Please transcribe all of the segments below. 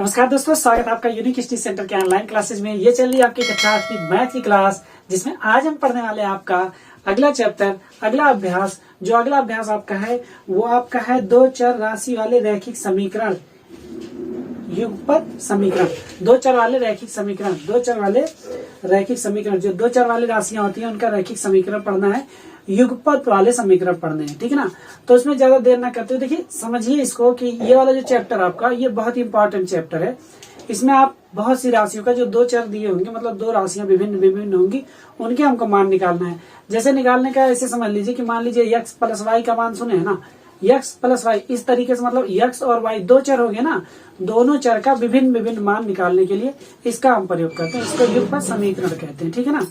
नमस्कार दोस्तों, स्वागत है आपका यूनिक स्टडी सेंटर के ऑनलाइन क्लासेज में। ये चल रही है आपकी कक्षा 8 की मैथ की क्लास, जिसमें आज हम पढ़ने वाले हैं आपका अगला चैप्टर, अगला अभ्यास। जो अगला अभ्यास आपका है वो आपका है दो चर राशि वाले रैखिक समीकरण, युगपत समीकरण। दो चर वाले रैखिक समीकरण, दो चर वाले रैखिक समीकरण, जो दो चर वाली राशियां होती हैं उनका रैखिक समीकरण पढ़ना है, युगपत वाले समीकरण पढ़ने हैं, ठीक है ना। तो इसमें ज्यादा देर ना करते हुए देखिए समझिए इसको कि ये वाला जो चैप्टर आपका ये बहुत ही इंपॉर्टेंट चैप्टर है। इसमें आप बहुत सी राशियों का जो दो चर दिए होंगे, मतलब दो राशियां विभिन्न विभिन्न होंगी, उनके हमको मान निकालना है। जैसे निकालने का ऐसे समझ लीजिए कि मान लीजिए x प्लस वाई का मान सुने है ना, x प्लस वाई, इस तरीके से मतलब x और y दो चर हो गए ना, दोनों चर का विभिन्न विभिन्न मान निकालने के लिए इसका हम प्रयोग करते हैं, इसको युगपत समीकरण कहते हैं, ठीक है ना।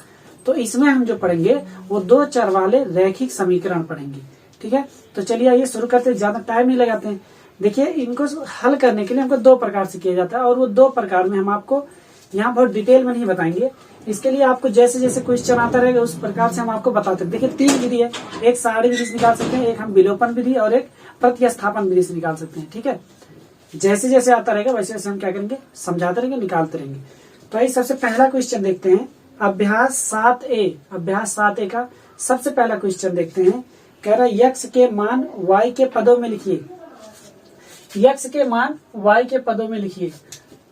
तो इसमें हम जो पढ़ेंगे वो दो चर वाले रैखिक समीकरण पढ़ेंगे, ठीक है। तो चलिए आइए शुरू करते हैं, ज्यादा टाइम नहीं लगाते हैं। देखिए इनको हल करने के लिए हमको दो प्रकार से किया जाता है, और वो दो प्रकार में हम आपको यहाँ बहुत डिटेल में नहीं बताएंगे। इसके लिए आपको जैसे जैसे क्वेश्चन आता रहेगा उस प्रकार से हम आपको बताते हैं। देखिए तीन विधि है, एक सारणी विधि से निकाल सकते हैं, एक हम विलोपन विधि और एक प्रतिस्थापन विधि से निकाल सकते हैं, ठीक है। जैसे जैसे आता रहेगा वैसे वैसे हम क्या करेंगे, समझाते रहेंगे, निकालते रहेंगे। तो आइए सबसे पहला क्वेश्चन देखते हैं, अभ्यास 7A। अभ्यास 7A का सबसे पहला क्वेश्चन देखते हैं। कह रहा है x के मान y के पदों में लिखिए, x के मान y के पदों में लिखिए।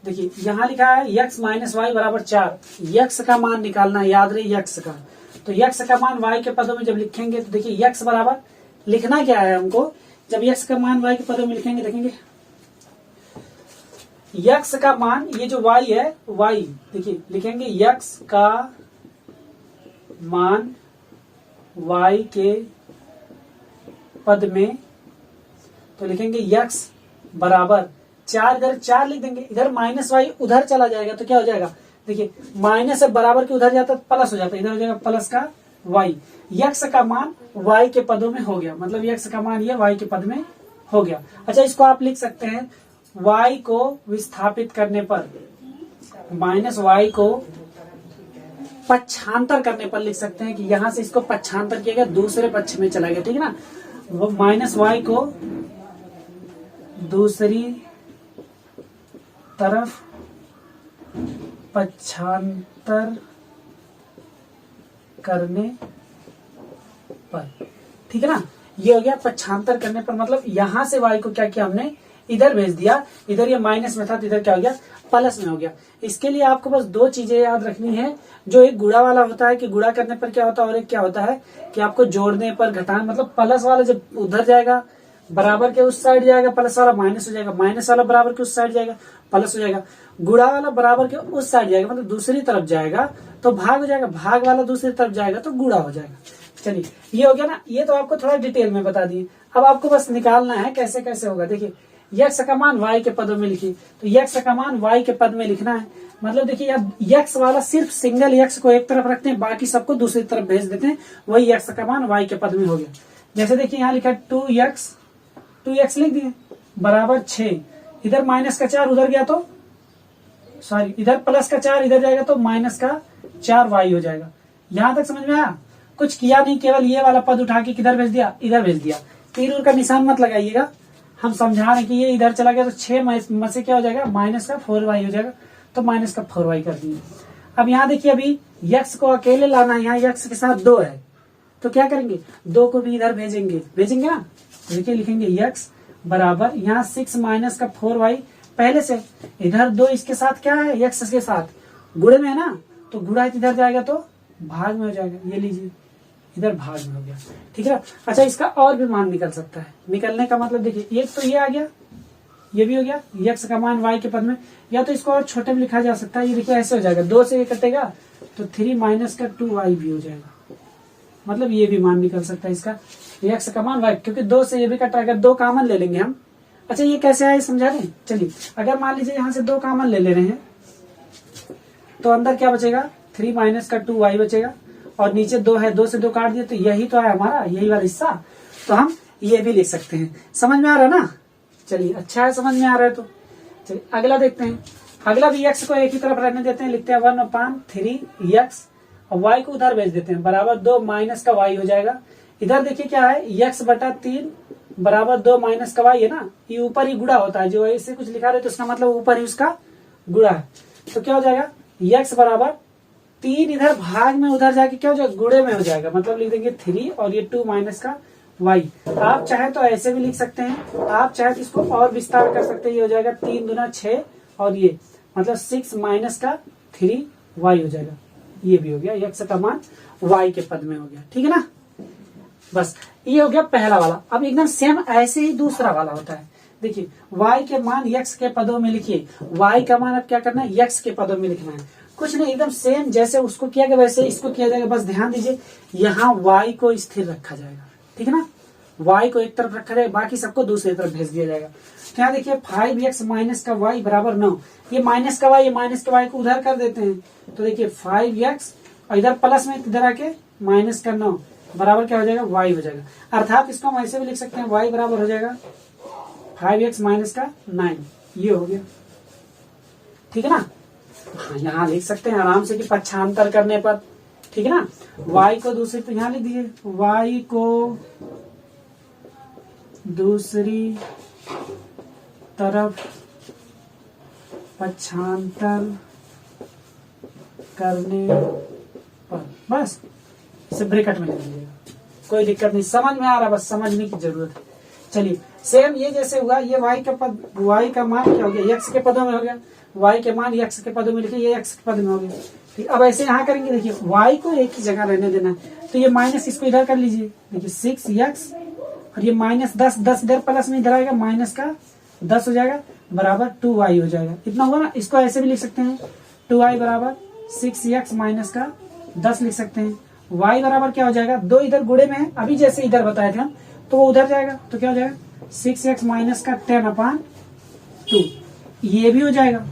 देखिए यहाँ लिखा है x माइनस वाई बराबर 4, x का मान निकालना है, याद रहे x का। तो x का मान y के पदों में जब लिखेंगे तो देखिए x बराबर लिखना क्या है हमको, जब x का मान y के पदों में लिखेंगे, देखेंगे x का मान, ये जो y है y, देखिए लिखेंगे x का मान y के पद में, तो लिखेंगे x बराबर 4, इधर 4 लिख देंगे, इधर माइनस वाई उधर चला जाएगा तो क्या हो जाएगा, देखिए माइनस से बराबर के उधर जाता तो प्लस हो जाता, इधर हो जाएगा प्लस का y। x का मान y के पदों में हो गया, मतलब x का मान ये y के पद में हो गया। अच्छा इसको आप लिख सकते हैं y को विस्थापित करने पर, माइनस y को पक्षांतर करने पर लिख सकते हैं कि यहां से इसको पक्षांतर किया गया, दूसरे पक्ष में चला गया, ठीक है ना। वो माइनस y को दूसरी तरफ पक्षांतर करने पर, ठीक है ना। ये हो गया पक्षांतर करने पर, मतलब यहां से y को क्या किया हमने, इधर भेज दिया, इधर ये माइनस में था तो इधर क्या हो गया, प्लस में हो गया। इसके लिए आपको बस दो चीजें याद रखनी है, जो एक गुणा वाला होता है कि गुणा करने पर क्या होता है, और एक क्या होता है कि आपको जोड़ने पर घटाना, मतलब प्लस वाला जब उधर जाएगा बराबर के उस साइड जाएगा प्लस वाला माइनस हो जाएगा, माइनस वाला बराबर के उस साइड जाएगा प्लस हो जाएगा, गुणा वाला बराबर के उस साइड जाएगा मतलब दूसरी तरफ जाएगा तो भाग हो जाएगा, भाग वाला दूसरी तरफ जाएगा तो गुणा हो जाएगा। चलिए ये हो गया ना, ये तो आपको थोड़ा डिटेल में बता दिए। अब आपको बस निकालना है कैसे कैसे होगा। देखिए x का मान y के पदों में लिखिए, तो x का मान y के पद में लिखना है, मतलब देखिए अब x वाला सिर्फ सिंगल x को एक तरफ रखते हैं, बाकी सबको दूसरी तरफ भेज देते हैं, वही x का मान y के पद में हो गया। जैसे देखिए यहाँ लिखा है 2x लिख दिए बराबर 6, इधर माइनस का 4 उधर गया तो सॉरी, इधर प्लस का 4 इधर जाएगा तो माइनस का 4y हो जाएगा। यहां तक समझ में आया, कुछ किया नहीं, केवल ये वाला पद उठा के किधर भेज दिया, इधर भेज दिया। तीर उर का निशान मत लगाइएगा, हम समझा रहे हैं कि ये इधर चला गया तो 6 में से क्या हो जाएगा, माइनस का 4y हो जाएगा, तो माइनस का 4y कर दिए। अब यहाँ देखिए अभी x को अकेले लाना है, यहाँ x के साथ 2 है तो क्या करेंगे, 2 को भी इधर भेजेंगे ना। देखिए लिखेंगे x बराबर यहाँ 6 माइनस का 4y, पहले से इधर 2 इसके साथ क्या है, x के साथ गुणे में है ना, तो गुणा इधर जाएगा तो भाग में हो जाएगा, ये लीजिए इधर भाग में हो गया, ठीक है। अच्छा इसका और भी मान निकल सकता है, निकलने का मतलब देखिए एक तो ये आ गया, ये भी हो गया x का मान y के पद में, या तो इसको और छोटे में लिखा जा सकता है, ये देखिए ऐसे हो जाएगा, 2 से ये कटेगा तो 3 माइनस का 2y भी हो जाएगा, मतलब ये भी मान निकल सकता है इसका, x का मान y, क्योंकि 2 से ये भी कट रहा है, 2 कॉमन ले लेंगे हम। अच्छा ये कैसे आए समझा दें, चलिए अगर मान लीजिए यहाँ से 2 कॉमन ले रहे हैं तो अंदर क्या बचेगा, 3 माइनस का 2y बचेगा, और नीचे 2 है, 2 से 2 काट दिए तो यही तो है हमारा, यही वाला हिस्सा, तो हम ये भी लिख सकते हैं। समझ में आ रहा है ना, चलिए अच्छा है, समझ में आ रहा है तो चलिए अगला देखते हैं। अगला भी x को एक ही तरफ रहने देते हैं, लिखते हैं 1/3x, और y को उधर भेज देते हैं, बराबर 2 माइनस का y हो जाएगा। इधर देखिए क्या है, x बटा 3 बराबर 2 माइनस का वाई है ना, ये ऊपर ही गुणा होता है, जो ऐसे कुछ लिखा रहे तो उसका मतलब ऊपर ही उसका गुणा है। तो क्या हो जाएगा, x बराबर 3 इधर भाग में, उधर जाके क्या हो जाएगा, गुणे में हो जाएगा, मतलब लिख देंगे 3 और ये 2 माइनस का y। आप चाहे तो ऐसे भी लिख सकते हैं, आप चाहे तो इसको और विस्तार कर सकते हैं, ये हो जाएगा 3 दूना 6 और ये मतलब 6 माइनस का 3y हो जाएगा। ये भी हो गया, x का मान y के पद में हो गया, ठीक है ना। बस ये हो गया पहला वाला। अब एकदम सेम ऐसे ही दूसरा वाला होता है। देखिए y के मान x के पदों में लिखिए, y का मान अब क्या करना है, x के पदों में लिखना है। कुछ नहीं, एकदम सेम जैसे उसको किया गया वैसे इसको किया जाएगा। बस ध्यान दीजिए, यहाँ y को स्थिर रखा जाएगा, ठीक है ना। y को एक तरफ रखा जाएगा, बाकी सबको दूसरी तरफ भेज दिया जाएगा। तो यहाँ देखिए 5x माइनस का y बराबर 9। ये माइनस का y को उधर कर देते हैं, तो देखिए 5x और इधर प्लस में इधर आके माइनस का 9 बराबर क्या हो जाएगा, y हो जाएगा। अर्थात इसको हम ऐसे भी लिख सकते हैं, y बराबर हो जाएगा 5x माइनस का 9। ये हो गया, ठीक है ना। हाँ, यहाँ लिख सकते हैं आराम से कि पक्षांतर करने पर, ठीक है ना। y को दूसरी तो यहाँ लिख दीजिए, y को दूसरी तरफ पक्षांतर करने पर, बस इसे ब्रैकेट में लिख दीजिएगा, कोई दिक्कत नहीं। समझ में आ रहा, बस समझने की जरूरत है। चलिए सेम ये जैसे हुआ, ये y का मान क्या हो गया, x के पदों में हो गया, y के मान x के पदों में लिखे, ये x के पद में हो गया। ठीक, अब ऐसे यहाँ करेंगे, देखिए y को एक ही जगह रहने देना है, तो ये माइनस इसको इधर कर लीजिए, देखिए 6x और ये माइनस 10 इधर प्लस में इधर आएगा, माइनस का 10 हो जाएगा बराबर 2y हो जाएगा। इतना हुआ ना। इसको ऐसे भी लिख सकते हैं, 2y बराबर 6x माइनस का 10 लिख सकते हैं। y बराबर क्या हो जाएगा, 2 इधर गुणे में है, अभी जैसे इधर बताए थे हम, तो वो उधर जाएगा, तो क्या हो जाएगा 6x माइनस का 10/2। ये भी हो जाएगा,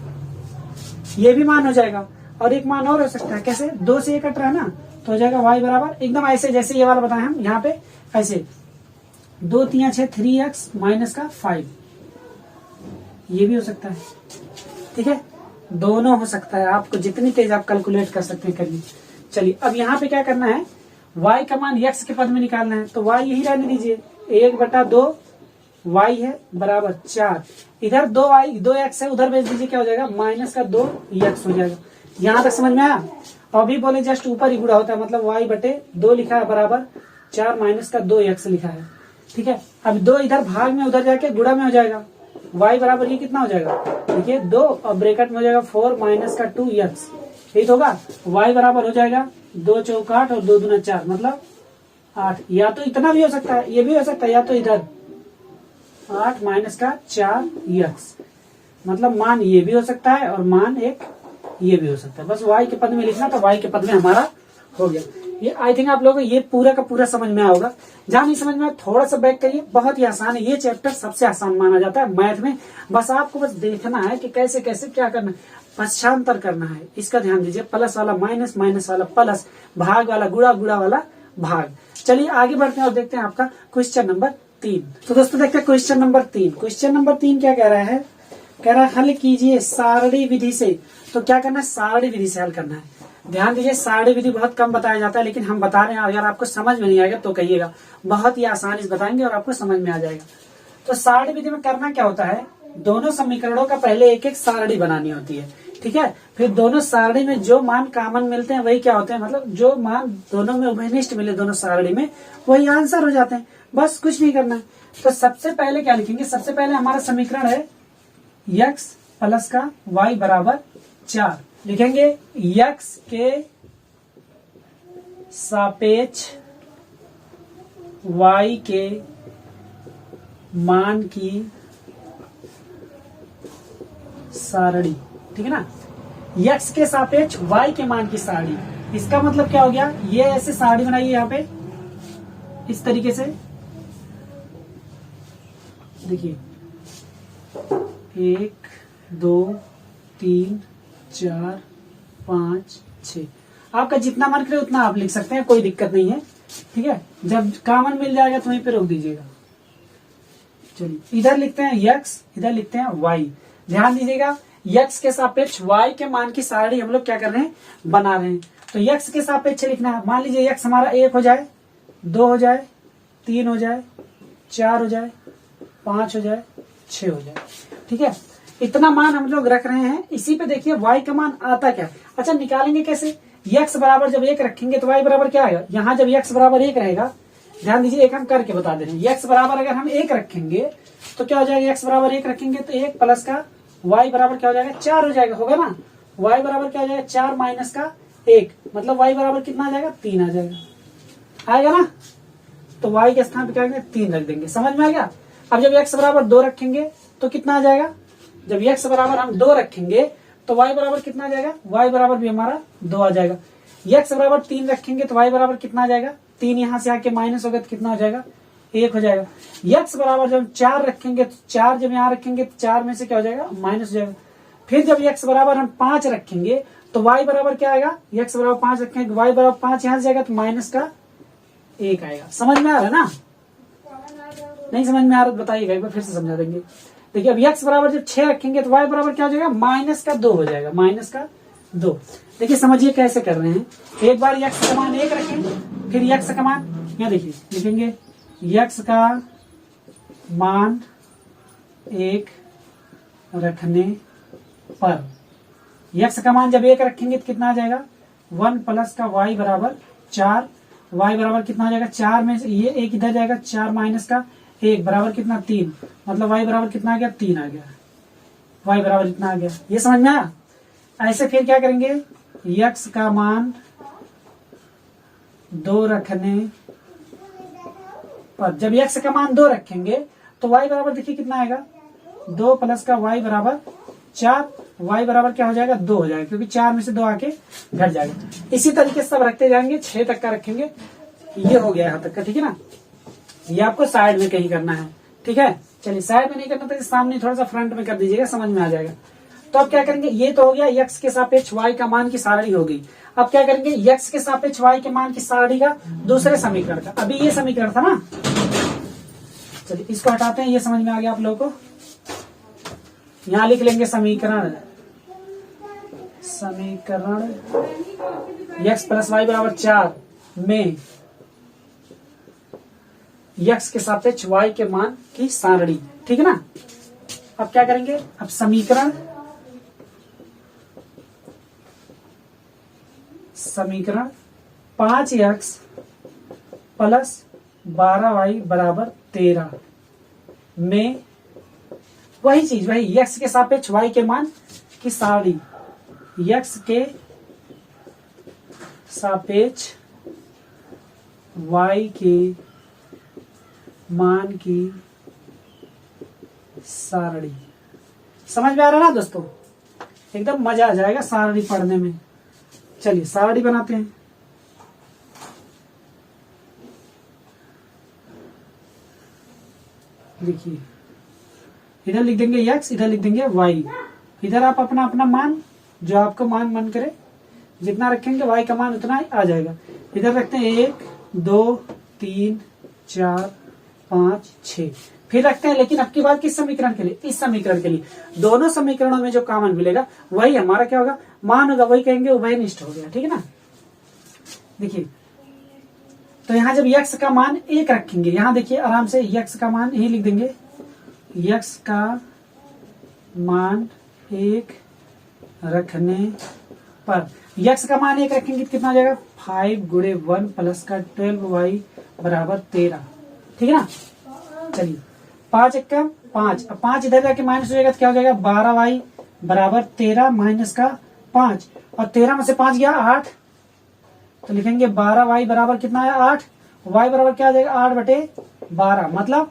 ये भी मान हो जाएगा। और एक मान और हो सकता है, कैसे, 2 से 1 कट रहा है ना, तो हो जाएगा y बराबर एकदम ऐसे जैसे ये वाला बताए हम यहाँ पे, ऐसे 2 3 6 3x माइनस का 5। ये भी हो सकता है, ठीक है, दोनों हो सकता है। आपको जितनी तेज आप कैलकुलेट कर सकते हैं करिए। चलिए अब यहाँ पे क्या करना है, y का मान x के पद में निकालना है, तो y यही रहने दीजिए, 1/2 y है बराबर 4, इधर 2x है, उधर भेज दीजिए, क्या हो जाएगा माइनस का 2x हो जाएगा। यहाँ तक समझ में आया। अभी बोले जस्ट ऊपर ही गुणा होता है, मतलब y/2 लिखा है बराबर 4 माइनस का 2x लिखा है, ठीक है। अब 2 इधर भाग में, उधर जाके गुणा में हो जाएगा, y बराबर ये कितना हो जाएगा, देखिए 2 और ब्रैकेट में हो जाएगा 4 माइनस का 2x, ठीक होगा। y बराबर हो जाएगा 2 चौक 8 और 2 दूना 4 मतलब 8। या तो इतना भी हो सकता है, ये भी हो सकता है, या तो इधर 8 माइनस का 4x, मतलब मान ये भी हो सकता है और मान एक ये भी हो सकता है। बस y के पद में लिखना, तो y के पद में हमारा हो गया। ये आई थिंक आप लोगों को ये पूरा का पूरा समझ में आया होगा। जहां नहीं समझ में आया थोड़ा सा बैक करिए, बहुत ही आसान है। ये चैप्टर सबसे आसान माना जाता है मैथ में। बस आपको बस देखना है कि कैसे कैसे क्या करना है, पक्षांतर करना है, इसका ध्यान दीजिए। प्लस वाला माइनस, माइनस वाला प्लस, भाग वाला गुणा, गुणा वाला भाग। चलिए आगे बढ़ते हैं और देखते हैं आपका क्वेश्चन नंबर 3। तो दोस्तों देखते हैं क्वेश्चन नंबर 3। क्वेश्चन नंबर 3 क्या कह रहा है, कह रहा है हल कीजिए सारणी विधि से। तो क्या करना है, सारणी विधि से हल करना है। ध्यान दीजिए, सारणी विधि बहुत कम बताया जाता है, लेकिन हम बता रहे हैं। अगर आपको समझ में नहीं आएगा तो कहिएगा, बहुत ही आसानी से बताएंगे और आपको समझ में आ जाएगा। तो सारणी विधि में करना क्या होता है, दोनों समीकरणों का पहले एक एक सारणी बनानी होती है, ठीक है। फिर दोनों सारणी में जो मान कॉमन मिलते हैं वही क्या होते हैं, मतलब जो मान दोनों में उभयनिष्ठ मिले दोनों सारणी में, वही आंसर हो जाते हैं। बस कुछ नहीं करना है। तो सबसे पहले क्या लिखेंगे, सबसे पहले हमारा समीकरण है x प्लस का y बराबर 4। लिखेंगे x के सापेक्ष y के मान की सारणी, ठीक है ना। x के सापेक्ष y के मान की सारणी, इसका मतलब क्या हो गया, ये ऐसे सारणी बनाइए यहाँ पे इस तरीके से। देखिए 1 2 3 4 5 6, आपका जितना मन करे उतना आप लिख सकते हैं, कोई दिक्कत नहीं है, ठीक है। जब कॉमन मिल जाएगा तो वहीं पे रोक दीजिएगा। चलिए इधर लिखते हैं x, इधर लिखते हैं y। ध्यान दीजिएगा, x के सापेक्ष y के मान की सारणी हम लोग क्या कर रहे हैं, बना रहे हैं। तो x के सापेक्ष लिखना है। मान लीजिए x हमारा 1 हो जाए, 2 हो जाए, 3 हो जाए, 4 हो जाए, 5 हो जाए, 6 हो जाए। ठीक है, इतना मान हम लोग रख रहे हैं। इसी पे देखिए y का मान आता क्या। अच्छा निकालेंगे कैसे, x बराबर जब 1 रखेंगे तो y बराबर क्या आएगा। यहाँ जब x बराबर 1 रहेगा, ध्यान दीजिए, एक हम करके बता दे रहे हैं। x बराबर अगर हम 1 रखेंगे तो क्या हो जाएगा, x बराबर 1 रखेंगे तो 1 प्लस का y बराबर क्या हो जाएगा, 4 हो जाएगा, होगा ना। y बराबर क्या हो जाएगा, 4 माइनस का 1, मतलब y बराबर कितना आ जाएगा, 3 आ जाएगा, आएगा ना। तो y के स्थान पे क्या करेंगे, 3 रख देंगे। समझ में आ गया। अब जब x बराबर 2 रखेंगे तो कितना आ जाएगा, जब x बराबर हम 2 रखेंगे तो y बराबर कितना आ जाएगा, y बराबर भी हमारा 2 आ जाएगा। x बराबर 3 रखेंगे तो y बराबर कितना आ जाएगा, 3 यहाँ से आके माइनस होगा तो कितना हो जाएगा, 1 हो जाएगा। x बराबर जब 4 रखेंगे तो 4 जब यहाँ रखेंगे तो 4 में से क्या हो जाएगा, माइनस हो जाएगा। फिर जब x बराबर हम 5 रखेंगे तो y बराबर क्या आएगा, x बराबर 5 रखेंगे, y बराबर 5 यहाँ से जाएगा तो माइनस का 1 आएगा। समझ में आ रहा है ना, नहीं समझ में आ रहा तो बताइएगा, एक बार फिर से समझा देंगे। देखिए अब x बराबर जब 6 रखेंगे तो y बराबर क्या हो जाएगा, माइनस का 2 हो जाएगा, माइनस का 2। देखिए समझिए कैसे कर रहे हैं। एक बार x का मान 1 रखेंगे, फिर x का मान यहाँ देखिए लिखेंगे, x का मान 1 रखने पर, x का मान जब 1 रखेंगे तो कितना आ जाएगा, 1 प्लस का y बराबर 4, y बराबर कितना हो जाएगा, 4 में से ये 1 इधर जाएगा, 4 माइनस का 1 बराबर कितना, 3, मतलब y बराबर कितना आ गया, 3 आ गया, y बराबर इतना आ गया। ये समझ में आया। ऐसे फिर क्या करेंगे, x का मान 2 रखने पर, जब x का मान 2 रखेंगे तो y बराबर देखिए कितना आएगा, 2 प्लस का y बराबर 4, y बराबर क्या हो जाएगा, 2 हो जाएगा, क्योंकि 4 में से 2 आके घट जाएगा। इसी तरीके से सब रखते जाएंगे, 6 तक का रखेंगे। ये हो गया यहाँ तक का, ठीक है ना। ये आपको साइड में कहीं करना है, ठीक है। चलिए साइड में नहीं करना तो सामने थोड़ा सा फ्रंट में कर दीजिएगा, समझ में आ जाएगा। तो अब क्या करेंगे, ये तो हो गया x के सापेक्ष y का मान की सारणी हो गई। अब क्या करेंगे, x के सापेक्ष y के मान की सारणी का दूसरे समीकरण का। अभी ये समीकरण था ना, चलिए इसको हटाते हैं। ये समझ में आ गया आप लोगों को। यहां लिख लेंगे समीकरण x प्लस वाई बराबर 4 में x के सापेक्ष y के मान की सारणी, ठीक है ना। अब क्या करेंगे, अब समीकरण 5x प्लस 12y बराबर 13 में वही चीज, वही x के सापेक्ष y के मान की सारणी, x के सापेक्ष y के मान की सारणी। समझ में आ रहा है ना दोस्तों, एकदम मजा आ जाएगा सारणी पढ़ने में। चलिए सारणी बनाते हैं। देखिए इधर लिख देंगे x, इधर लिख देंगे y। इधर आप अपना अपना मान, जो आपको मान मन करे जितना रखेंगे y का मान उतना ही आ जाएगा। इधर रखते हैं 1 2 3 4 5 6, फिर रखते हैं, लेकिन अब की बात किस समीकरण के लिए, इस समीकरण के लिए। दोनों समीकरणों में जो कॉमन मिलेगा वही हमारा क्या होगा, मान होगा, वही कहेंगे उभयनिष्ठ हो गया, ठीक है ना। देखिए तो यहाँ जब x का मान 1 रखेंगे, यहाँ देखिए आराम से x का मान यही लिख देंगे, x का मान 1 रखने पर, x का मान 1 रखेंगे तो कितना हो जाएगा, 5 गुणे 1 प्लस का 12y बराबर 13, ठीक है ना। चलिए 5 1 का 5, अब 5 इधर जाके माइनस हो जाएगा तो क्या हो जाएगा, 12y बराबर 13 माइनस का 5, और 13 में से 5 गया 8, तो लिखेंगे 12y बराबर कितना है 8, y बराबर क्या आ जाएगा 8/12, मतलब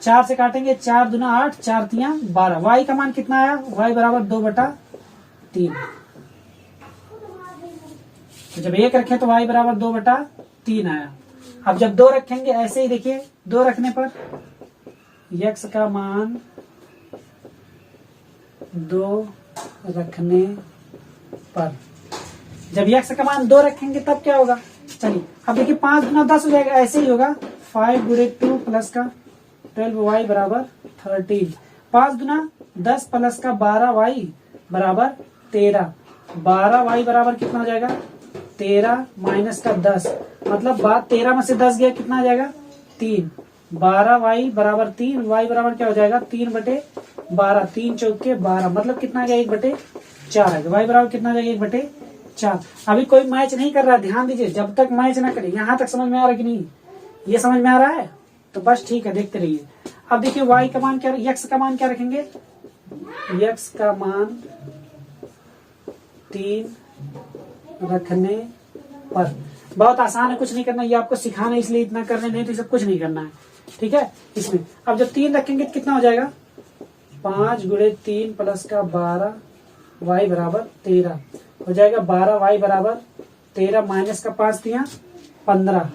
4 से काटेंगे, 4 दूना 8, 4 तियां 12, y का मान कितना आया, y बराबर 2/3। तो जब 1 रखें तो y बराबर 2/3 आया। अब जब 2 रखेंगे ऐसे ही देखिए, 2 रखने पर x का मान 2 रखने पर, जब x का मान 2 रखेंगे तब क्या होगा। चलिए अब देखिए 5 गुना 10 हो जाएगा, ऐसे ही होगा 5 गुणे 2 प्लस का 12y बराबर 13, 5 गुना 10 प्लस का 12y बराबर 13, 12y बराबर कितना हो जाएगा 13 माइनस का 10, मतलब बात 13 में से 10 गया कितना आ जाएगा 3, 12y बराबर 3, y बराबर क्या हो जाएगा 3/12, 3 चौके 12, मतलब कितना आ गया 1/4 आएगा। y बराबर कितना आ जाएगा 1/4। अभी कोई मैच नहीं कर रहा है, ध्यान दीजिए, जब तक मैच ना करे। यहाँ तक समझ में आ रहा है कि नहीं, ये समझ में आ रहा है तो बस ठीक है, देखते रहिए। अब देखिए y का मान क्या, x का मान क्या रखेंगे, x का मान 3 रखने पर। बहुत आसान है, कुछ नहीं करना, ये आपको सिखाना है इसलिए इतना करने, नहीं तो सब कुछ नहीं करना है, ठीक है। इसमें अब जब 3 रखेंगे तो कितना हो जाएगा 5 × 3 + का 12, y बराबर 13 हो जाएगा। 12y बराबर 13 माइनस का 5 दिया 15।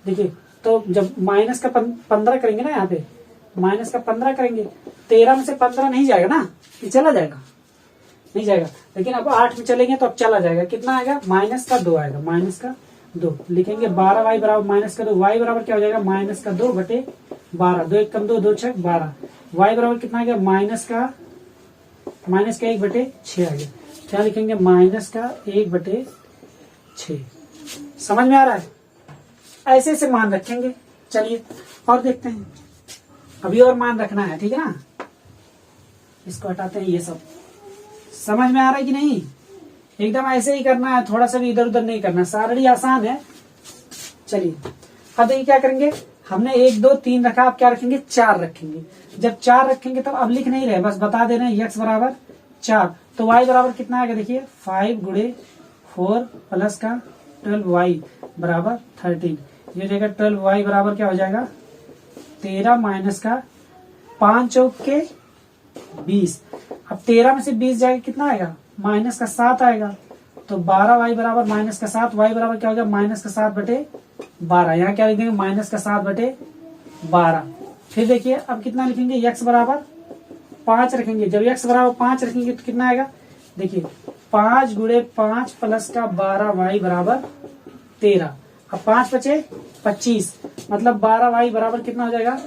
देखिए तो जब माइनस का 15 करेंगे ना, यहाँ पे माइनस का 15 करेंगे, 13 में से 15 नहीं जाएगा ना, ये चला जाएगा, नहीं जाएगा। लेकिन अब 8 में चलेंगे तो अब चला जाएगा, कितना आएगा -2 आएगा, -2 लिखेंगे। 12y बराबर -2, y बराबर क्या हो जाएगा -2/12, 2 × 1 = 2, 2 × 6 = 12, y बराबर कितना आ गया -1/6 आ गया। क्या लिखेंगे -1/6। समझ में आ रहा है, ऐसे ऐसे मान रखेंगे। चलिए और देखते हैं, अभी और मान रखना है, ठीक है ना। इसको हटाते हैं, ये सब समझ में आ रहा है कि नहीं, एकदम ऐसे ही करना है, थोड़ा सा भी इधर उधर नहीं करना, सारणी आसान है। चलिए अब देखिए क्या करेंगे, हमने 1 2 3 रखा, अब क्या रखेंगे 4 रखेंगे। जब 4 रखेंगे तब अब लिख नहीं रहे, बस बता दे रहे हैं x बराबर 4, तो y बराबर कितना आएगा, देखिए 5 × 4 + का 12y बराबर 13, ये हो जाएगा 12y बराबर क्या हो जाएगा 13 माइनस का 5 चौके 20। अब 13 में से 20 जाएगा, कितना आएगा -7 आएगा, तो 12y बराबर -7, y बराबर क्या हो गया -7/12। यहाँ क्या लिखेंगे -7/12। फिर देखिए अब कितना लिखेंगे, x बराबर 5 रखेंगे। जब x बराबर 5 रखेंगे तो कितना आएगा, देखिए 5 × 5 + का 12y बराबर 13। अब 5 बचे 25, मतलब 12y बराबर कितना हो जाएगा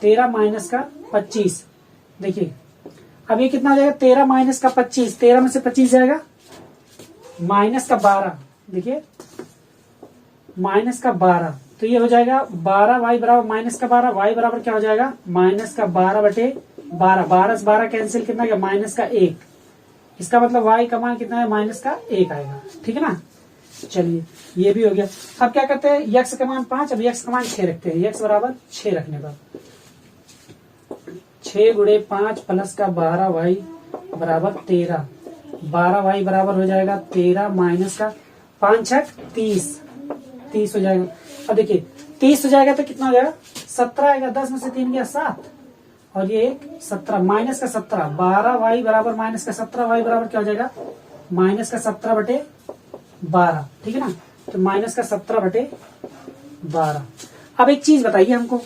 13 माइनस का 25। देखिए अब ये कितना हो जाएगा 13 माइनस का 25, 13 में से 25 जाएगा -12, देखिए -12, तो ये हो जाएगा 12y बराबर -12, y बराबर क्या हो जाएगा -12/12, 12 से 12 कैंसिल, कितना गया -1। इसका मतलब y का मान कितना है -1 आएगा, ठीक है ना। चलिए ये भी हो गया। अब क्या करते हैं, x का मान 5, अब x का मान 6 रखते हैं। x बराबर 6 रखने पर 6 × 5 + का 12y बराबर 13, 12y बराबर हो जाएगा 13 माइनस का 5 × 30 हो जाएगा। अब देखिए 30 हो जाएगा तो कितना हो जाएगा 17 आएगा, 10 में से 3 गया 7, और ये 17 माइनस का 17, 12y बराबर -17, y बराबर क्या हो जाएगा -17/12, ठीक है ना। तो -17/12। अब एक चीज बताइए हमको,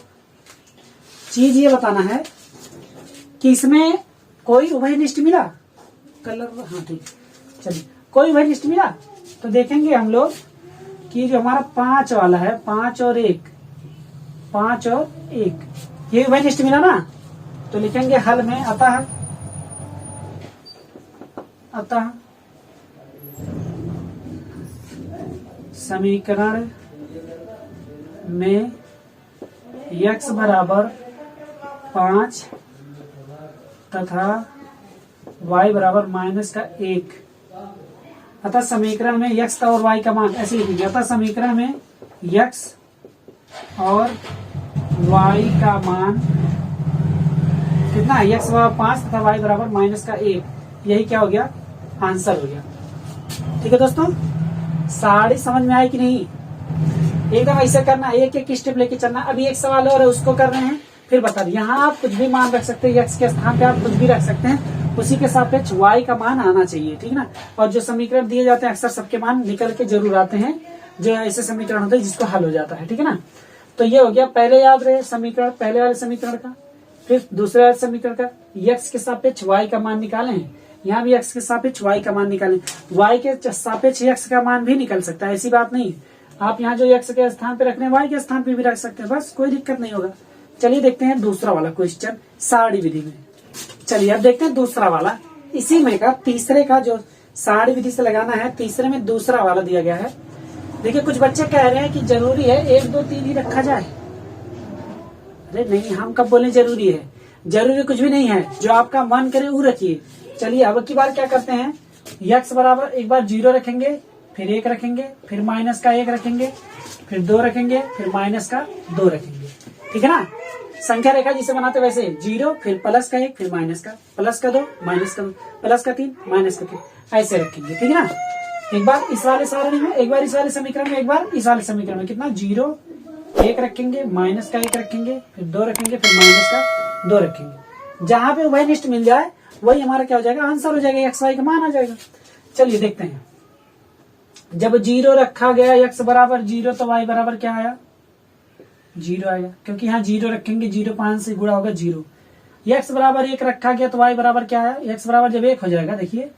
चीज ये बताना है कि इसमें कोई उभयनिष्ठ मिला कलर, हाँ ठीक, चलिए कोई उभयनिष्ठ मिला तो देखेंगे हम लोग कि जो हमारा 5 वाला है, 5 और 1, 5 और 1 ये उभयनिष्ठ मिला ना, तो लिखेंगे हल में अतः समीकरण में x बराबर 5 तथा y बराबर -1, अतः समीकरण में x और y का मान ऐसे लिखेंगे, अतः समीकरण में x और y का मान कितना है, x बराबर 5 तथा y बराबर -1, यही क्या हो गया आंसर हो गया। ठीक है दोस्तों, साड़ी समझ में आई कि नहीं, एकदम ऐसे करना, एक एक स्टेप लेके चलना। अभी एक सवाल और है, उसको कर रहे हैं, फिर बता दें। यहाँ आप कुछ भी मान रख सकते हैं, x के स्थान पे आप कुछ भी रख सकते हैं, उसी के सापेक्ष y का मान आना चाहिए, ठीक ना। और जो समीकरण दिए जाते हैं अक्सर सबके मान निकल के जरूर आते हैं, जो ऐसे समीकरण होते हैं जिसको हल हो जाता है, ठीक है ना। तो ये हो गया, पहले याद रहे समीकरण, पहले वाले समीकरण का, फिर दूसरे वाले समीकरण का x के सापेक्ष y का मान निकाले हैं, यहाँ भी x के सापेक्ष y का मान निकालें, y के सापेक्ष x का मान भी निकल सकता है, ऐसी बात नहीं। आप यहाँ जो x के स्थान पे रखने y के स्थान पे भी रख सकते हैं, बस कोई दिक्कत नहीं होगा। चलिए देखते हैं दूसरा वाला क्वेश्चन सारणी विधि में। चलिए अब देखते हैं दूसरा वाला, इसी में का तीसरे का जो सारणी विधि से लगाना है, तीसरे में दूसरा वाला दिया गया है। देखिए कुछ बच्चे कह रहे हैं कि जरूरी है 1 2 3 ही रखा जाए, अरे नहीं, हम कब बोले जरूरी है? जरूरी कुछ भी नहीं है, जो आपका मन करे वो रखिए। चलिए अब की बार क्या करते हैं, x बराबर एक बार 0 रखेंगे, फिर 1 रखेंगे, फिर माइनस का 1 रखेंगे, फिर 2 रखेंगे, फिर माइनस का 2 रखेंगे। ठीक है ना, संख्या रेखा जिसे बनाते वैसे 0 फिर प्लस का 1 फिर माइनस का, प्लस का 2 माइनस का प्लस का 3 माइनस का 3 ऐसे रखेंगे। ठीक है ना, एक बार इस वाले सारणी में, एक बार इस वाले समीकरण में, एक बार इस वाले समीकरण में। कितना 0 1 रखेंगे, माइनस का 1 रखेंगे, फिर 2 रखेंगे, फिर माइनस का 2 रखेंगे। जहां पे उभयनिष्ठ मिल जाए वही हमारा क्या हो जाएगा, आंसर हो जाएगा, एक्स वाई का मान आ जाएगा। चलिए देखते हैं, जब 0 रखा गया x बराबर 0 तो y बराबर क्या आया, 0 आएगा, क्योंकि यहाँ 0 रखेंगे, 0 5 से गुणा होगा 0। x बराबर 1 रखा गया तो y बराबर क्या आया, x बराबर जब 1 हो जाएगा, देखिए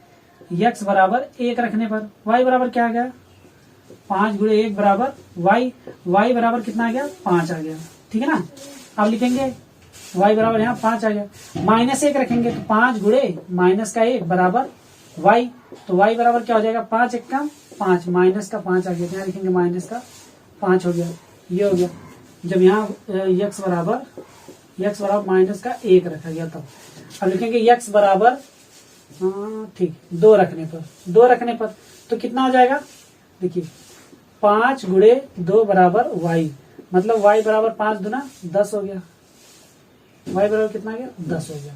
x बराबर 1 रखने पर y बराबर क्या आ गया, 5 गुणे 1 बराबर y बराबर कितना आ गया, 5 आ गया। ठीक है ना, अब लिखेंगे y बराबर यहाँ 5 आ गया, माइनस 1 रखेंगे तो 5 गुणे माइनस का 1 बराबर y, तो y बराबर क्या हो जाएगा, 5 1 का 5, माइनस का 5 आ गया, यहाँ लिखेंगे माइनस का 5 हो गया, ये हो गया। जब यहाँ x बराबर माइनस का 1 रखा गया तब अब लिखेंगे x बराबर ठीक 2 रखने पर तो कितना हो जाएगा, देखिए 5 गुणे 2 बराबर y, मतलब y बराबर 5 दूना 10 हो गया, y बराबर कितना आ गया, 10 हो गया।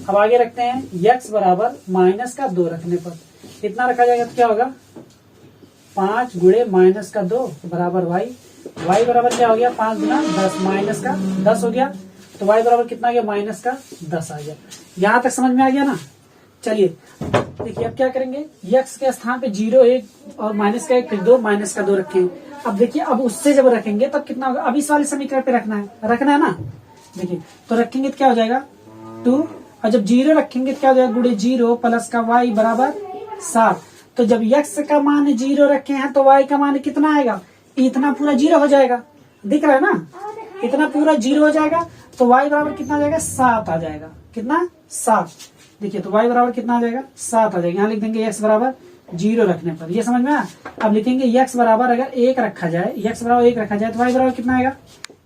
अब आगे रखते हैं x बराबर माइनस का 2 रखने पर इतना रखा जाएगा तो क्या होगा, 5 गुणे माइनस का 2 बराबर y बराबर क्या हो गया, 5 गुना 10 माइनस का 10 हो गया, तो y बराबर कितना आ गया, माइनस का 10 आ गया। यहाँ तक समझ में आ गया ना। चलिए देखिए अब क्या करेंगे, x के स्थान पे 0 1 और माइनस का 1 फिर 2 माइनस का 2 रखें। अब देखिए अब उससे जब रखेंगे तब कितना होगा, अब इस वाले समीकरण पे रखना है ना। देखिए तो रखेंगे तो क्या हो जाएगा 2, और जब 0 रखेंगे तो क्या हो जाएगा, गुणे 0 प्लस का y बराबर 7। तो जब x का मान 0 रखे हैं तो y का मान कितना आएगा, इतना पूरा 0 हो जाएगा, दिख रहा है ना, इतना पूरा 0 हो जाएगा, तो y बराबर कितना आ जाएगा, 7 आ जाएगा। कितना, 7। देखिए तो y बराबर कितना आ जाएगा, 7 आ जाएगा। यहाँ लिख देंगे x बराबर 0 रखने पर, ये समझ में आया। अब लिखेंगे x बराबर अगर 1 रखा जाए, x बराबर 1 रखा जाए तो y बराबर कितना आएगा,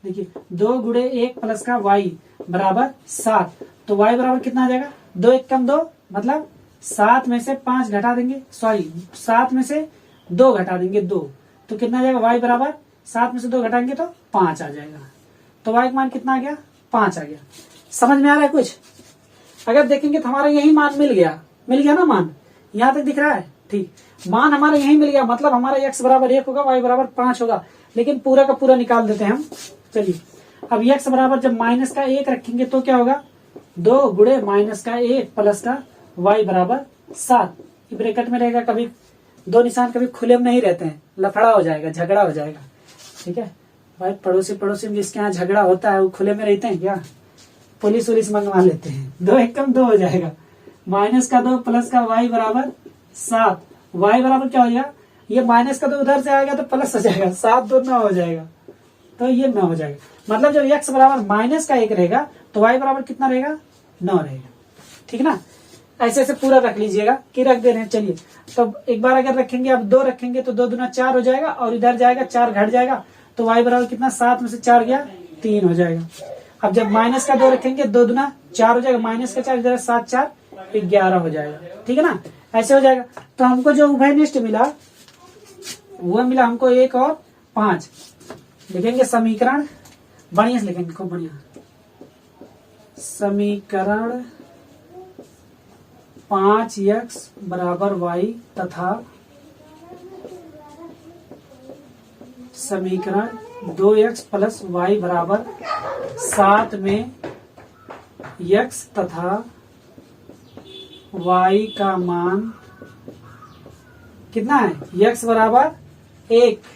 देखिए 2 गुणे 1 प्लस का y बराबर 7, तो y बराबर कितना आ जाएगा, 2 1 कम 2, मतलब 7 में से 5 घटा देंगे, 7 में से 2 घटा देंगे 2, तो कितना आ जाएगा, y बराबर 7 में से 2 घटाएंगे तो 5 आ जाएगा। तो y का मान कितना आ गया, 5 आ गया। समझ में आ रहा है कुछ? अगर देखेंगे तो हमारा यही मान मिल गया ना मान, यहाँ तक दिख रहा है। ठीक, मान हमारा यही मिल गया, मतलब हमारा x बराबर 1 होगा, y बराबर 5 होगा, लेकिन पूरा का पूरा निकाल देते हैं हम। चलिए अब x बराबर जब माइनस का 1 रखेंगे तो क्या होगा, 2 गुणे माइनस का 1 प्लस का y बराबर 7। ब्रैकेट में रहेगा, कभी 2 निशान कभी खुले में नहीं रहते हैं, लफड़ा हो जाएगा, झगड़ा हो जाएगा। ठीक है भाई, पड़ोसी में जिसके यहाँ झगड़ा होता है वो खुले में रहते हैं क्या, पुलिस उलिस मंगवा लेते हैं। 2 1 कम 2 हो जाएगा, माइनस का 2 प्लस का y बराबर 7, y बराबर क्या हो जाएगा, ये माइनस का 2 उधर से आएगा तो प्लस हो जाएगा, 7 2 9 हो जाएगा, तो ये 9 हो जाएगा। मतलब जब x बराबर माइनस का 1 रहेगा तो y बराबर कितना रहेगा, 9 रहेगा। ठीक ना, ऐसे ऐसे पूरा रख लीजिएगा कि रख दे रहे हैं। चलिए तो एक बार अगर रखेंगे, अब 2 रखेंगे तो 2 दूना 4 हो जाएगा, और इधर जाएगा 4 घट जाएगा, तो y बराबर कितना, 7 में से 4 गया 3 हो जाएगा। अब जब माइनस का 2 रखेंगे, 2 दूना 4 हो जाएगा, माइनस का 4 इधर 7 4 11 हो जाएगा। ठीक है ना, ऐसे हो जाएगा। तो हमको जो उभयनिष्ठ मिला वो मिला हमको 1 और 5। लिखेंगे समीकरण, बढ़िया से लिखेंगे, खूब बढ़िया, समीकरण 5x बराबर y तथा समीकरण 2x प्लस y बराबर 7 में x तथा y का मान कितना है, x बराबर 1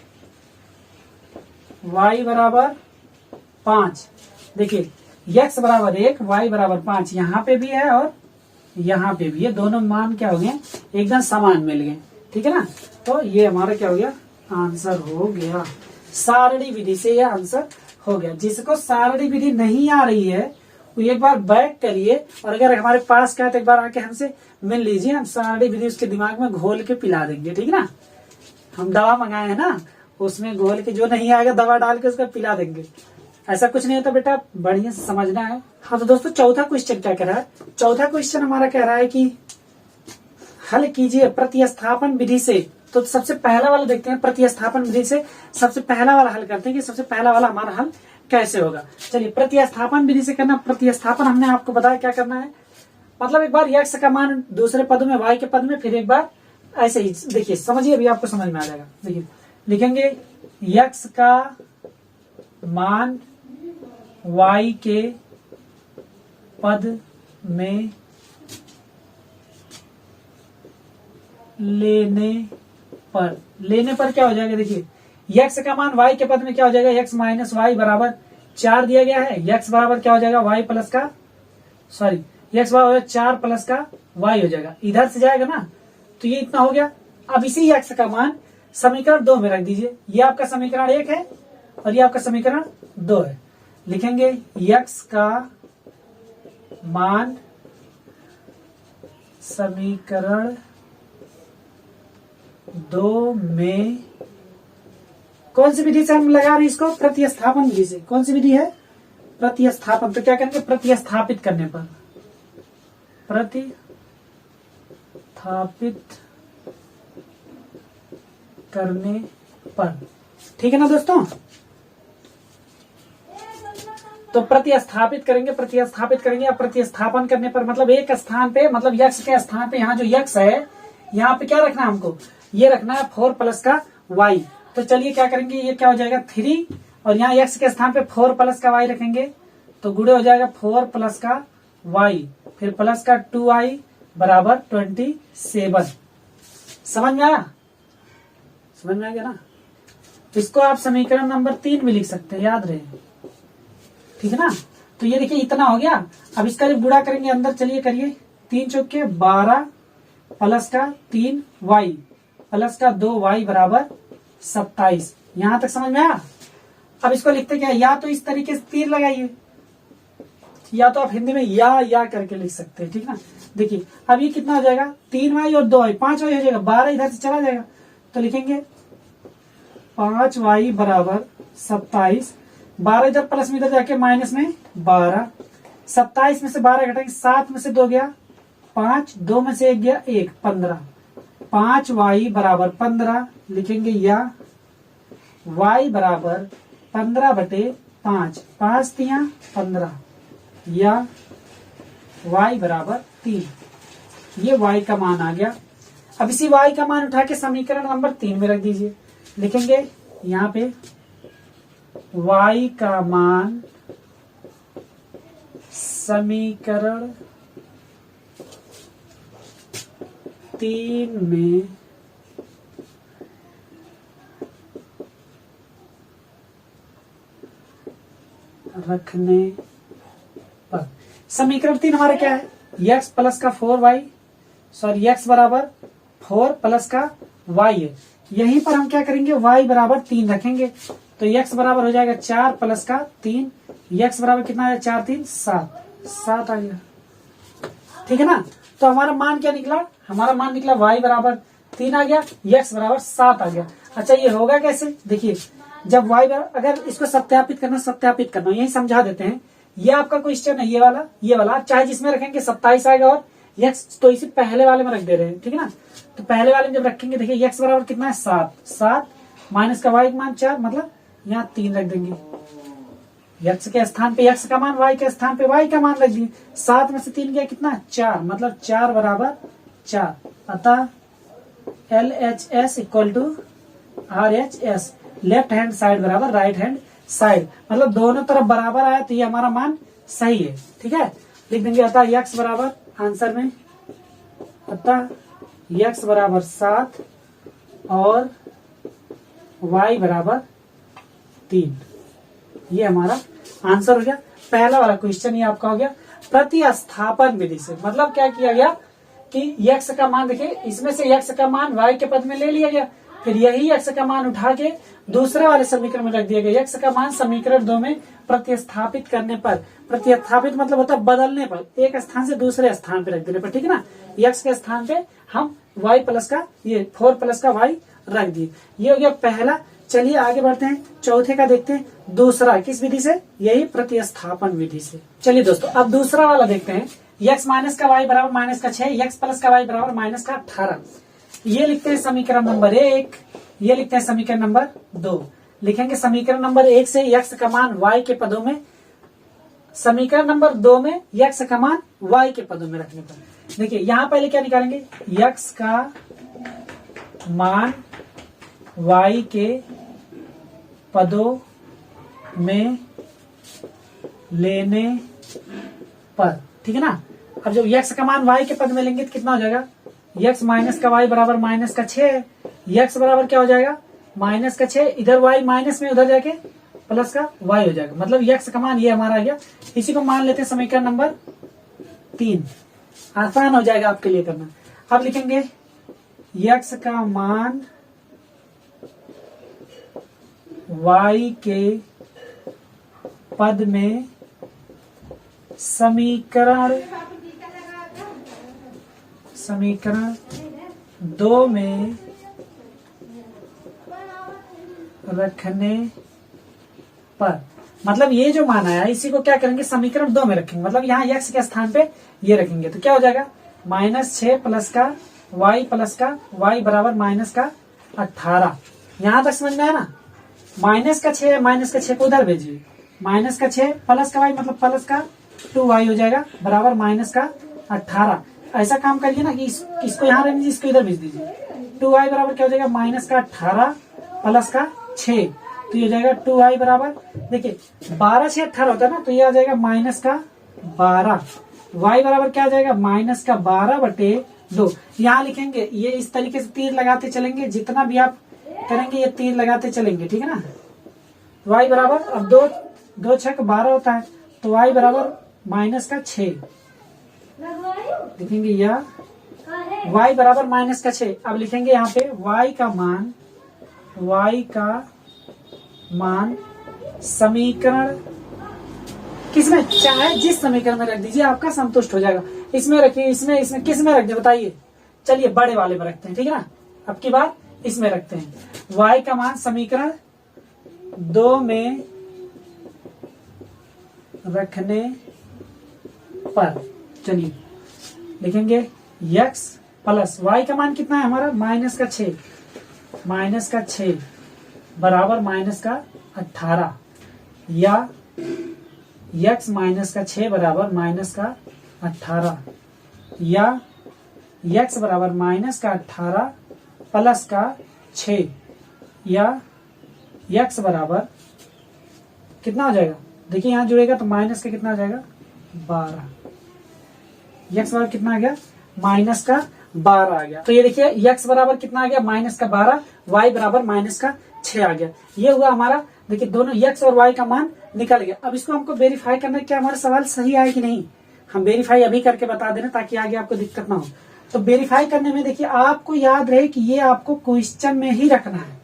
y बराबर 5। देखिए x बराबर 1 y बराबर 5, यहाँ पे भी है और यहाँ पे भी है, दोनों मान क्या हो गए, एकदम समान मिल गए। ठीक है ना, तो ये हमारा क्या हो गया, आंसर हो गया। सारणी विधि से यह आंसर हो गया। जिसको सारणी विधि नहीं आ रही है वो एक बार बैक करिए, और अगर हमारे पास क्या है तो एक बार आके हमसे मिल लीजिए, हम सारणी विधि उसके दिमाग में घोल के पिला देंगे। ठीक है ना, हम दवा मंगाए हैं ना, उसमें घोल के जो नहीं आएगा दवा डाल के उसका पिला देंगे। ऐसा कुछ नहीं होता बेटा, बढ़िया से समझना है। हाँ तो दोस्तों चौथा क्वेश्चन क्या कह रहा है, चौथा क्वेश्चन हमारा कह रहा है कि हल कीजिए प्रतिस्थापन विधि से। तो सबसे पहला वाला देखते हैं, प्रतिस्थापन विधि से सबसे पहला वाला हल करते हैं कि सबसे पहला वाला हमारा हल कैसे होगा। चलिए प्रतिस्थापन विधि से करना। प्रतिस्थापन हमने आपको बताया क्या करना है, मतलब एक बार x का मान दूसरे पद में y के पद में, फिर एक बार ऐसे ही। देखिए समझिए, अभी आपको समझ में आ जाएगा। देखिए लिखेंगे x का मान y के पद में लेने पर क्या हो जाएगा। देखिए x का मान y के पद में क्या हो जाएगा, x माइनस वाई बराबर 4 दिया गया है। x बराबर क्या हो जाएगा, y प्लस का x बराबर 4 प्लस का y हो जाएगा, इधर से जाएगा ना, तो ये इतना हो गया। अब इसी x का मान समीकरण 2 में रख दीजिए। ये आपका समीकरण 1 है और ये आपका समीकरण 2 है। लिखेंगे x का मान समीकरण 2 में, कौन सी विधि से हम लगा रहे हैं इसको, प्रतिस्थापन विधि से। कौन सी विधि है, प्रतिस्थापन। तो क्या करेंगे, प्रतिस्थापित करने पर, प्रतिस्थापित करने पर, ठीक है ना दोस्तों। तो प्रतिस्थापित करेंगे या प्रतिस्थापन करने पर, मतलब एक स्थान पे, मतलब x के स्थान पे यहाँ जो x है, यहाँ पे क्या रखना है हमको, ये रखना है 4 प्लस का y। तो चलिए क्या करेंगे, ये क्या हो जाएगा 3, और यहाँ x के स्थान पे 4 प्लस का y रखेंगे, तो गुणे हो जाएगा 4 प्लस का y, फिर प्लस का 2y बराबर 27। समझ में आया, समझ में आ गया ना। इसको आप समीकरण नंबर 3 में लिख सकते हैं, याद रहे, ठीक है ना। तो ये देखिए इतना हो गया। अब इसका जब गुणा करेंगे अंदर, चलिए करिए, 3 चौके 12 प्लस का 3y प्लस का 2y बराबर 27। यहां तक समझ में आया। अब इसको लिखते क्या, या तो इस तरीके से तीर लगाइए, या तो आप हिंदी में या करके लिख सकते हैं, ठीक ना। देखिए अब ये कितना हो जाएगा, 3y और 2y 5y हो जाएगा, 12 इधर से चला जाएगा, तो लिखेंगे 5y बराबर 27। 12 इधर प्लस में, इधर जाके माइनस में 12, 27 में से 12 घटाएंगे, 7 में से 2 गया 5, 2 में से 1 गया 1, 15। 5y बराबर 15 लिखेंगे, या y बराबर 15/5, 5 तिया 15, या y बराबर 3। ये y का मान आ गया। अब इसी y का मान उठा के समीकरण नंबर 3 में रख दीजिए। लिखेंगे यहाँ पे y का मान समीकरण 3 में रखने पर, समीकरण 3 हमारा क्या है, x प्लस का 4y, सॉरी x बराबर 4 प्लस का y है। यहीं पर हम क्या करेंगे, y बराबर 3 रखेंगे, तो x बराबर हो जाएगा 4 प्लस का 3, x बराबर कितना है, 4 3 7 आ गया, ठीक है ना। तो हमारा मान क्या निकला, हमारा मान निकला y बराबर 3 आ गया, x बराबर 7 आ गया। अच्छा ये होगा कैसे, देखिए जब y बराबर, अगर इसको सत्यापित करना यही समझा देते हैं। ये आपका क्वेश्चन है, ये वाला आप चाहे जिसमें रखेंगे 27 आएगा, और x तो इसी पहले वाले में रख दे रहे हैं, ठीक है ना। तो पहले वाले में जब रखेंगे, देखिए x बराबर कितना है 7 माइनस का y का मान 4, मतलब यहाँ 3 रख देंगे। x के स्थान पे x का मान, y के स्थान पे y का मान रख दिए। 7 में से 3 गया कितना, 4, मतलब 4 बराबर 4। अतः LHS equal to RHS, left hand side बराबर राइट हैंड साइड, मतलब दोनों तरफ बराबर आया, तो ये हमारा मान सही है, ठीक है। लिख देंगे अतः x बराबर, आंसर में अतः x बराबर 7 और y बराबर 3, ये हमारा आंसर हो गया। पहला वाला क्वेश्चन ये आपका हो गया प्रतिस्थापन विधि से। मतलब क्या किया गया कि x का मान, देखिए इसमें से x का मान y के पद में ले लिया गया, फिर यही x का मान उठा के दूसरे वाले समीकरण में रख दिया गया। x का मान समीकरण 2 में प्रतिस्थापित करने पर, प्रतिस्थापित मतलब होता है बदलने पर, एक स्थान से दूसरे स्थान पे रख देने पर, ठीक है ना। x के स्थान पे हम y प्लस का, ये 4 प्लस का y रख दिए। ये हो गया पहला चलिए आगे बढ़ते हैं, चौथे का देखते हैं। दूसरा किस विधि से? यही प्रतिस्थापन विधि से। चलिए दोस्तों अब दूसरा वाला देखते हैं। x माइनस का y बराबर माइनस का 6, x प्लस का y बराबर माइनस का 18। ये लिखते हैं समीकरण नंबर 1, ये लिखते हैं समीकरण नंबर 2। लिखेंगे समीकरण नंबर 1 से x का मान y के पदों में, समीकरण नंबर 2 में x का मान y के पदों में रखने पर। देखिए यहां पहले क्या निकालेंगे, x का मान y के पदों में लेने पर, ठीक है ना। अब जब x का मान y के पद में लेंगे तो कितना हो जाएगा, x माइनस का y बराबर माइनस का 6, x बराबर क्या हो जाएगा माइनस का 6, इधर y माइनस में उधर जाके प्लस का y हो जाएगा, मतलब x का मान ये हमारा आ गया। इसी को मान लेते हैं समीकरण नंबर 3, आसान हो जाएगा आपके लिए करना। अब लिखेंगे x का मान y के पद में समीकरण 2 में रखने पर, मतलब ये जो मान आया इसी को क्या करेंगे समीकरण 2 में रखेंगे, मतलब यहाँ x के स्थान पे ये रखेंगे तो क्या हो जाएगा -6 प्लस का y प्लस का y बराबर माइनस का 18। यहाँ तक समझ में आया ना। माइनस का 6 को उधर भेजिए, माइनस का 6 प्लस का y मतलब प्लस का 2y हो जाएगा बराबर माइनस का 18। ऐसा काम करिए ना कि इसको यहाँ रख दीजिए, इसको इधर भेज दीजिए। 2y बराबर क्या हो जाएगा माइनस का 18 प्लस का 6, तो ये हो जाएगा 2y बराबर, देखिए 12 6 18 होता है ना, तो ये आ जाएगा माइनस का 12। y बराबर क्या आ जाएगा माइनस का 12/2। यहाँ लिखेंगे ये इस तरीके से तीर लगाते चलेंगे, जितना भी आप करेंगे ये तीर लगाते चलेंगे, ठीक है ना। y बराबर, अब 2 6 12 होता है, तो y बराबर माइनस का 6 लिखेंगे, या y बराबर माइनस का 6। अब लिखेंगे यहाँ पे y का मान समीकरण किसमें चाहे जिस समीकरण में रख दीजिए, आपका संतुष्ट हो जाएगा। इसमें रखिए, इसमें किस में रख दे बताइए। चलिए बड़े वाले में रखते हैं, ठीक है ना। अब की बार इसमें रखते हैं, y का मान समीकरण 2 में रखने पर, चलिए लिखेंगे x प्लस y का मान कितना है हमारा माइनस का 6 बराबर माइनस का 18, या x माइनस का 6 बराबर माइनस का 18, या x बराबर माइनस का 18 प्लस का 6, या x बराबर कितना हो जाएगा, देखिए यहाँ जुड़ेगा तो माइनस का कितना आ जाएगा 12, x बराबर कितना आ गया माइनस का 12 आ गया। तो ये देखिए x बराबर कितना आ गया माइनस का 12, y बराबर माइनस का 6 आ गया। ये हुआ हमारा, देखिए दोनों x और y का मान निकल गया। अब इसको हमको वेरीफाई करना है, क्या हमारा सवाल सही आया कि नहीं। हम वेरीफाई अभी करके बता देना ताकि आगे आपको दिक्कत ना हो। तो वेरीफाई करने में देखिए आपको याद रहे कि ये आपको क्वेश्चन में ही रखना है।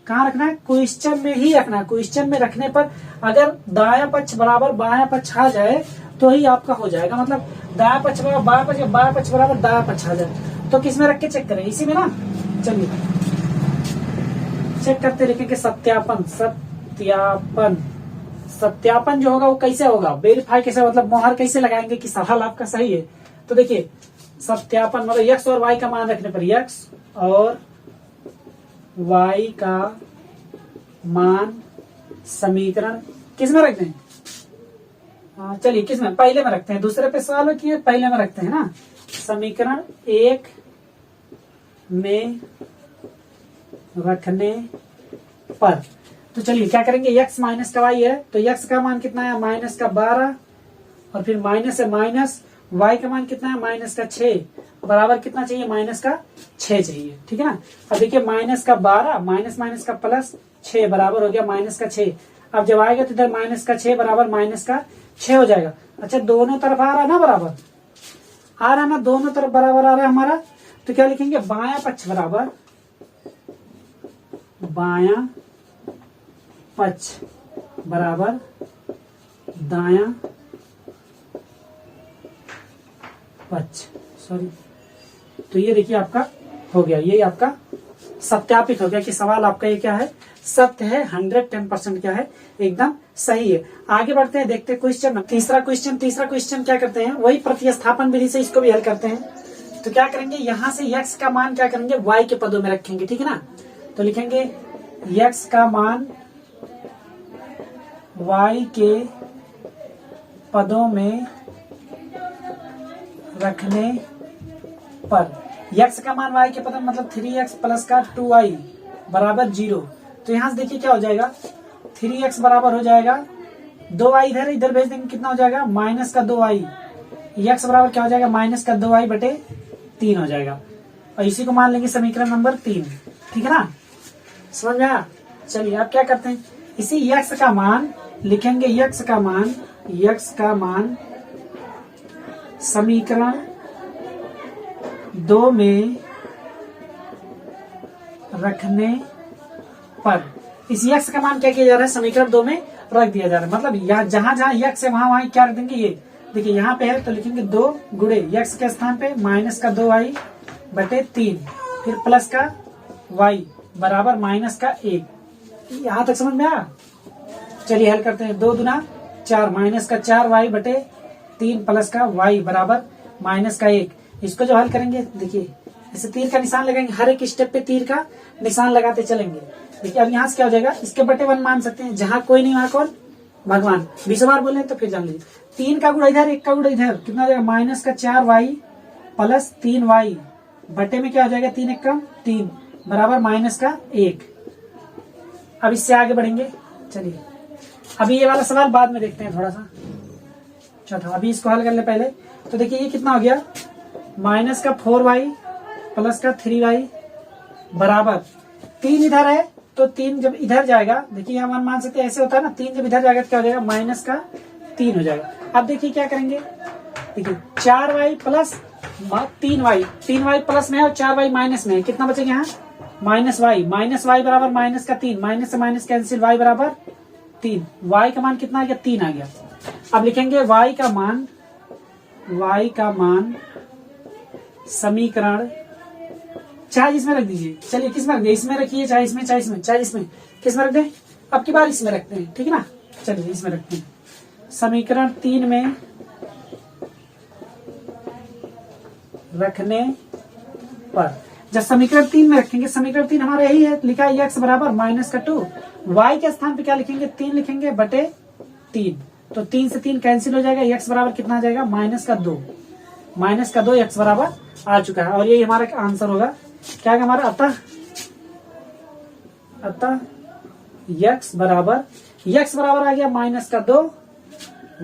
कहाँ रखना है, क्वेश्चन में ही रखना है। क्वेश्चन में रखने पर अगर दाया पक्ष बराबर बाया पक्ष आ जाए तो ही आपका हो जाएगा, मतलब दाया पक्ष बराबर बाया पक्ष, बाया पक्ष बराबर दाया पक्ष आ जाए। तो किस में रख के चेक करें, इसी में ना। चलिए चेक करते, लिखेंगे सत्यापन जो होगा वो कैसे होगा, वेरीफाई कैसे, मतलब मोहर कैसे लगाएंगे कि सवाल आपका सही है। तो देखिए सत्यापन मतलब x और y का मान रखने पर, x और y का मान समीकरण किस में रखते हैं, चलिए किस में, पहले में रखते हैं। दूसरे पे सवाल किए, पहले में रखते हैं ना। समीकरण 1 में रखने पर, तो चलिए क्या करेंगे, x माइनस का y है तो x का मान कितना है माइनस का 12, और फिर माइनस है माइनस, y का मान कितना है माइनस का 6 बराबर कितना चाहिए माइनस का 6 चाहिए, ठीक है ना। अब देखिए माइनस का 12 माइनस माइनस का प्लस 6 बराबर हो गया माइनस का 6। अब जब आएगा तो इधर माइनस का 6 बराबर माइनस का 6 हो जाएगा। अच्छा दोनों तरफ आ रहा ना बराबर, आ रहा ना, दोनों तरफ बराबर आ रहा है हमारा। तो क्या लिखेंगे, बाया पक्ष बराबर बाया पक्ष बराबर दाया पक्ष, सॉरी। तो ये देखिए आपका हो गया, ये आपका सत्यापित हो गया कि सवाल आपका ये क्या है सत्य है, 110% क्या है, एकदम सही है। आगे बढ़ते हैं, देखते हैं क्वेश्चन तीसरा क्वेश्चन क्या करते हैं, वही प्रतिस्थापन विधि से इसको भी हल करते हैं। तो क्या करेंगे, यहाँ से x का मान क्या करेंगे, y के पदों में रखेंगे, ठीक है ना। तो लिखेंगे x का मान y के पदों में रखने पर, x का मान y के पदों में मतलब 3x प्लस का 2y बराबर 0। तो यहाँ से देखिए क्या हो जाएगा, 3x बराबर हो जाएगा 2y, इधर इधर भेज देंगे, कितना हो जाएगा माइनस का 2y, x बराबर क्या हो जाएगा माइनस का 2y बटे 3 हो जाएगा। और इसी को मान लेंगे समीकरण नंबर 3, ठीक है ना, समझ में आया। चलिए अब क्या करते हैं, इसी x का मान लिखेंगे, x का मान समीकरण 2 में रखने पर, इस x का मान क्या किया जा रहा है, समीकरण 2 में रख दिया जा रहा है। मतलब यहाँ जहां जहां x है वहां क्या रख देंगे, ये देखिए यहाँ पे है तो लिखेंगे 2 गुणे x के स्थान पे माइनस का 2y बटे 3, फिर प्लस का y बराबर माइनस का 1। यहाँ तक समझ में आया। चलिए हल करते हैं, 2 दूना 4 माइनस का 4y बटे 3 प्लस का y बराबर माइनस का 1। इसको जो हल करेंगे, देखिए इसे तीर का निशान लगाएंगे, हर एक स्टेप पे तीर का निशान लगाते चलेंगे। देखिए अब यहाँ से क्या हो जाएगा, इसके बटे 1 मान सकते हैं, जहां कोई नहीं वहां कौन, भगवान। 20 बार बोले तो फिर जान लीजिए, 3 का गुणा इधर, 1 का गुणा इधर, कितना हो जाएगा माइनस का 4y प्लस 3y बटे में क्या हो जाएगा 3 1 3 बराबर माइनस का 1। अब इससे आगे बढ़ेंगे। चलिए अभी ये वाला सवाल बाद में देखते हैं थोड़ा सा चौथा, अभी इसको हल कर ले पहले। तो देखिए ये कितना हो गया, माइनस का 4y प्लस का 3y बराबर 3 इधर है तो 3 जब इधर जाएगा, देखिए यहाँ मान सकते हैं, ऐसे होता है ना, 3 जब इधर जाएगा तो क्या हो जाएगा माइनस का 3 हो जाएगा। अब देखिए क्या करेंगे, देखिए 4y प्लस 3y प्लस में है और 4y माइनस में है, कितना बचेगा यहाँ माइनस y बराबर माइनस का 3, माइनस से माइनस कैंसिल, y बराबर 3, y का मान कितना आ गया 3 आ गया। अब लिखेंगे y का मान समीकरण, चाहे इसमें रख दीजिए, चलिए किस में रख दिए, इसमें रखिए, चाहे इसमें किस में रख दें, अब की बार इसमें रखते हैं, ठीक है ना। चलिए इसमें रखते हैं, समीकरण 3 में रखने पर, जब समीकरण 3 में रखेंगे, समीकरण 3 हमारा यही है, लिखा है x बराबर माइनस का 2, y के स्थान पे क्या लिखेंगे 3 लिखेंगे बटे 3, तो 3 से 3 कैंसिल हो जाएगा, x बराबर कितना आ जाएगा माइनस का 2 x बराबर आ चुका है। और ये हमारा आंसर होगा, क्या है हमारा, अतः x बराबर आ गया माइनस का 2,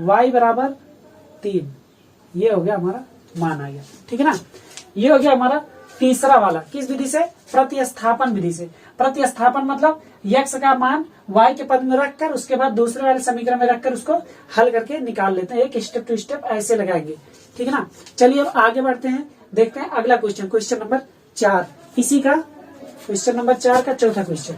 y बराबर 3, ये हो गया हमारा मान आ गया, ठीक है ना। ये हो गया हमारा तीसरा वाला, किस विधि से, प्रतिस्थापन विधि से। प्रतिस्थापन मतलब x का मान y के पद में रखकर उसके बाद दूसरे वाले समीकरण में रखकर उसको हल करके निकाल लेते हैं, एक स्टेप टू स्टेप ऐसे लगाएंगे, ठीक है ना। चलिए अब आगे बढ़ते हैं, देखते हैं अगला क्वेश्चन नंबर 4, इसी का क्वेश्चन नंबर 4 का चौथा क्वेश्चन।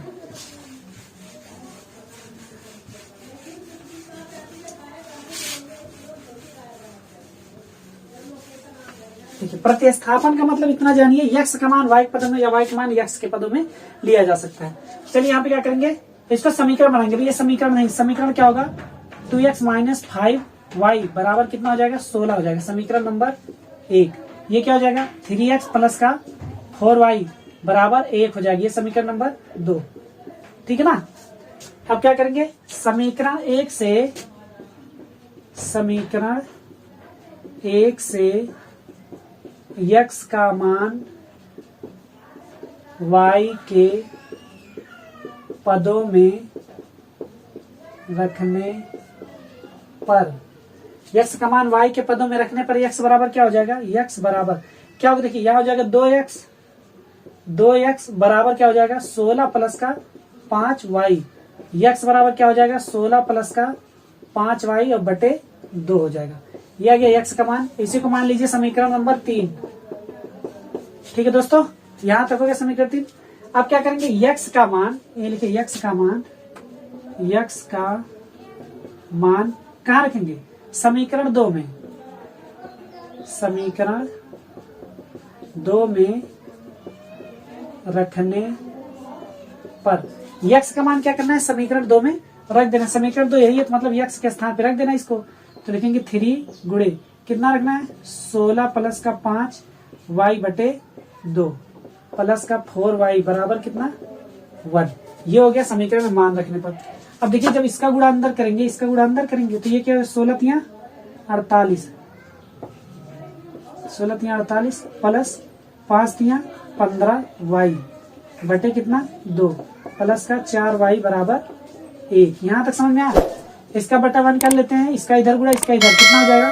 देखिए प्रतिस्थापन का मतलब इतना जानिए, x का मान y के पदों में या y का मान x के पदों में लिया जा सकता है। चलिए यहाँ पे क्या करेंगे, इसको समीकरण बनाएंगे। ये समीकरण नहीं, समीकरण क्या होगा, 2x माइनस 5y बराबर कितना हो जाएगा 16 हो जाएगा, समीकरण नंबर 1। ये क्या हो जाएगा 3x प्लस का 4y बराबर 1 हो जाएगी, ये समीकरण नंबर 2, ठीक है ना। अब क्या करेंगे, समीकरण 1 से x का मान y के पदों में रखने पर, x का मान y के पदों में रखने पर x बराबर क्या हो जाएगा, x बराबर क्या होगा, देखिए यह हो जाएगा 2x बराबर क्या हो जाएगा 16 प्लस का 5y, x बराबर क्या हो जाएगा 16 प्लस का 5y और बटे 2 हो जाएगा। यह आ गया x का मान, इसी को मान लीजिए समीकरण नंबर 3, ठीक है दोस्तों, यहां तक हो गया समीकरण 3। अब क्या करेंगे, x का मान, ये लिखिए x का मान कहाँ रखेंगे, समीकरण 2 में, समीकरण 2 में रखने पर यक्स का मान क्या करना है, समीकरण 2 में रख देना। समीकरण 2 यही है, तो मतलब यक्स के स्थान पे रख देना इसको। तो लिखेंगे 3 गुणे कितना रखना है, 16 प्लस का 5 y बटे 2 प्लस का 4y बराबर कितना 1। ये हो गया समीकरण में मान रखने पर। अब देखिए जब इसका गुणा अंदर करेंगे, इसका गुणा अंदर करेंगे तो ये क्या है, 16 तिया 48, 16 तिया 48 प्लस 5 तिया 15y बटे कितना 2 प्लस का 4y बराबर 1। यहाँ तक समझ में आया। इसका बटा 1 कर लेते हैं, इसका इधर गुणा इसका इधर, कितना हो जाएगा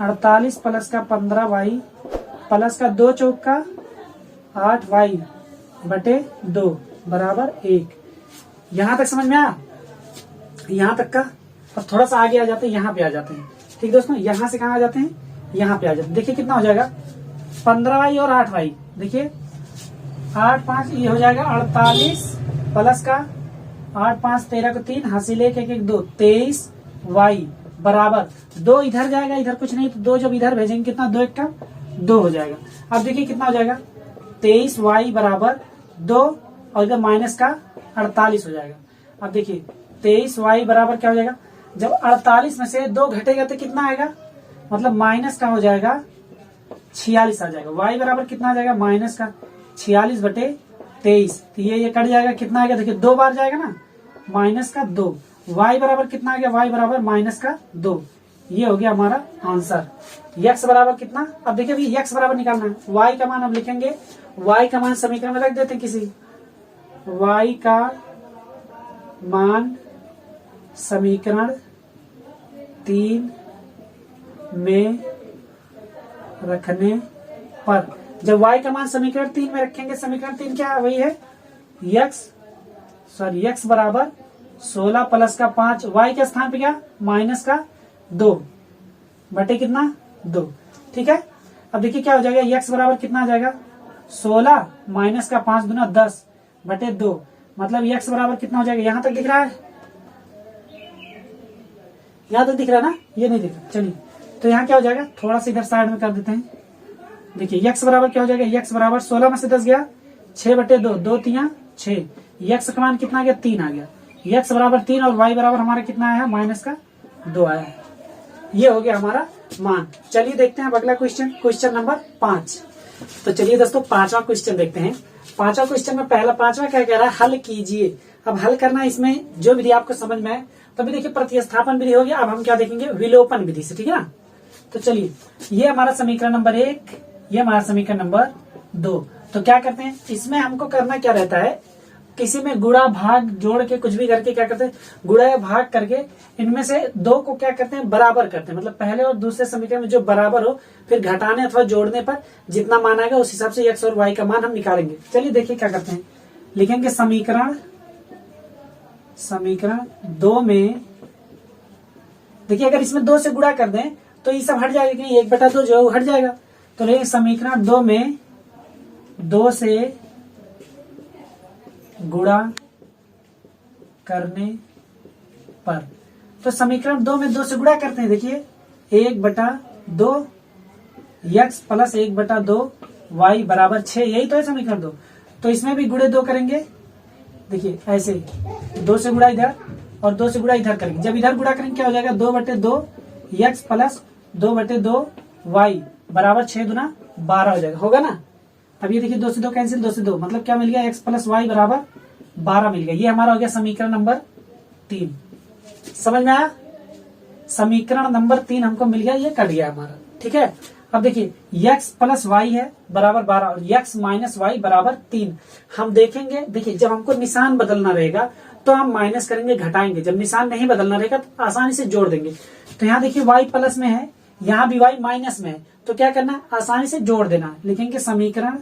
48 प्लस का 15y प्लस का 2 चौक का 8y बटे 2 बराबर 1। यहाँ तक समझ में आया, यहाँ तक का। अब थोड़ा सा आगे आ जाते हैं, यहाँ पे आ जाते हैं। ठीक दोस्तों, यहाँ से कहाँ आ जाते हैं, यहाँ पे आ जाते हैं। देखिए कितना हो जाएगा 15y और 8y, देखिए 8 5 ये हो जाएगा 48 प्लस का 8 5 13 को 3 हासिल 1 1 1 2 23y बराबर 2 इधर जाएगा, इधर कुछ नहीं तो 2 जब इधर भेजेंगे कितना 2 1 का 2 हो जाएगा। अब देखिए कितना हो जाएगा 23y बराबर 2 और इधर माइनस का 48 हो जाएगा। अब देखिए 23y बराबर क्या हो जाएगा, जब 48 में से 2 घटेगा तो कितना आएगा, मतलब माइनस का हो जाएगा 46 आ जाएगा। y बराबर कितना आ जाएगा, माइनस का 46 बटे 23। तो ये कट जाएगा, कितना आ गया देखिए 2 बार जाएगा ना, माइनस का 2। y बराबर कितना आ गया, y बराबर माइनस का 2। ये हो गया हमारा आंसर। x बराबर कितना, अब देखिए अभी x बराबर निकालना है, y का मान हम लिखेंगे, y का मान समीकरण में रख देते हैं किसी, y का मान समीकरण 3 में रखने पर, जब y का मान समीकरण 3 में रखेंगे, समीकरण 3 क्या है, वही है x बराबर 16 प्लस का 5 y के स्थान पे क्या माइनस का 2 बटे कितना 2। ठीक है, अब देखिए क्या हो जाएगा, x बराबर कितना आ जाएगा 16 माइनस का 5 दूना 10 बटे 2, मतलब x बराबर कितना हो जाएगा, यहां तक दिख रहा है, यहां तक दिख रहा है ना, ये नहीं दिख रहा। चलिए तो यहाँ क्या हो जाएगा, थोड़ा सा इधर साइड में कर देते हैं। देखिए x बराबर क्या हो जाएगा, x बराबर 16 में से 10 गया 6 बटे 2 2 3 6, x का मान कितना आ गया 3 आ गया, x बराबर 3 और y बराबर हमारा कितना आया माइनस का 2 आया। ये हो गया हमारा मान। चलिए देखते हैं अगला क्वेश्चन, क्वेश्चन नंबर 5। तो चलिए दोस्तों 5वां क्वेश्चन देखते हैं। 5वां क्वेश्चन में पहला 5वां क्या कह रहा है, हल कीजिए। अब हल करना, इसमें जो विधि आपको समझ में आए, तो अभी देखिए प्रतिस्थापन विधि हो गया, अब हम क्या देखेंगे विलोपन विधि से। ठीक है ना, तो चलिए ये हमारा समीकरण नंबर 1, ये हमारा समीकरण नंबर 2। तो क्या करते हैं, इसमें हमको करना क्या रहता है, किसी में गुणा भाग जोड़ के कुछ भी करके क्या करते हैं, गुणा या भाग करके इनमें से 2 को क्या करते हैं बराबर करते हैं, मतलब पहले और दूसरे समीकरण में जो बराबर हो, फिर घटाने अथवा जोड़ने पर जितना मान आएगा उस हिसाब से x और y का मान हम निकालेंगे। चलिए देखिए क्या करते हैं, लिखेंगे समीकरण 2 में, देखिए अगर इसमें 2 से गुणा कर दें तो ये सब हट जाएगा, कि 1/2 जो है वो हट जाएगा। तो लेकिन समीकरण 2 में 2 से गुणा करने पर, तो समीकरण 2 में 2 से गुणा करते हैं, देखिए 1/2 x प्लस 1/2 y बराबर 6, यही तो है समीकरण 2। तो इसमें भी गुणे 2 करेंगे, देखिए ऐसे 2 से गुणा इधर और 2 से गुणा इधर करेंगे। जब इधर गुणा करेंगे क्या हो जाएगा 2/2 x प्लस 2/2 y बराबर 6 दूना 12 हो जाएगा, होगा ना। अब ये देखिए 2 से 2 कैंसिल, 2 से 2 मतलब क्या मिल गया, x प्लस y बराबर 12 मिल गया। ये हमारा हो गया समीकरण नंबर 3। समझ में आया, समीकरण नंबर 3 हमको मिल गया, ये कट गया हमारा। ठीक है, अब देखिए x प्लस y है बराबर 12 और x माइनस y बराबर 3। हम देखेंगे, देखिए जब हमको निशान बदलना रहेगा तो हम माइनस करेंगे, घटाएंगे। जब निशान नहीं बदलना रहेगा तो आसानी से जोड़ देंगे। तो यहाँ देखिए y प्लस में है, यहाँ भी y माइनस में है, तो क्या करना, आसानी से जोड़ देना। लिखेंगे समीकरण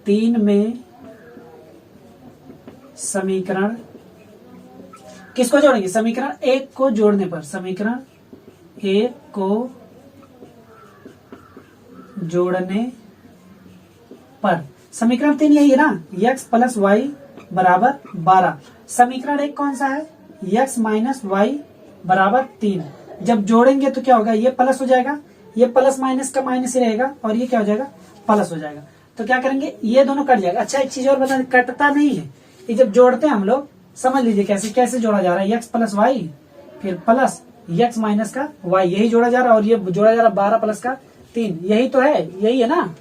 3 में समीकरण किसको जोड़ेंगे, समीकरण 1 को जोड़ने पर, समीकरण 1 को जोड़ने पर, समीकरण 3 यही है ना, x प्लस y बराबर 12। समीकरण 1 कौन सा है, x माइनस y बराबर 3। जब जोड़ेंगे तो क्या होगा, ये प्लस हो जाएगा, ये प्लस माइनस का माइनस ही रहेगा और ये क्या हो जाएगा प्लस हो जाएगा। तो क्या करेंगे, ये दोनों कट जाएगा। अच्छा एक चीज और बता, कटता नहीं है, ये जब जोड़ते हैं हम लोग, समझ लीजिए कैसे कैसे जोड़ा जा रहा है, एक्स प्लस वाई फिर प्लस एक्स माइनस का वाई, यही जोड़ा जा रहा है। और ये जोड़ा जा रहा है 12 प्लस का 3, यही तो है, यही है ना,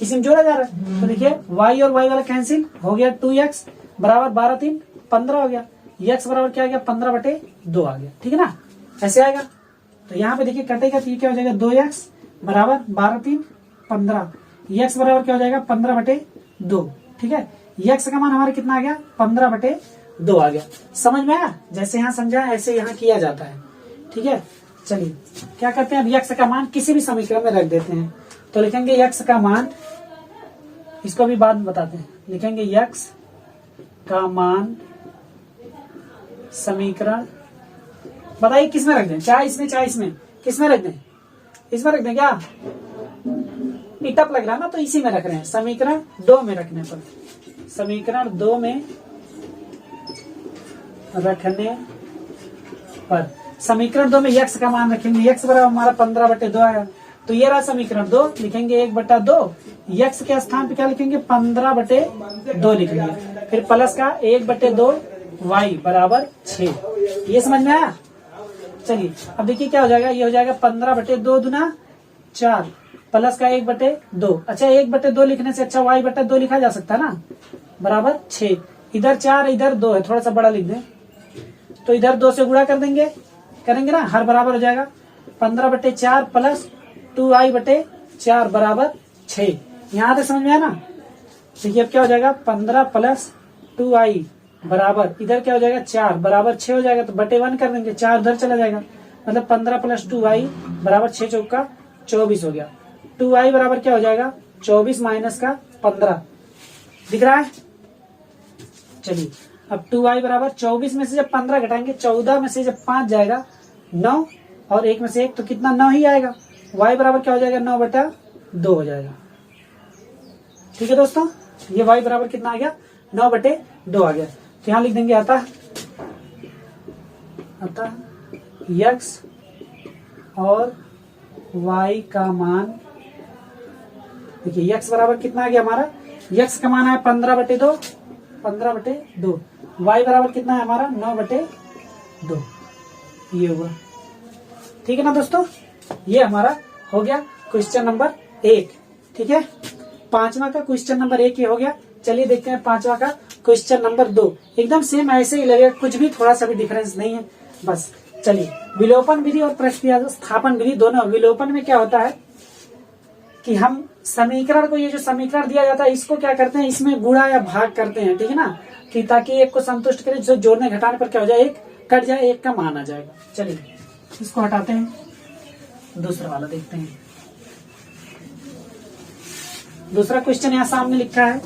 इसी में जोड़ा जा रहा है। तो देखिए y और y वाला कैंसिल हो गया, 2x बराबर 12 3 15 हो गया, x बराबर क्या आ गया 15/2 आ गया, ठीक है ना, ऐसे आएगा। तो यहाँ पे देखिए कटेगा तो ये क्या हो जाएगा 2x बराबर 12 3 15, x बराबर क्या हो जाएगा 15/2, ठीक है। x का मान हमारा कितना आ गया 15/2 आ गया। समझ में आया, जैसे यहाँ समझा ऐसे यहाँ किया जाता है, ठीक है। चलिए क्या करते हैं, अब x का मान किसी भी समीकरण में रख देते हैं। तो लिखेंगे x का मान, इसको भी बाद में बताते हैं, लिखेंगे x का मान समीकरण, बताइए किस में रख दें, चाहे इसमें किस में रख दें, इसमें रख दें क्या, इटअप लग रहा है ना, तो इसी में रख रहे हैं, समीकरण 2 में रखने पर, समीकरण 2 में रखने पर, समीकरण 2 में x का मान रखेंगे, x बराबर हमारा 15/2 आया। तो ये रहा समीकरण 2, लिखेंगे 1/2, x के स्थान पे क्या लिखेंगे 15/2 लिखेंगे, फिर प्लस का 1/2 y बराबर 6। ये समझ में आया। चलिए अब देखिए क्या हो जाएगा, ये हो जाएगा 15/2 दूना 4 प्लस का 1/2। अच्छा 1/2 लिखने से अच्छा y/2 लिखा जा सकता है ना, बराबर 6। इधर 4 इधर 2 है, थोड़ा सा बड़ा लिख दें, तो इधर 2 से गुणा कर देंगे, करेंगे ना, हर बराबर हो जाएगा 15/4 प्लस 2i/4 बराबर 6। यहाँ तक समझ में आया ना। देखिए अब क्या हो जाएगा 15 प्लस 2i बराबर, इधर क्या हो जाएगा 4 बराबर 6 हो जाएगा, तो बटे 1 कर देंगे, 4 उधर चला जाएगा, मतलब 15 प्लस 2i बराबर 6 चौका 24 हो गया। 2i बराबर क्या हो जाएगा 24 माइनस का 15, दिख रहा है। चलिए अब 2i बराबर 24 में से जब 15 घटाएंगे, 14 में से जब 5 जाएगा 9, और 1 में से 1 तो कितना 9 ही आएगा, y बराबर क्या हो जाएगा 9/2 हो जाएगा, ठीक है दोस्तों। ये y बराबर कितना आ गया 9/2 आ गया। तो यहाँ लिख देंगे अतः x और y का मान, देखिए x बराबर कितना आ गया हमारा, x का मान है 15/2, y बराबर कितना है हमारा 9/2, ये हुआ, ठीक है ना दोस्तों। ये हमारा हो गया क्वेश्चन नंबर 1, ठीक है। 5वां का क्वेश्चन नंबर 1 ये हो गया। चलिए देखते हैं 5वां का क्वेश्चन नंबर 2, एकदम सेम ऐसे ही लगेगा, कुछ भी थोड़ा सा भी डिफरेंस नहीं है बस। चलिए विलोपन विधि और प्रतिस्थापन विधि दोनों, विलोपन में क्या होता है कि हम समीकरण को, ये जो समीकरण दिया जाता है इसको क्या करते हैं, इसमें गुणा या भाग करते हैं, ठीक है ना, कि ताकि एक को संतुष्ट करे, जो जोड़ने घटाने पर क्या हो जाए एक कट जाए, एक का मान आ जाएगा। चलिए इसको हटाते हैं, दूसरा वाला देखते हैं। दूसरा क्वेश्चन यहाँ सामने लिखा है,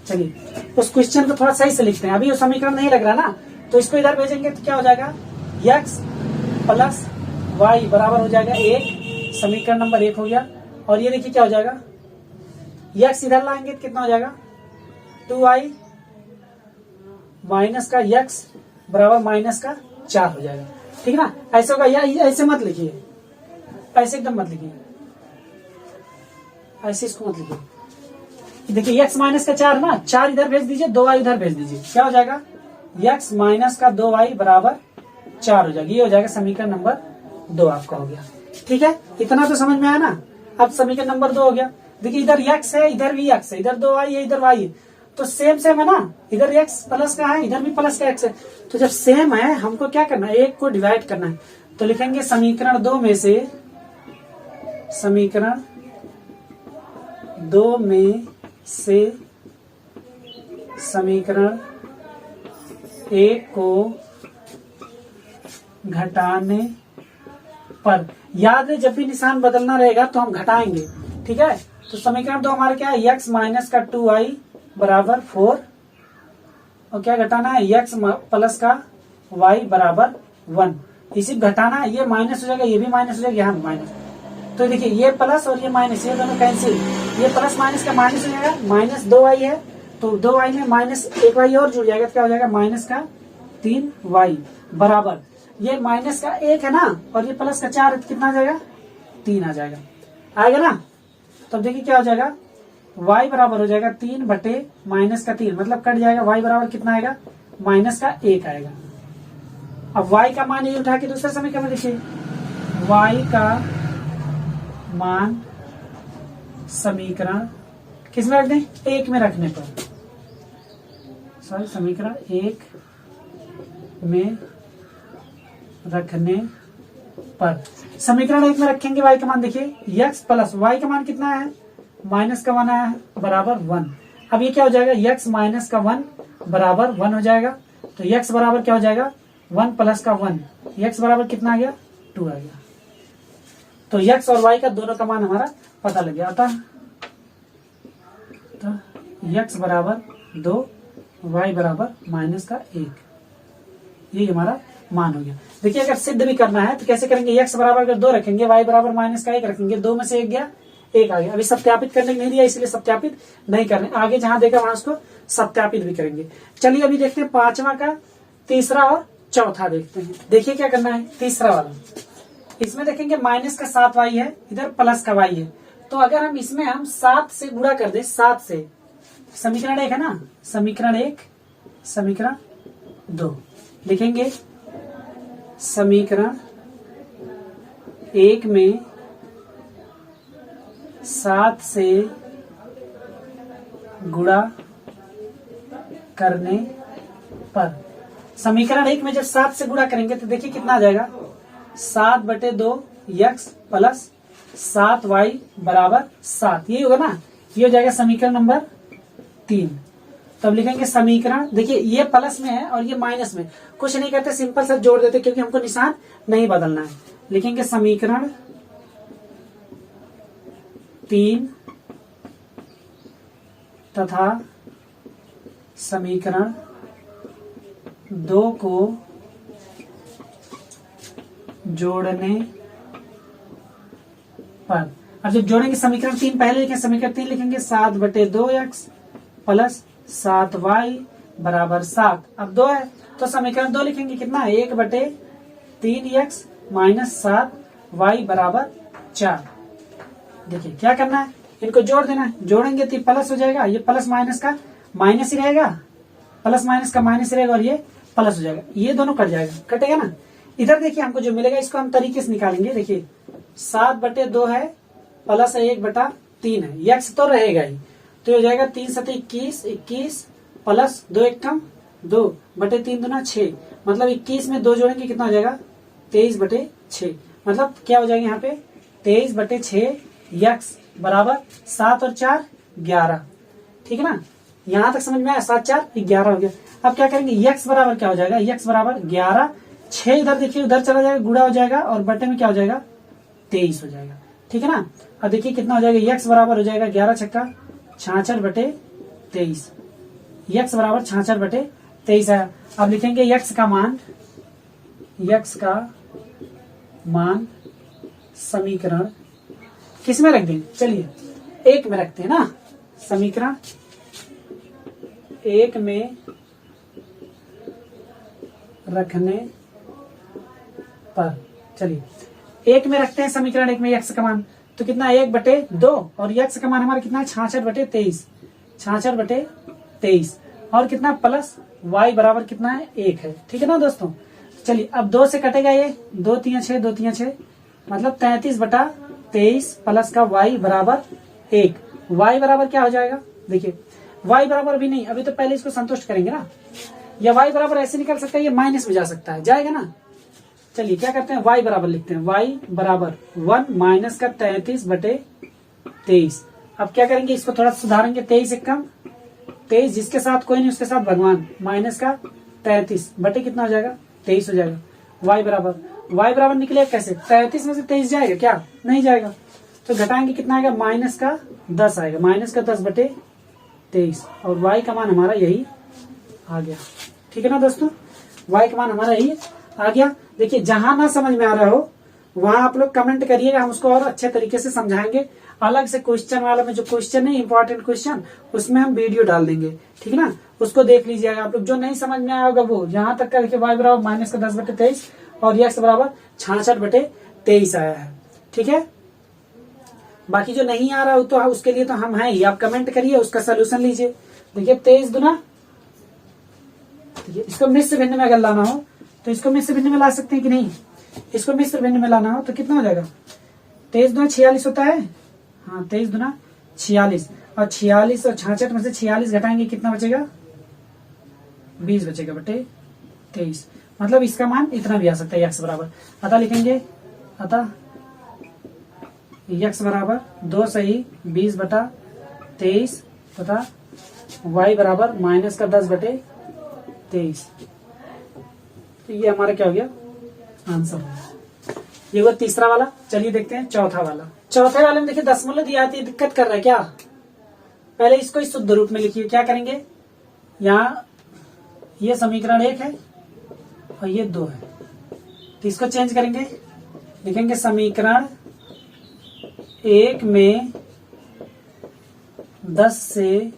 चलिए उस क्वेश्चन को थोड़ा सही से लिखते हैं। अभी वो समीकरण नहीं लग रहा ना, तो इसको इधर भेजेंगे तो क्या हो जाएगा x प्लस y बराबर हो जाएगा 1, समीकरण नंबर 1 हो गया। और ये देखिए क्या हो जाएगा, x इधर लाएंगे तो कितना हो जाएगा 2i माइनस का x बराबर माइनस का 4 हो जाएगा, ठीक है ना। ऐसे होगा, या ऐसे मत लिखिए, ऐसे एकदम मत लिखिए, ऐसे इसको मत लिखिए। देखिए x माइनस का 4 ना, 4 इधर भेज दीजिए, 2i उधर भेज दीजिए, क्या हो जाएगा x माइनस का 2i बराबर 4 हो जाएगा। ये हो जाएगा समीकरण नंबर 2 आपका हो गया, ठीक है। इतना तो समझ में आया ना। अब समीकरण नंबर 2 हो गया। देखिए इधर x है, इधर भी x है, इधर 2i है, इधर y है, तो सेम सेम है ना, इधर x प्लस का है, इधर भी प्लस का x है। तो जब सेम है हमको क्या करना है, एक को डिवाइड करना है। तो लिखेंगे समीकरण 2 में से, समीकरण 2 में से समीकरण 1 को घटाने पर, याद है जब भी निशान बदलना रहेगा तो हम घटाएंगे, ठीक है। तो समीकरण 2 हमारा क्या है, x माइनस का 2i बराबर 4, और क्या घटाना है x प्लस का y बराबर 1। इसी घटाना है, ये माइनस हो जाएगा, ये भी माइनस हो जाएगा, यहाँ माइनस। तो देखिए ये प्लस और ये माइनस, ये दोनों कैंसिल, ये प्लस माइनस का माइनस हो जाएगा, माइनस 2i है, तो 2i में माइनस 1y और जुड़ जाएगा, तो क्या हो जाएगा माइनस का 3y बराबर, ये माइनस का 1 है ना, और ये प्लस का 4 कितना आ जाएगा 3 आ जाएगा, आएगा ना। तो अब देखिए क्या हो जाएगा y बराबर हो जाएगा 3 बटे माइनस का 3, मतलब कट जाएगा। y बराबर कितना आएगा, माइनस का 1 आएगा। अब y का मान ये उठा के दूसरे समीकरण में लिखिए, y का मान समीकरण किस में रख दें, 1 में रखने पर, सॉरी समीकरण 1 में रखने पर, समीकरण 1 में रखेंगे y का मान, देखिए x प्लस y का मान कितना है, माइनस का 1 आया है, बराबर 1। अब ये क्या हो जाएगा, x माइनस का 1 बराबर 1 हो जाएगा। तो x बराबर क्या हो जाएगा, 1 प्लस का 1, x बराबर कितना आ गया, 2 आ गया। तो x और y का दोनों का मान हमारा पता लग गया। अतः तो x बराबर 2, y बराबर माइनस का 1, ये हमारा मान हो गया। देखिए अगर सिद्ध भी करना है तो कैसे करेंगे, x बराबर अगर 2 रखेंगे, y बराबर माइनस का 1 रखेंगे, 2 में से 1 गया, 1 आ गया। अभी सत्यापित करने नहीं दिया इसलिए सत्यापित नहीं करने, आगे जहां देखा वहां उसको सत्यापित भी करेंगे। चलिए अभी देखते हैं पांचवा का तीसरा और चौथा देखते हैं। देखिए क्या करना है, तीसरा वाला, इसमें देखेंगे माइनस का 7y है, इधर प्लस का y है। तो अगर हम इसमें 7 से गुणा कर दे, 7 से, समीकरण 1 है ना, समीकरण 1 समीकरण 2 लिखेंगे, समीकरण 1 में 7 से गुणा करने पर, समीकरण 1 में जब 7 से गुणा करेंगे तो देखिए कितना आ जाएगा, 7 बटे 2 x प्लस 7y बराबर 7, यही होगा ना, ये हो जाएगा समीकरण नंबर 3। तब लिखेंगे समीकरण, देखिए ये प्लस में है और ये माइनस में, कुछ नहीं करते, सिंपल सा जोड़ देते क्योंकि हमको निशान नहीं बदलना है। लिखेंगे समीकरण 3 तथा समीकरण 2 को जोड़ने पर, अब जब जोड़ेंगे समीकरण 3 पहले लिखें, समीकरण 3 लिखेंगे 7 बटे 2x प्लस 7y बराबर 7। अब 2 है तो समीकरण 2 लिखेंगे कितना है, 1 बटे 3x माइनस 7y बराबर 4। देखिए क्या करना है, इनको जोड़ देना है, जोड़ेंगे तो प्लस हो जाएगा, ये प्लस माइनस का माइनस ही रहेगा, प्लस माइनस का माइनस रहेगा और ये प्लस हो जाएगा, ये दोनों कट जाएगा, कटेगा ना। इधर देखिए हमको जो मिलेगा इसको हम तरीके से निकालेंगे। देखिए 7 बटे 2 है प्लस 1 बटा 3 है, यक्स तो रहेगा ही, तो हो जाएगा 3 सते 21, 21 प्लस 2 एकम 2 बटे 3 दूना 6, मतलब 21 में 2 जोड़ेंगे कितना हो जाएगा, 23 बटे 6, मतलब क्या हो जाएगा यहाँ पे 23 बटे 6 यक्स बराबर 7 और 4 11। ठीक है ना, यहाँ तक समझ में आया, 7 4 11 हो गया। अब क्या करेंगे, यक्स बराबर क्या हो जाएगा, यक्स बराबर 11, 6 इधर देखिए उधर चला जाएगा, गुणा हो जाएगा और बटे में क्या हो जाएगा 23 हो जाएगा। ठीक है ना, अब देखिए कितना हो जाएगा, यक्स बराबर हो जाएगा 11 छक्का 66 बटे 23, यक्स बराबर 66 बटे 23 आया। अब लिखेंगे यक्स का मान, यक्स का मान समीकरण किस में रख दें, चलिए 1 में रखते हैं ना, समीकरण 1 में रखने पर, चलिए 1 में रखते हैं समीकरण 1 में यक्स का मान, तो कितना 1 बटे 2 और यक्स का मान हमारा कितना है 66 बटे 23, 66 बटे 23 और कितना प्लस y बराबर कितना है 1 है। ठीक है ना दोस्तों, चलिए अब 2 से कटेगा ये, 2 3 6, 2 3 6, मतलब 33 बटा 23 प्लस का y बराबर 1, y बराबर क्या हो जाएगा, देखिए y बराबर भी नहीं, अभी तो पहले इसको संतुष्ट करेंगे ना, या y बराबर ऐसे निकल सकता है, ये माइनस में जा सकता है, जाएगा ना। चलिए क्या करते हैं, y बराबर लिखते हैं, y बराबर 1 माइनस का 33 बटे 23। अब क्या करेंगे, इसको थोड़ा सुधारेंगे, 23 एक कम 23, जिसके साथ कोई नहीं उसके साथ भगवान, माइनस का 33 बटे कितना हो जाएगा 23 हो जाएगा। y बराबर निकलेगा कैसे, 33 में से 23 जाएगा क्या, नहीं जाएगा, तो घटाएंगे कितना आएगा, माइनस का 10 आएगा, माइनस का 10 बटे 23 और y का मान हमारा यही आ गया। ठीक है ना दोस्तों, y का मान हमारा यही आ गया। देखिए जहां ना समझ में आ रहा हो वहां आप लोग कमेंट करिएगा, हम उसको और अच्छे तरीके से समझाएंगे। अलग से क्वेश्चन वाला में जो क्वेश्चन है इंपॉर्टेंट क्वेश्चन, उसमें हम वीडियो डाल देंगे, ठीक है ना, उसको देख लीजिएगा आप लोग। जो नहीं समझ में आया होगा वो यहाँ तक का देखिए, y बराबर माइनस का 10 बटे 23 और x बराबर 66 बटे 23 आया है। ठीक है, बाकी जो नहीं आ रहा हो तो उसके लिए तो हम हैं ही, आप कमेंट करिए, उसका सोल्यूशन लीजिए। देखिए 23 दुना, देखिए इसको मिश्र भिन्न में अगर लाना हो तो इसको मिश्र भिन्न में ला सकते हैं कि नहीं, इसको मिश्र भिन्न में लाना हो तो कितना हो जाएगा, 23 दुना 46 होता है। हाँ 23 दुना 46, और 46 और 66 में से 46 घटाएंगे कितना बचेगा, 20 बचेगा बटे 23। मतलब इसका मान इतना भी आ सकता है, x बराबर, अतः लिखेंगे, अतः x बराबर 2 सही 20 बटा 23 तथा y बराबर माइनस का 10 बटे 23। तो ये हमारा क्या हो गया, आंसर हो गया। ये हुआ तीसरा वाला। चलिए देखते हैं चौथा वाला। चौथे वाले में देखिए दशमलव दिया है, दिक्कत कर रहा है क्या। पहले इसको इस शुद्ध रूप में लिखिए। क्या करेंगे, यहाँ ये समीकरण 1 है और ये 2 है, तो इसको चेंज करेंगे, लिखेंगे समीकरण 1 में 10 से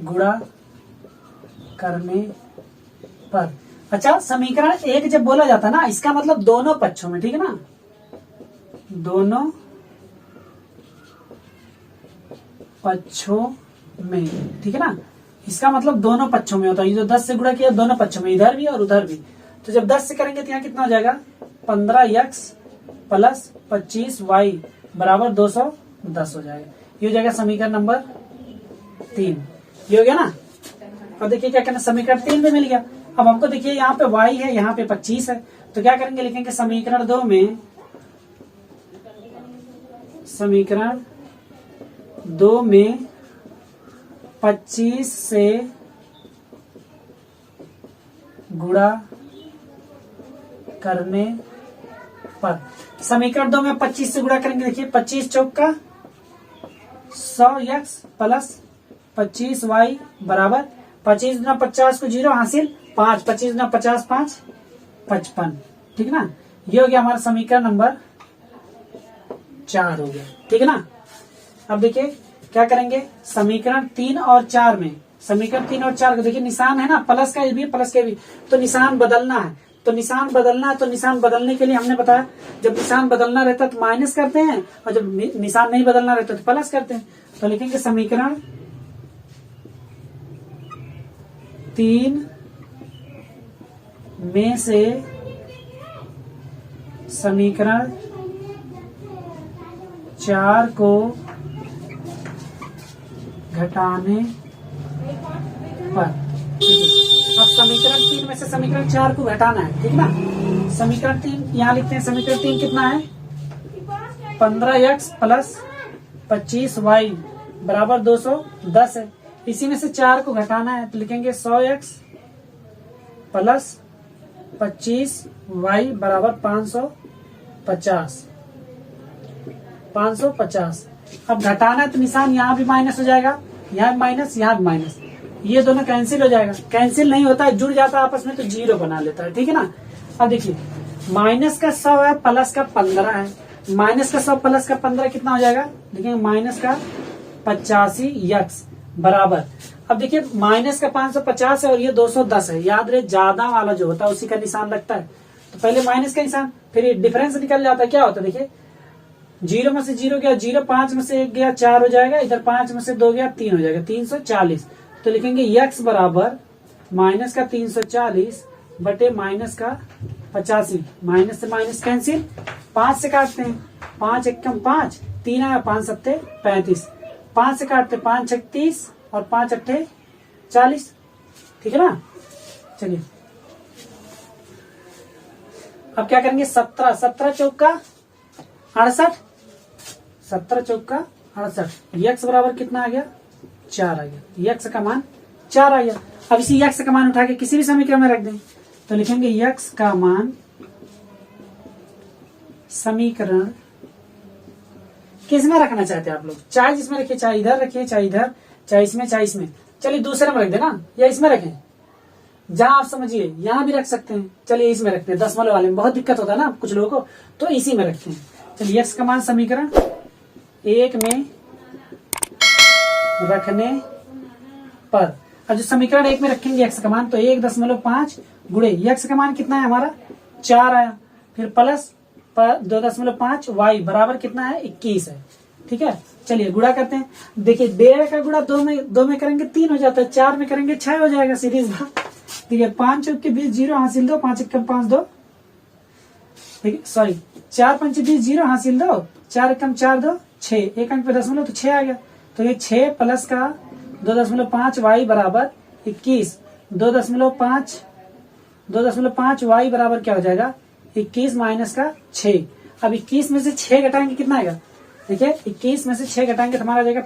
गुणा करने पर। अच्छा, समीकरण 1 जब बोला जाता है ना, इसका मतलब दोनों पक्षों में, ठीक है ना, दोनों पक्षों में, ठीक है ना, इसका मतलब दोनों पक्षों में होता है। ये जो 10 से गुणा किया दोनों पक्षों में, इधर भी और उधर भी, तो जब 10 से करेंगे तो यहाँ कितना हो जाएगा, 15x प्लस 25y बराबर 210 हो जाएगा। ये हो जाएगा समीकरण नंबर 3। ये हो गया ना। अब देखिए क्या करना, समीकरण 3 में मिल गया। अब हमको देखिए यहाँ पे y है, यहाँ पे 25 है, तो क्या करेंगे, लिखेंगे समीकरण 2 में, समीकरण 2 में 25 से गुणा करने पर। समीकरण 2 में 25 से गुणा करेंगे, देखिए 25 चौक का 100x प्लस 25y बराबर 25 गुना 50 को 0 हासिल 5, 25 गुना 50 5 55, ठीक है ना। ये हो गया हमारा समीकरण नंबर 4 हो गया, ठीक है ना। अब देखिए क्या करेंगे, समीकरण 3 और 4 में, समीकरण 3 और 4 को देखिए निशान है ना, प्लस का भी प्लस के भी, तो निशान बदलना है, तो निशान बदलना है, तो निशान बदलने के लिए हमने बताया जब निशान बदलना रहता है तो माइनस करते हैं, और जब निशान नहीं बदलना रहता तो प्लस करते हैं। तो लिखेंगे समीकरण 3 में से समीकरण 4 को घटाने पर। अब समीकरण 3 में से समीकरण 4 को घटाना है, ठीक ना। समीकरण 3 यहाँ लिखते हैं, समीकरण 3 कितना है, 15x प्लस 25y बराबर 210 है। इसी में से 4 को घटाना है, तो लिखेंगे 100x प्लस 25y बराबर 550। अब घटाना है तो निशान यहाँ भी माइनस हो जाएगा, यहाँ भी माइनस, यहाँ भी माइनस, ये दोनों कैंसिल हो जाएगा। कैंसिल नहीं होता है, जुड़ जाता है आपस में तो 0 बना लेता है, ठीक है ना। अब देखिए माइनस का 100 है, प्लस का 15 है, माइनस का 100 प्लस का 15 कितना हो जाएगा, देखिए माइनस का 85x बराबर। अब देखिए माइनस का 550 है और ये 210 है, याद रहे ज्यादा वाला जो होता है उसी का निशान लगता है। तो पहले माइनस का निशान, फिर डिफरेंस निकल जाता है, क्या होता है देखिए, 0 में से 0 गया 0, 5 में से 1 गया 4 हो जाएगा, इधर 5 में से 2 गया 3 हो जाएगा, 340। तो लिखेंगे x बराबर माइनस का 340 बटे माइनस का 85। माइनस से माइनस कैंसिल, 5 से काटते हैं, 5 एकम 5, 3 आया 5 सत्ते 35, 5 से काटते 5 छक 30 और 5 अट्ठे 40, ठीक है ना। चलिए अब क्या करेंगे, 17 चौक का 68, 17 चौक का 68। x बराबर कितना आ गया, 4 आ गया, x का मान 4 आ गया। अब इसी x का मान उठा के किसी भी समीकरण में रख दें, तो लिखेंगे x का मान समीकरण किस में रखना चाहते हैं आप लोग, चाहे जिसमें रखिए, चाहे इधर रखिए, चाहे इधर, चाहे इसमें, चाहे इसमें। चलिए दूसरे में रख देना, या इसमें रखें, जहां आप समझिए, यहां भी रख सकते हैं। चलिए इसमें रखते हैं, दशमलव वाले में बहुत दिक्कत होता है ना कुछ लोगों को, तो इसी में रखते हैं। चलिए x का मान समीकरण 1 में रखने पर। अब जो समीकरण 1 में रखेंगे x का मान, तो 1.5 गुणे x का मान कितना है हमारा, 4 आया, फिर प्लस 2.5 y बराबर कितना है 21 है। ठीक है, चलिए गुणा करते हैं। देखिए 1.5 का गुणा 2 में करेंगे 3 हो जाता है, 4 में करेंगे 6 हो जाएगा, सीरीज बात। ठीक है, 5 चौक के 20 जीरो हासिल दो, 5 एकम 5 दो, ठीक है, सॉरी 4 5 20 जीरो हासिल दो, 4 एकम 4 दो 6, एक अंक पे दशमलव तो 6 आ गया। तो ये 6 प्लस का 2.5 y बराबर 21, 2.5 y बराबर क्या हो जाएगा 21 माइनस का 6। अब 21 में से 6 घटाएंगे कितना आएगा, देखिए 21 में से 6 घटाएंगे तो हमारा आ जाएगा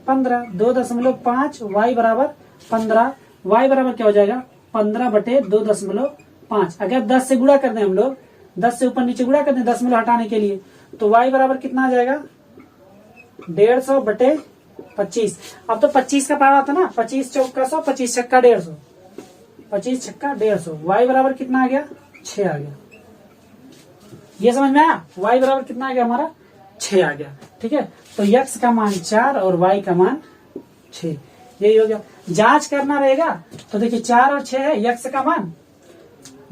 15। 2.5 y बराबर 15, y बराबर क्या हो जाएगा 15/2.5। अगर 10 से गुणा कर दें हम लोग, 10 से ऊपर नीचे गुणा कर दें दशमलव हटाने के लिए, तो y बराबर कितना आ जाएगा 150/25। अब तो 25 का पारा आता ना, 25 चौका 100, 25 छक्का 150, 25 छक्का 150, y बराबर कितना आ गया 6 आ गया। ये समझ में आया, y बराबर कितना आ गया हमारा 6 आ गया। ठीक है, तो x का मान 4 और y का मान 6, यही हो गया। जांच करना रहेगा तो देखिए 4 और 6 है x का मान,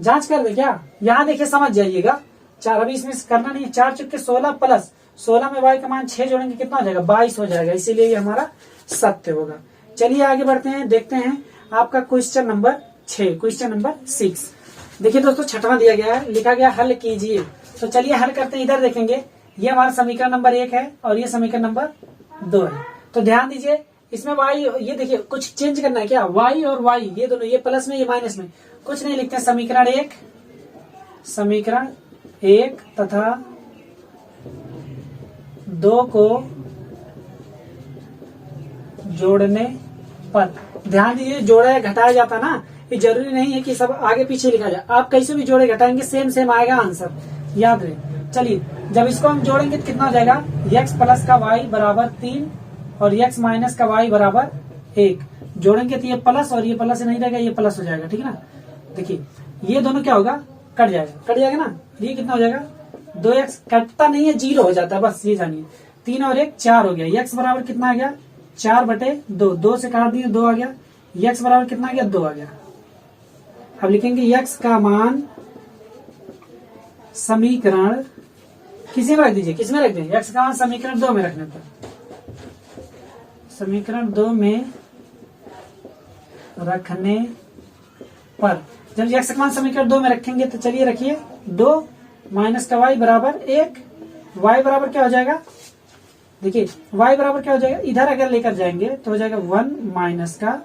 जांच कर दे क्या, यहाँ देखिए समझ जाइएगा। 4 अभी इसमें करना नहीं है, 4 चुके 16 प्लस 16 में y का मान 6 जोड़ेंगे कितना हो जाएगा 22 हो जाएगा, इसीलिए ये हमारा सत्य होगा। चलिए आगे बढ़ते हैं, देखते हैं आपका क्वेश्चन नंबर 6, क्वेश्चन नंबर 6। देखिए दोस्तों 6वां दिया गया है, लिखा गया हल कीजिए। तो चलिए हल करते हैं। इधर देखेंगे ये हमारा समीकरण नंबर 1 है और ये समीकरण नंबर 2 है। तो ध्यान दीजिए इसमें y, ये देखिए कुछ चेंज करना है क्या, y और y ये दोनों, ये प्लस में ये माइनस में, कुछ नहीं लिखते हैं। समीकरण 1 तथा 2 को जोड़ने पर, ध्यान दीजिए जोड़ा या घटाया जाता ना, ये जरूरी नहीं है कि सब आगे पीछे लिखा जाए, आप कैसे भी जोड़े घटाएंगे सेम आएगा आंसर, याद रहे। चलिए जब इसको हम जोड़ेंगे तो कितना हो जाएगा, x प्लस का y बराबर 3 और x माइनस का y बराबर 1। जोड़ेंगे तो ये प्लस और ये प्लस नहीं रहेगा, ये प्लस हो जाएगा। ठीक है ना, देखिए ये दोनों क्या होगा, कट जाएगा ना, ये कितना हो जाएगा 2x, कटता नहीं है 0 हो जाता है, बस ये जानिए। 3 और 1 4 हो गया, x बराबर कितना आ गया 4/2, 2 से काट दिए 2 आ गया, x बराबर कितना आ गया 2 आ गया। अब लिखेंगे x का मान समीकरण किसी में रख दीजिए, किसमें रख देंगे, x का मान समीकरण 2 में रखने पर, समीकरण 2 में रखने पर, जब x का मान समीकरण 2 में रखेंगे तो चलिए रखिए 2 माइनस का y बराबर 1, y बराबर क्या हो जाएगा, देखिए y बराबर क्या हो जाएगा, इधर अगर लेकर जाएंगे तो हो जाएगा 1 माइनस का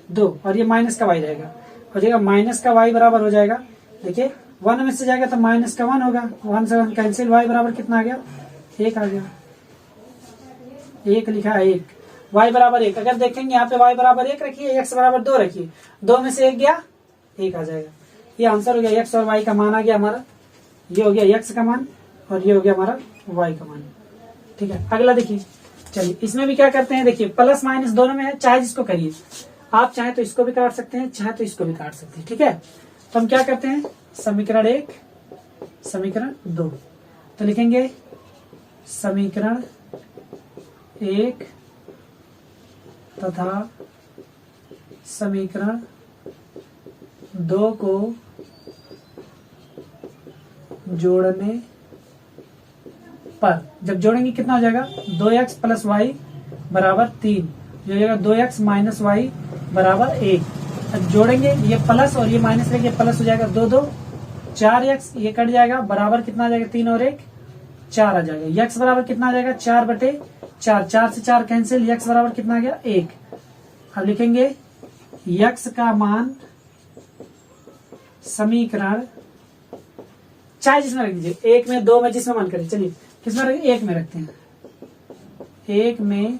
2 और ये माइनस का y रहेगा, हो जाएगा माइनस का y बराबर हो जाएगा, देखिए 1 में से जाएगा तो माइनस का 1 होगा, 1 से 1 कैंसिल, y बराबर कितना आ गया 1 आ गया, 1 लिखा है 1, y बराबर 1। अगर देखेंगे यहाँ पे y बराबर 1 रखिए, x बराबर 2 रखिए, 2 में से 1 गया 1 आ जाएगा। ये आंसर हो गया, x और y का मान आ गया हमारा, ये हो गया x का मान और ये हो गया हमारा y का मान। ठीक है, अगला देखिए, चलिए इसमें भी क्या करते हैं, देखिए प्लस माइनस दोनों में है, चाहे जिसको करिए, आप चाहे तो इसको भी काट सकते हैं, चाहे तो इसको भी काट सकते हैं। ठीक है, तो हम क्या करते हैं, समीकरण 1 समीकरण 2, तो लिखेंगे समीकरण 1 तथा समीकरण 2 को जोड़ने पर, जब जोड़ेंगे कितना हो जाएगा 2x प्लस y बराबर 3, जो हो जाएगा 2x माइनस y बराबर 1। अब जोड़ेंगे ये प्लस और ये माइनस लेके प्लस हो जाएगा 2 2 4x, ये कट जाएगा, बराबर कितना आ जाएगा 3 और 1 4 आ जाएगा। x बराबर कितना आ जाएगा 4/4, 4 से 4 कैंसिल, x बराबर कितना आ गया 1। अब लिखेंगे x का मान समीकरण, चाहे जिसमें रख दीजिए, 1 में 2 में जिसमें मन करे, चलिए किसमें रख, 1 में रखते हैं, 1 में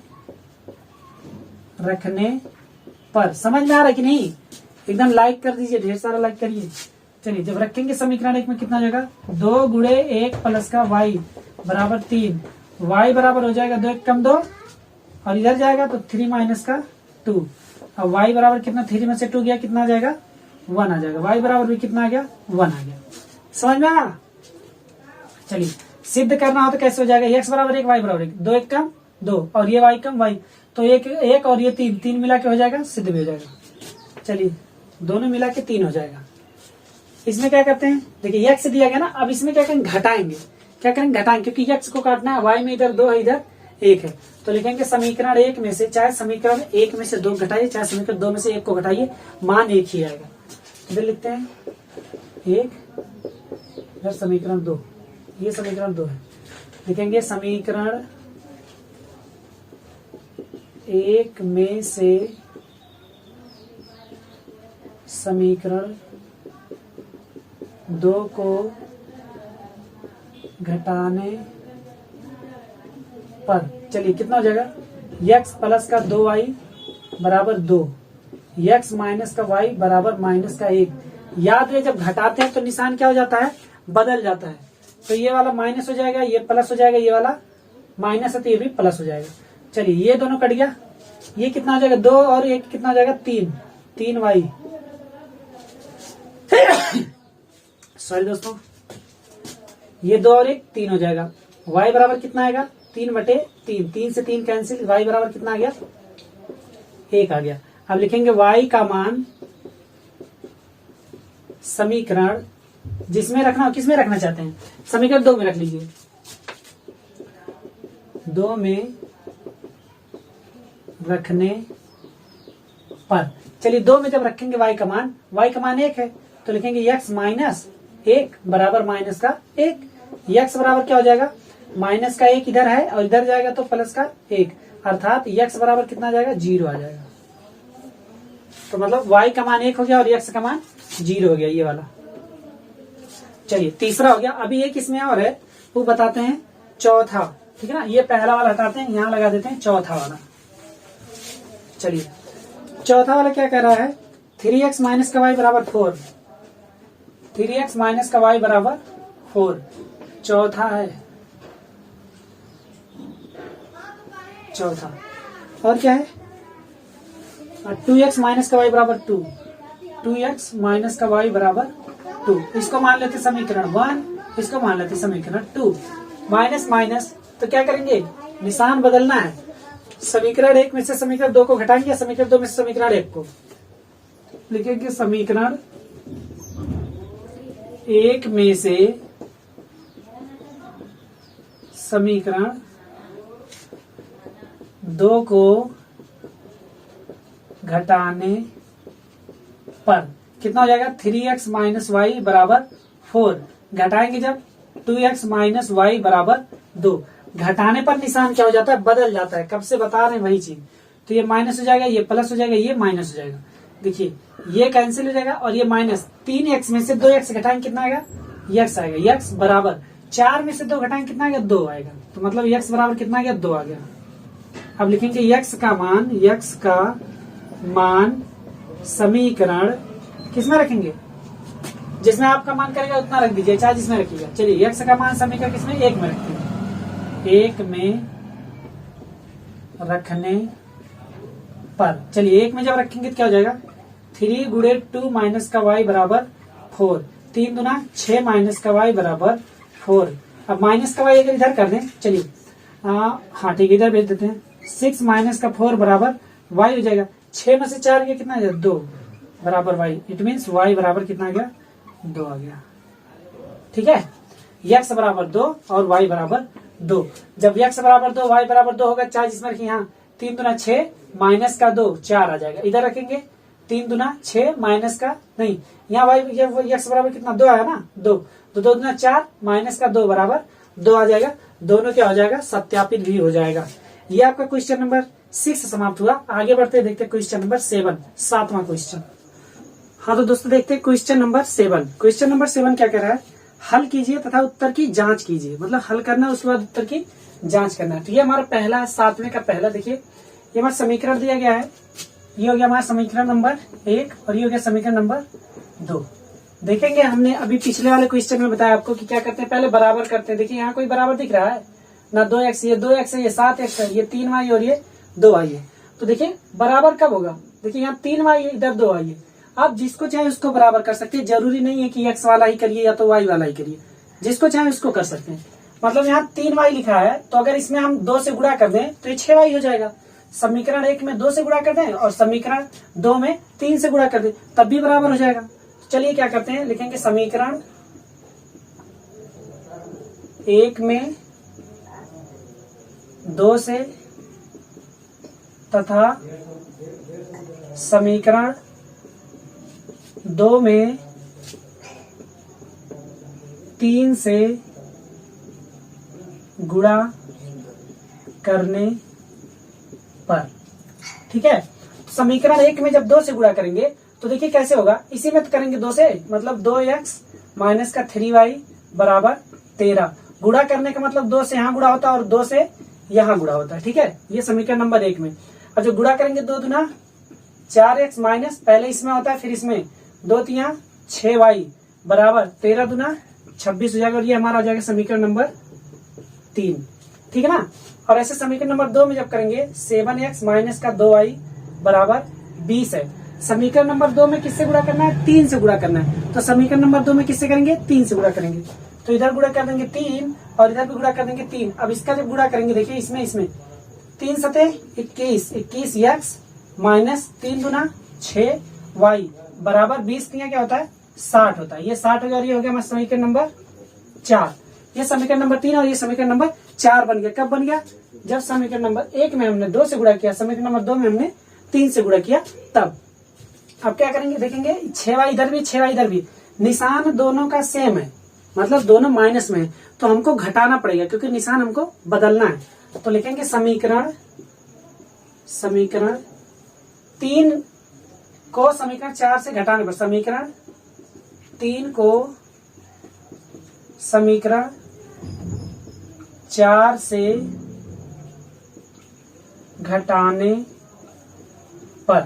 रखने पर। समझ में आ रहा है कि नहीं, एकदम लाइक कर दीजिए, ढेर सारा लाइक करिए। चलिए जब रखेंगे समीकरण 1 में कितना हो जाएगा 2 गुणे 1 प्लस का y बराबर 3, y बराबर हो जाएगा 2 1 कम 2 और इधर जाएगा तो 3 माइनस का 2। अब y बराबर कितना, 3 में से 2 गया कितना आ जाएगा 1 आ जाएगा, y बराबर भी कितना आ गया 1 आ गया। समझ में आया, चलिए सिद्ध करना हो तो कैसे हो जाएगा, x बराबर 1 y बराबर 1, 2 1 कम 2 और ये y कम y, तो 1 1 और ये 3 मिला के हो जाएगा, सिद्ध भी हो जाएगा। चलिए दोनों मिला के 3 हो जाएगा। इसमें क्या करते हैं, देखिए x दिया गया ना, अब इसमें क्या करेंगे, घटाएंगे। क्या करेंगे, घटाएंगे, क्योंकि x को काटना है, y में इधर 2 है, इधर 1 है। तो लिखेंगे समीकरण 1 में से, चाहे समीकरण 1 में से 2 घटाइए, चाहे समीकरण 2 में से 1 को घटाइए, मान एक ही आएगा। इधर लिखते हैं 1, इधर समीकरण 2, ये समीकरण 2 है। लिखेंगे समीकरण 1 में से समीकरण 2 को घटाने पर, चलिए कितना हो जाएगा, x प्लस का 2y बराबर 2, x माइनस का y बराबर माइनस का 1। याद रहे जब घटाते हैं तो निशान क्या हो जाता है, बदल जाता है। तो ये वाला माइनस हो जाएगा, ये प्लस हो जाएगा, ये वाला माइनस है तो ये भी प्लस हो जाएगा। चलिए ये दोनों कट गया, ये कितना हो जाएगा, 2 और 1 कितना हो जाएगा, 3y। सॉरी दोस्तों, ये 2 और 1 3 हो जाएगा। y बराबर कितना आएगा, 3/3, 3 से 3 कैंसिल, y बराबर कितना आ गया, 1 आ गया। अब लिखेंगे y का मान समीकरण, जिसमें रखना, किसमें रखना चाहते हैं, समीकरण 2 में रख लीजिए, 2 में रखने पर। चलिए 2 में जब रखेंगे y का मान 1 है, तो लिखेंगे x माइनस 1 बराबर माइनस का 1। x बराबर क्या हो जाएगा, माइनस का 1 इधर है और इधर जाएगा तो प्लस का 1, अर्थात x बराबर कितना आ जाएगा, 0 आ जाएगा। तो मतलब y का मान 1 हो गया और x का मान 0 हो गया, ये वाला। चलिए तीसरा हो गया। अभी एक इसमें और है, वो बताते हैं चौथा, ठीक है ना। ये पहला वाला हटाते हैं, यहाँ लगा देते हैं चौथा वाला। चलिए चौथा वाला क्या कह रहा है, 3x माइनस का y बराबर 4, 3x माइनस का y बराबर 4 चौथा है, चौथा। और क्या है, 2x माइनस का y बराबर 2, 2x माइनस का y बराबर 2। इसको मान लेते समीकरण 1, इसको मान लेते समीकरण 2। माइनस माइनस तो क्या करेंगे, निशान बदलना है। समीकरण 1 में से समीकरण 2 को घटाएंगे, समीकरण 2 में से समीकरण 1 को। लिखेंगे समीकरण 1 में से समीकरण 2 को घटाने पर कितना हो जाएगा, 3x माइनस वाई बराबर 4। घटाएंगे जब 2x माइनस वाई बराबर 2। घटाने पर निशान क्या हो जाता है, बदल जाता है। कब से बता रहे हैं वही चीज। तो ये माइनस हो जाएगा, ये प्लस हो जाएगा, ये माइनस हो जाएगा। देखिए ये कैंसिल हो जाएगा और ये माइनस। 3x में से 2x घटाएंगे कितना आएगा, x आएगा। x बराबर 4 में से 2 घटाएंगे कितना आएगा, 2 आएगा। तो मतलब x बराबर कितना आ गया, 2 आ गया। अब लिखेंगे x का मान समीकरण किसमें रखेंगे, जिसमें आपका मान करेगा उतना रख दीजिए, चाहे जिसमें रखिएगा। चलिए x का मान समीकरण किसमें, 1 में रखते हैं। 1 में रखने पर, चलिए 1 में जब रखेंगे तो क्या हो जाएगा, 3 गुणे 2 माइनस का y बराबर 4। 3 दूना 6 माइनस का y बराबर 4। अब माइनस का y अगर इधर कर दें, चलिए हाँ ठीक है, इधर भेज देते हैं। 6 माइनस का 4 बराबर y हो जाएगा। 6 में से 4 गया कितना, 2 बराबर y। इट मीन्स y बराबर कितना आ गया, 2 आ गया। ठीक है, x बराबर 2 और y बराबर 2। जब x बराबर 2 y बराबर 2 होगा, चाहे जिसमें रखिए, यहाँ 3 दूना 6 माइनस का 2 4 आ जाएगा। इधर रखेंगे 3 दूना 6 माइनस का नहीं, यहाँ y x बराबर कितना, 2 आया ना, 2 तो 2 दूना 4 माइनस का 2 बराबर 2 आ जाएगा। दोनों क्या हो जाएगा, सत्यापित भी हो जाएगा। ये आपका क्वेश्चन नंबर 6 समाप्त हुआ। आगे बढ़ते देखते क्वेश्चन नंबर 7, 7वां क्वेश्चन। हाँ तो दोस्तों देखते हैं क्वेश्चन नंबर 7। क्वेश्चन नंबर 7 क्या कह रहा है, हल कीजिए तथा उत्तर की जांच कीजिए। मतलब हल करना है, उसके बाद उत्तर की जांच करना है। तो ये हमारा पहला है, 7वें का पहला। देखिए ये हमारा समीकरण दिया गया है, ये हो गया हमारा समीकरण नंबर 1 और ये हो गया समीकरण नंबर 2। देखेंगे हमने अभी पिछले वाले क्वेश्चन में बताया आपको कि क्या करते हैं, पहले बराबर करते हैं। देखिए यहाँ कोई बराबर दिख रहा है ना, 2x, ये 2x है, ये 7x है, ये 3y और ये 2y है। तो देखिए बराबर कब होगा, देखिए यहाँ 3y है, इधर 2y है। आप जिसको चाहे उसको बराबर कर सकते हैं, जरूरी नहीं है कि x वाला ही करिए या तो y वाला ही करिए, जिसको चाहे उसको कर सकते हैं। मतलब यहाँ 3y लिखा है, तो अगर इसमें हम 2 से गुणा कर दें तो ये 6y हो जाएगा। समीकरण 1 में 2 से गुणा कर दें और समीकरण 2 में 3 से गुणा कर दें, तब भी बराबर हो जाएगा। चलिए क्या करते हैं, लिखेंगे समीकरण 1 में 2 से तथा समीकरण 2 में 3 से गुणा करने पर। ठीक है, समीकरण 1 में जब 2 से गुणा करेंगे तो देखिए कैसे होगा, इसी में तो करेंगे 2 से, मतलब 2x माइनस का 3y बराबर 13। गुणा करने का मतलब 2 से यहाँ गुणा होता है और 2 से यहाँ गुणा होता है। ठीक है, ये समीकरण नंबर 1 में। अब जो गुणा करेंगे 2 दूना 4x माइनस, पहले इसमें होता है फिर इसमें 2 तिया 6y बराबर 13 दूना 26 हो जाएगा, और ये हमारा हो जाएगा समीकरण नंबर 3। ठीक है ना। और ऐसे समीकरण नंबर 2 में जब करेंगे 7x माइनस का 2y बराबर 20 है। समीकरण नंबर 2 में किससे गुणा करना है, 3 से गुणा करना है। तो समीकरण नंबर 2 में किससे करेंगे, 3 से गुणा करेंगे। तो इधर गुणा कर देंगे 3 और इधर भी गुणा कर देंगे 3। अब इसका जब गुणा करेंगे देखिए इसमें 3 सते 21 x माइनस 3 दूना 6y बराबर 20 क्या होता है, 60 होता है। ये 60 हो गया और ये हो गया हमारा समीकरण नंबर 4। ये समीकरण नंबर 3 और ये समीकरण नंबर 4 बन गया। कब बन गया, जब समीकरण नंबर 1 में हमने 2 से गुणा किया, समीकरण नंबर 2 में हमने 3 से गुणा किया तब। अब क्या करेंगे, देखेंगे 6y इधर भी 6y इधर भी, निशान दोनों का सेम है, मतलब दोनों माइनस में है, तो हमको घटाना पड़ेगा क्योंकि निशान हमको बदलना है। तो लिखेंगे समीकरण 3 को समीकरण 4 से घटाने पर, समीकरण 3 को समीकरण 4 से घटाने पर।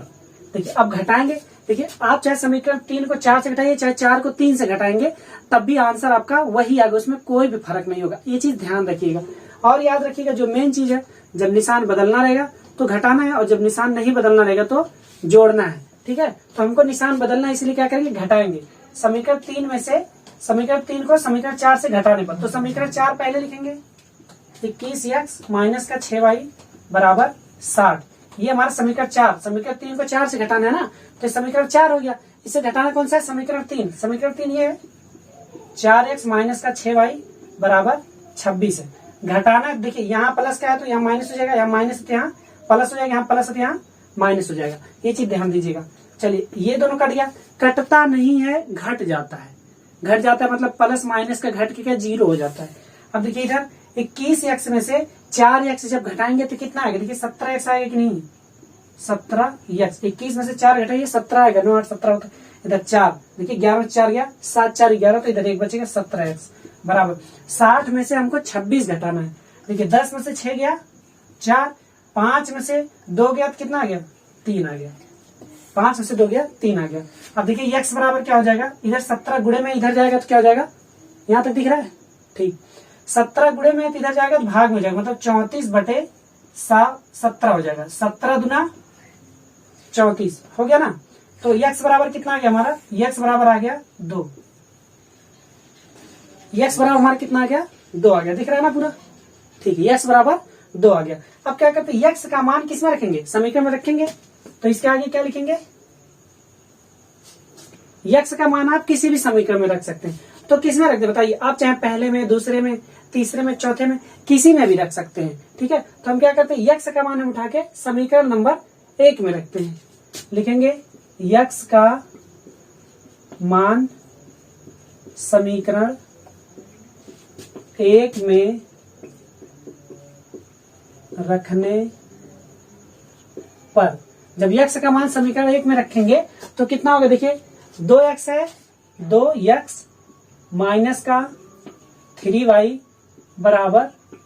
देखिए अब घटाएंगे, देखिए आप चाहे समीकरण 3 को 4 से घटाइए चाहे 4 को 3 से घटाएंगे तब भी आंसर आपका वही आएगा, उसमें कोई भी फर्क नहीं होगा। ये चीज ध्यान रखिएगा और याद रखिएगा, जो मेन चीज है जब निशान बदलना रहेगा तो घटाना है और जब निशान नहीं बदलना रहेगा तो जोड़ना है। ठीक है, तो हमको निशान बदलना है, इसलिए क्या करेंगे, घटाएंगे। समीकरण 3 में से समीकरण 3 को समीकरण 4 से घटाने पर, तो समीकरण 4 पहले लिखेंगे 21x माइनस का 6y बराबर 60। ये हमारा समीकरण 4, समीकरण 3 को 4 से घटाना है ना, तो समीकरण 4 हो गया। इसे घटाना कौन सा है, समीकरण 3। समीकरण 3 ये है 4x माइनस का 6y बराबर 26 है। घटाना देखिए यहाँ प्लस का है तो यहाँ माइनस हो जाएगा, यहाँ माइनस तो यहाँ प्लस हो जाएगा, यहाँ प्लस तो यहाँ माइनस हो जाएगा। ये चीज ध्यान दीजिएगा। चलिए ये दोनों कट गया, कटता नहीं है, घट जाता है। घट जाता है मतलब प्लस माइनस का घट के क्या 0 हो जाता है। अब देखिए इधर 21x में से 4x जब घटाएंगे तो कितना आएगा, देखिए 17x आएगा कि नहीं, 17x। 21 में से 4 घटाइए 17 आएगा, 9 8 17 होता है। इधर 4 देखिए 11 में 4 गया, 7 4 11, तो इधर 1 बचेगा 17x बराबर 60 में से हमको 26 घटाना है। देखिए 10 में से 6 गया 4, 5 में से 2 गया तो कितना आ गया, 3 आ गया। 5 में से 2 गया 3 आ गया। अब देखिए x बराबर क्या हो जाएगा, इधर 17 गुणे में इधर जाएगा तो क्या हो जाएगा, यहाँ तक दिख रहा है, ठीक। 17 गुणे में इधर जाएगा तो भाग में जाएगा, मतलब 34/17 हो जाएगा। 17 दूना 34 हो गया ना। तो x बराबर कितना आ गया हमारा, x बराबर आ गया 2। x बराबर हमारा कितना आ गया, 2 आ गया, दिख रहा है ना पूरा, ठीक है। x बराबर 2 आ गया। अब क्या करते हैं, x का मान किस में रखेंगे, समीकरण में रखेंगे। तो इसके आगे क्या लिखेंगे, x का मान आप किसी भी समीकरण में रख सकते हैं। तो किस में रखते बताइए आप, चाहे पहले में, दूसरे में, तीसरे में, चौथे में, किसी में भी रख सकते हैं। ठीक है, तो हम क्या करते हैं, x का मान हम उठा के समीकरण नंबर 1 में रखते हैं। लिखेंगे x का मान समीकरण 1 में रखने पर। जब x का मान समीकरण 1 में रखेंगे तो कितना होगा, देखिए 2x है, 2x माइनस का 3y बराबर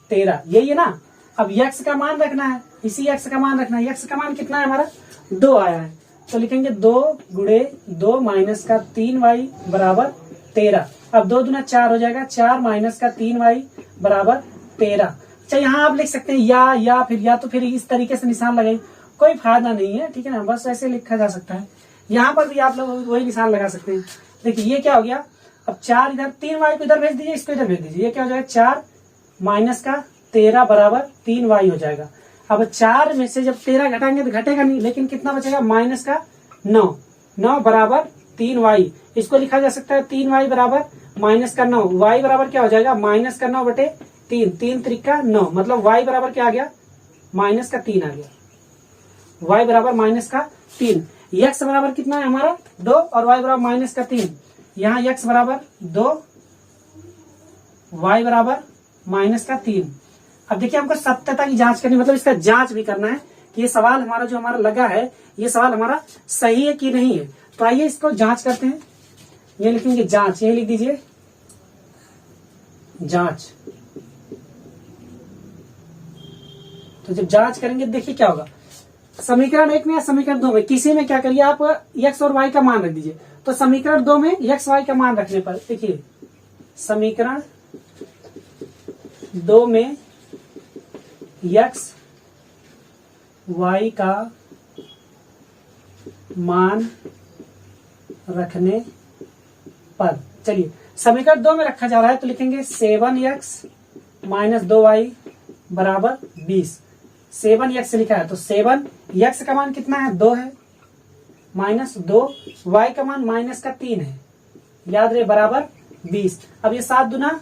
13, यही है ना। अब x का मान रखना है, इसी x का मान रखना है। x का मान कितना है हमारा, 2 आया है, तो लिखेंगे 2 गुणे 2 माइनस का 3y बराबर 13। अब 2 दूना 4 हो जाएगा, 4 माइनस का 3y बराबर 13। अच्छा यहाँ आप लिख सकते हैं या फिर या तो फिर इस तरीके से निशान लगाइए, कोई फायदा नहीं है, ठीक है ना, बस ऐसे लिखा जा सकता है। यहाँ पर भी आप लोग वही निशान लगा सकते हैं। देखिए ये क्या हो गया, अब 4 इधर, 3y को इधर भेज दीजिए, इसको इधर भेज दीजिए, ये क्या हो जाएगा 4 माइनस का 13 बराबर 3y हो जाएगा। अब 4 में से जब 13 घटाएंगे तो घटेगा नहीं, लेकिन कितना बचेगा, माइनस का 9 बराबर 3y। इसको लिखा जा सकता है 3y बराबर माइनस का 9। y बराबर क्या हो जाएगा, माइनस का 9 बटे 3, 3 त्रिका 9, मतलब y बराबर क्या आ गया, माइनस का 3 आ गया। y बराबर माइनस का 3। x बराबर कितना है हमारा 2 और y बराबर माइनस का 3। यहाँ x बराबर 2, y बराबर माइनस का 3। अब देखिए हमको सत्यता की जांच करनी, मतलब इसका जांच भी करना है कि ये सवाल हमारा जो हमारा लगा है, ये सवाल हमारा सही है कि नहीं है। तो आइए इसको जांच करते हैं। ये लिखेंगे जांच, ये लिख दीजिए जांच। तो जब जांच करेंगे देखिए क्या होगा, समीकरण 1 में या समीकरण 2 में किसी में क्या करिए आप x और y का मान रख दीजिए। तो समीकरण 2 में x y का मान रखने पर देखिए समीकरण 2 में x y का मान रखने पर, चलिए समीकरण 2 में रखा जा रहा है तो लिखेंगे 7x माइनस 2y बराबर 20। 7x लिखा है तो 7x का मान कितना है 2 है, माइनस 2 y का मान माइनस का 3 है, याद रहे बराबर 20। अब ये 7 दूना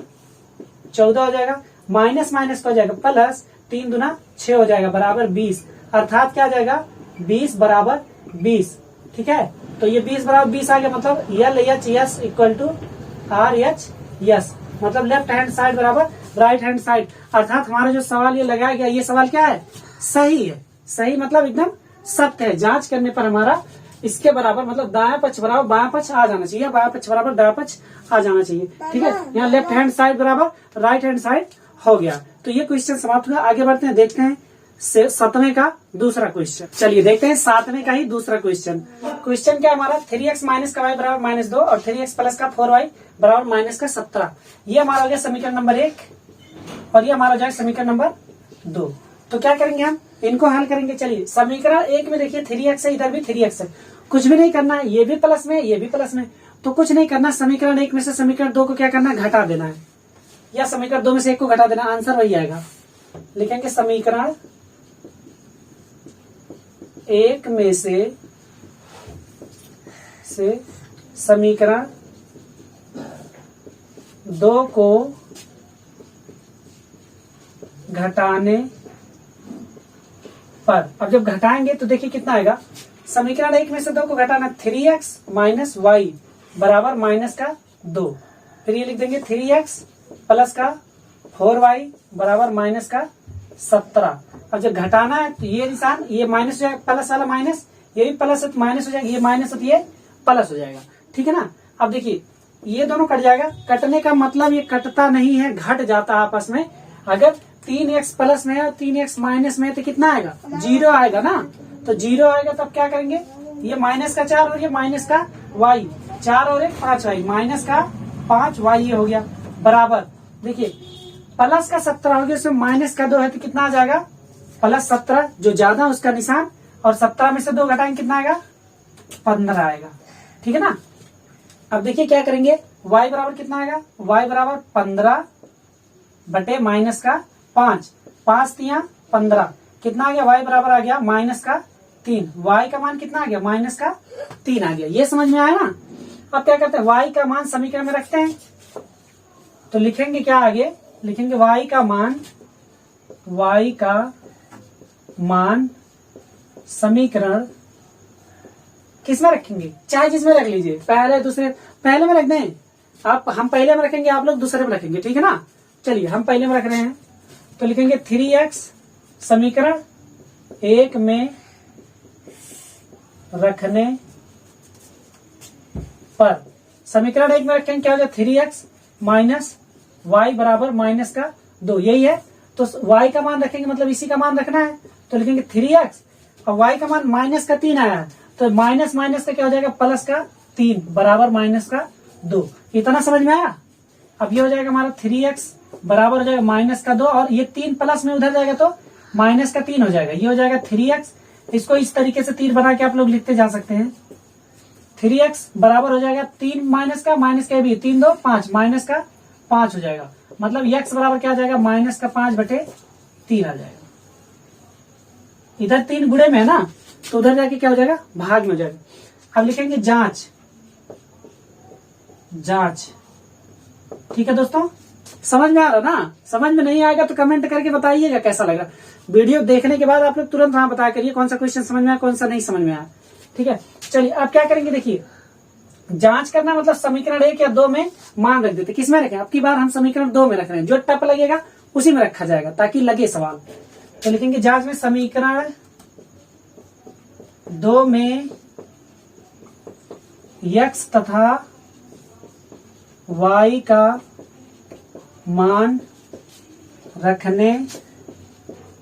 14 हो जाएगा, माइनस माइनस का हो जाएगा प्लस, 3 दूना 6 हो जाएगा बराबर 20। अर्थात क्या आ जाएगा 20 बराबर 20। ठीक है, तो ये 20 बराबर 20 आ गया, मतलब LHS इक्वल टू RHS, मतलब लेफ्ट हैंड साइड बराबर राइट हैंड साइड। अर्थात हमारा जो सवाल ये लगाया गया, ये सवाल क्या है, सही है। सही मतलब एकदम सत्य है। जांच करने पर हमारा इसके बराबर, मतलब दायां पक्ष बराबर बायां पक्ष आ जाना चाहिए, बायां पक्ष बराबर दायां पक्ष आ जाना चाहिए। ठीक है, यहाँ लेफ्ट हैंड साइड बराबर राइट हैंड साइड हो गया। तो ये क्वेश्चन समाप्त हुआ। आगे बढ़ते हैं, देखते हैं 7वें का दूसरा क्वेश्चन। चलिए देखते हैं 7वें का ही दूसरा क्वेश्चन। क्वेश्चन क्या हमारा, 3x माइनस का y बराबर माइनस 2 और 3x प्लस का 4y बराबर माइनस का 17। ये हमारा हो गया समीकरण नंबर 1 और ये हमारा हो जाएगा समीकरण नंबर 2। तो क्या करेंगे, हम इनको हल करेंगे। चलिए समीकरण 1 में देखिए 3x है, इधर भी 3x है, कुछ भी नहीं करना है, ये भी प्लस में ये भी प्लस में, तो कुछ नहीं करना। समीकरण 1 में से समीकरण 2 को क्या करना है, घटा देना है, या समीकरण 2 में से 1 को घटा देना, आंसर वही आएगा। लिखेंगे समीकरण 1 में से समीकरण 2 को घटाने पर, अब जब घटाएंगे तो देखिए कितना आएगा, समीकरण 1 में से 2 को घटाना, 3x माइनस वाई बराबर माइनस का 2। फिर ये लिख देंगे 3x प्लस का 4y बराबर माइनस का 17। अब जब घटाना है तो ये निशान, ये माइनस हो जाएगा, प्लस वाला माइनस, ये भी प्लस है तो माइनस हो जाएगा, ये माइनस है तो ये प्लस हो जाएगा। ठीक है ना। अब देखिए ये दोनों कट जाएगा, कटने का मतलब ये कटता नहीं है, घट जाता है आपस में। अगर 3x प्लस में है और 3x माइनस में है तो कितना आएगा, 0 आएगा ना। तो 0 आएगा तब क्या करेंगे, ये माइनस का 4 और ये माइनस का y, 4 और 1 5y, माइनस का 5y ये हो गया बराबर। देखिए प्लस का 17 हो गया, उसमें माइनस का 2 है तो कितना आ जाएगा, प्लस 17, जो ज्यादा उसका निशान, और 17 में से 2 घटाएंगे कितना आएगा, 15 आएगा। ठीक है ना। अब देखिए क्या करेंगे, y बराबर कितना आएगा, y बराबर 15 बटे माइनस का 5, 5 तिया 15, कितना आ गया, y बराबर आ गया माइनस का 3, y का मान कितना आ गया, माइनस का 3 आ गया। ये समझ में आया ना। अब क्या करते हैं, y का मान समीकरण में रखते हैं, तो लिखेंगे क्या आगे, लिखेंगे y का मान समीकरण किसमें रखेंगे, चाहे जिसमें रख लीजिए, पहले दूसरे, पहले में रख दें आप, हम पहले में रखेंगे, आप लोग दूसरे में रखेंगे। ठीक है ना। चलिए हम पहले में रख रहे हैं, तो लिखेंगे 3x समीकरण 1 में रखने पर, समीकरण 1 में रखेंगे क्या हो जाए, 3x माइनस y बराबर माइनस का 2, यही है। तो y का मान रखेंगे, मतलब इसी का मान रखना है, तो लिखेंगे 3x और y का मान माइनस का 3 आया है, तो माइनस माइनस का क्या हो जाएगा, प्लस का 3 बराबर माइनस का 2। इतना समझ में आया। अब ये हो जाएगा हमारा 3x बराबर हो जाएगा माइनस का 2, और ये 3 प्लस में उधर जाएगा तो माइनस का 3 हो जाएगा, ये हो जाएगा 3x। इसको इस तरीके से 3 बना के आप लोग लिखते जा सकते हैं। 3x बराबर हो जाएगा 3 माइनस का भी 3 2 5, माइनस का 5 हो जाएगा, मतलब x बराबर क्या आ जाएगा, माइनस का 5 बटे 3 आ जाएगा। इधर 3 गुणे में है ना, तो उधर जाके क्या हो जाएगा, भाग में हो जाएगा। अब लिखेंगे जांच, जांच। ठीक है दोस्तों, समझ में आ रहा ना? समझ में नहीं आएगा तो कमेंट करके बताइएगा कैसा लगा। वीडियो देखने के बाद आप लोग तुरंत वहां बताया करिए कौन सा क्वेश्चन समझ में आया, कौन सा नहीं समझ में आया। ठीक है, चलिए अब क्या करेंगे, देखिए जांच करना मतलब समीकरण 1 या 2 में मान रख देते। किस में रखें? अब की बार हम समीकरण 2 में रख रहे हैं, जो टप लगेगा उसी में रखा जाएगा ताकि लगे सवाल। तो लिखेंगे जांच में समीकरण 2 में x तथा y का मान रखने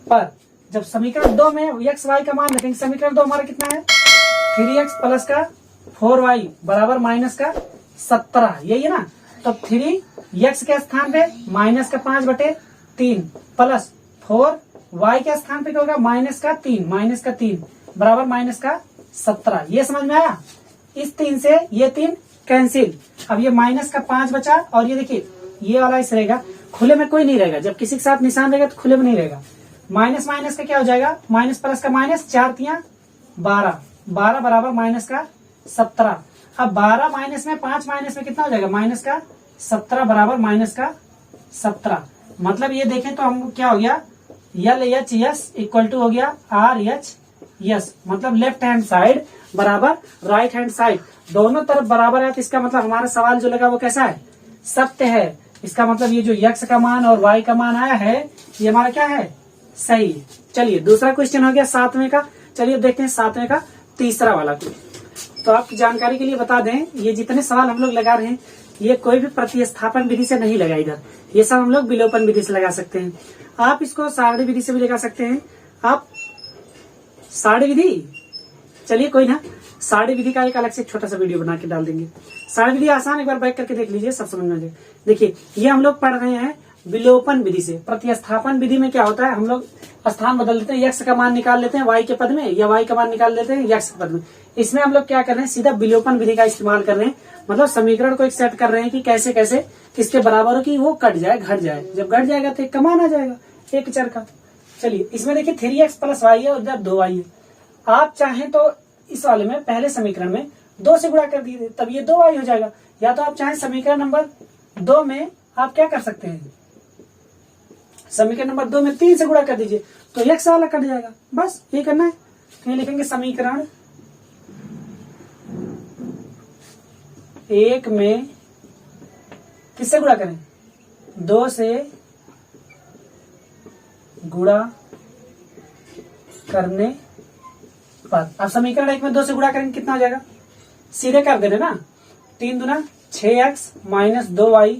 पर, जब समीकरण 2 में x y का मान रखेंगे, समीकरण 2 हमारा कितना है 3x प्लस का 4y बराबर माइनस का 17, यही है ना। तो 3x के स्थान पे माइनस का 5/3 प्लस 4y के स्थान पे क्या होगा माइनस का 3 बराबर माइनस का 17। ये समझ में आया? इस 3 से ये 3 कैंसिल, अब ये माइनस का 5 बचा और ये देखिए ये वाला इस रहेगा, खुले में कोई नहीं रहेगा। जब किसी के साथ निशान रहेगा तो खुले में नहीं रहेगा। माइनस माइनस का क्या हो जाएगा, माइनस प्लस का माइनस, 4 तियां 12 बराबर माइनस का 17। अब 12 माइनस में 5 माइनस में कितना हो जाएगा माइनस का 17 बराबर माइनस का 17। मतलब ये देखें तो हम क्या हो गया LHS इक्वल टू हो गया RHS, मतलब लेफ्ट हैंड साइड बराबर राइट हैंड साइड, दोनों तरफ बराबर है। तो इसका मतलब हमारा सवाल जो लगा वो कैसा है, सत्य है। इसका मतलब ये जो x का मान और y का मान आया है ये हमारा क्या है, सही है। चलिए दूसरा क्वेश्चन हो गया 7वें का। चलिए देखते हैं 7वें का तीसरा वाला क्वेश्चन। तो आपकी जानकारी के लिए बता दें, ये जितने सवाल हम लोग लगा रहे हैं ये कोई भी प्रतिस्थापन विधि से नहीं लगा इधर, ये सब हम लोग विलोपन विधि से लगा सकते हैं। आप इसको सारणी विधि से भी लगा सकते हैं। आप सारणी विधि, चलिए कोई ना, सारणी विधि का एक अलग से छोटा सा वीडियो बना के डाल देंगे। सारणी विधि आसान, एक बार बैक करके देख लीजिए, सब समझ में आ जाए। देखिए ये हम लोग पढ़ रहे हैं विलोपन विधि से। प्रतिस्थापन विधि में क्या होता है, हम लोग स्थान बदल देते हैं, x का मान निकाल लेते हैं y के पद में या y का मान निकाल लेते हैं x के पद में। इसमें हम लोग क्या कर रहे हैं, सीधा विलोपन विधि का इस्तेमाल कर रहे हैं। मतलब समीकरण को एक सेट कर रहे हैं कि कैसे कैसे किसके बराबर हो कि वो कट जाए, घट जाए। जब घट जाएगा तो एक का मान आ जाएगा, एक चर का। चलिए इसमें देखिए 3x प्लस y है और इधर 2y है। आप चाहें तो इस वाले में पहले समीकरण में 2 से गुणा कर दीजिए, तब ये 2y हो जाएगा। या तो आप चाहें समीकरण नंबर 2 में आप क्या कर सकते हैं, समीकरण नंबर 2 में 3 से गुणा कर दीजिए तो x वाला कट जाएगा। बस ये करना है। तो ये लिखेंगे समीकरण 1 में किससे गुणा करें, 2 से गुणा करने पर। अब समीकरण 1 में 2 से गुणा करेंगे कितना हो जाएगा, सीधे कर दे रहे ना, 3 दूना 6x माइनस 2y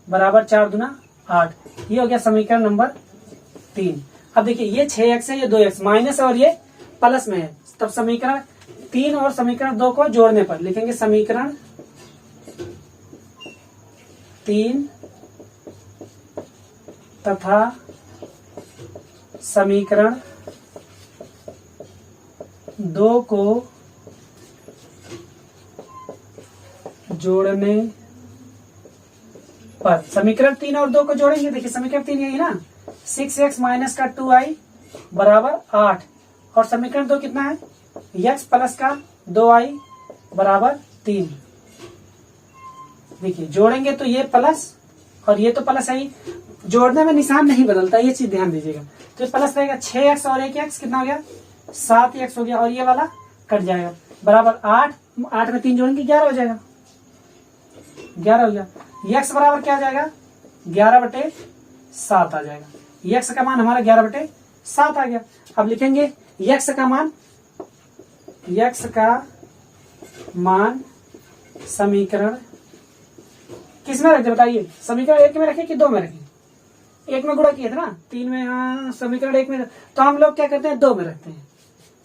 बराबर 4 दूना 8। ये हो गया समीकरण नंबर 3। अब देखिए ये 6x है, ये 2x माइनस और ये प्लस में है। तब समीकरण 3 और समीकरण 2 को जोड़ने पर लिखेंगे समीकरण 3 तथा समीकरण 2 को जोड़ने पर। समीकरण 3 और 2 को जोड़ेंगे, देखिए समीकरण 3 यही ना, 6x माइनस का 2y बराबर 8 और समीकरण 2 कितना है, x प्लस का 2y बराबर 3। देखिए जोड़ेंगे तो ये प्लस और ये तो प्लस है ही, जोड़ने में निशान नहीं बदलता, ये चीज ध्यान दीजिएगा। तो ये प्लस रहेगा 6x और 1x कितना हो गया 7x हो गया और ये वाला कट जाएगा बराबर 8 में 3 जोड़ेंगे 11 हो जाएगा, 11 हो गया। x बराबर क्या आ जाएगा 11/7 आ जाएगा। x का मान हमारा 11/7 आ गया। अब लिखेंगे x का मान समीकरण किस में रखते बताइए, समीकरण 1 में रखे कि 2 में रखे, 1 में गुणा किए थे ना, 3 में, हाँ समीकरण 1 में, तो हम लोग क्या करते हैं 2 में रखते हैं।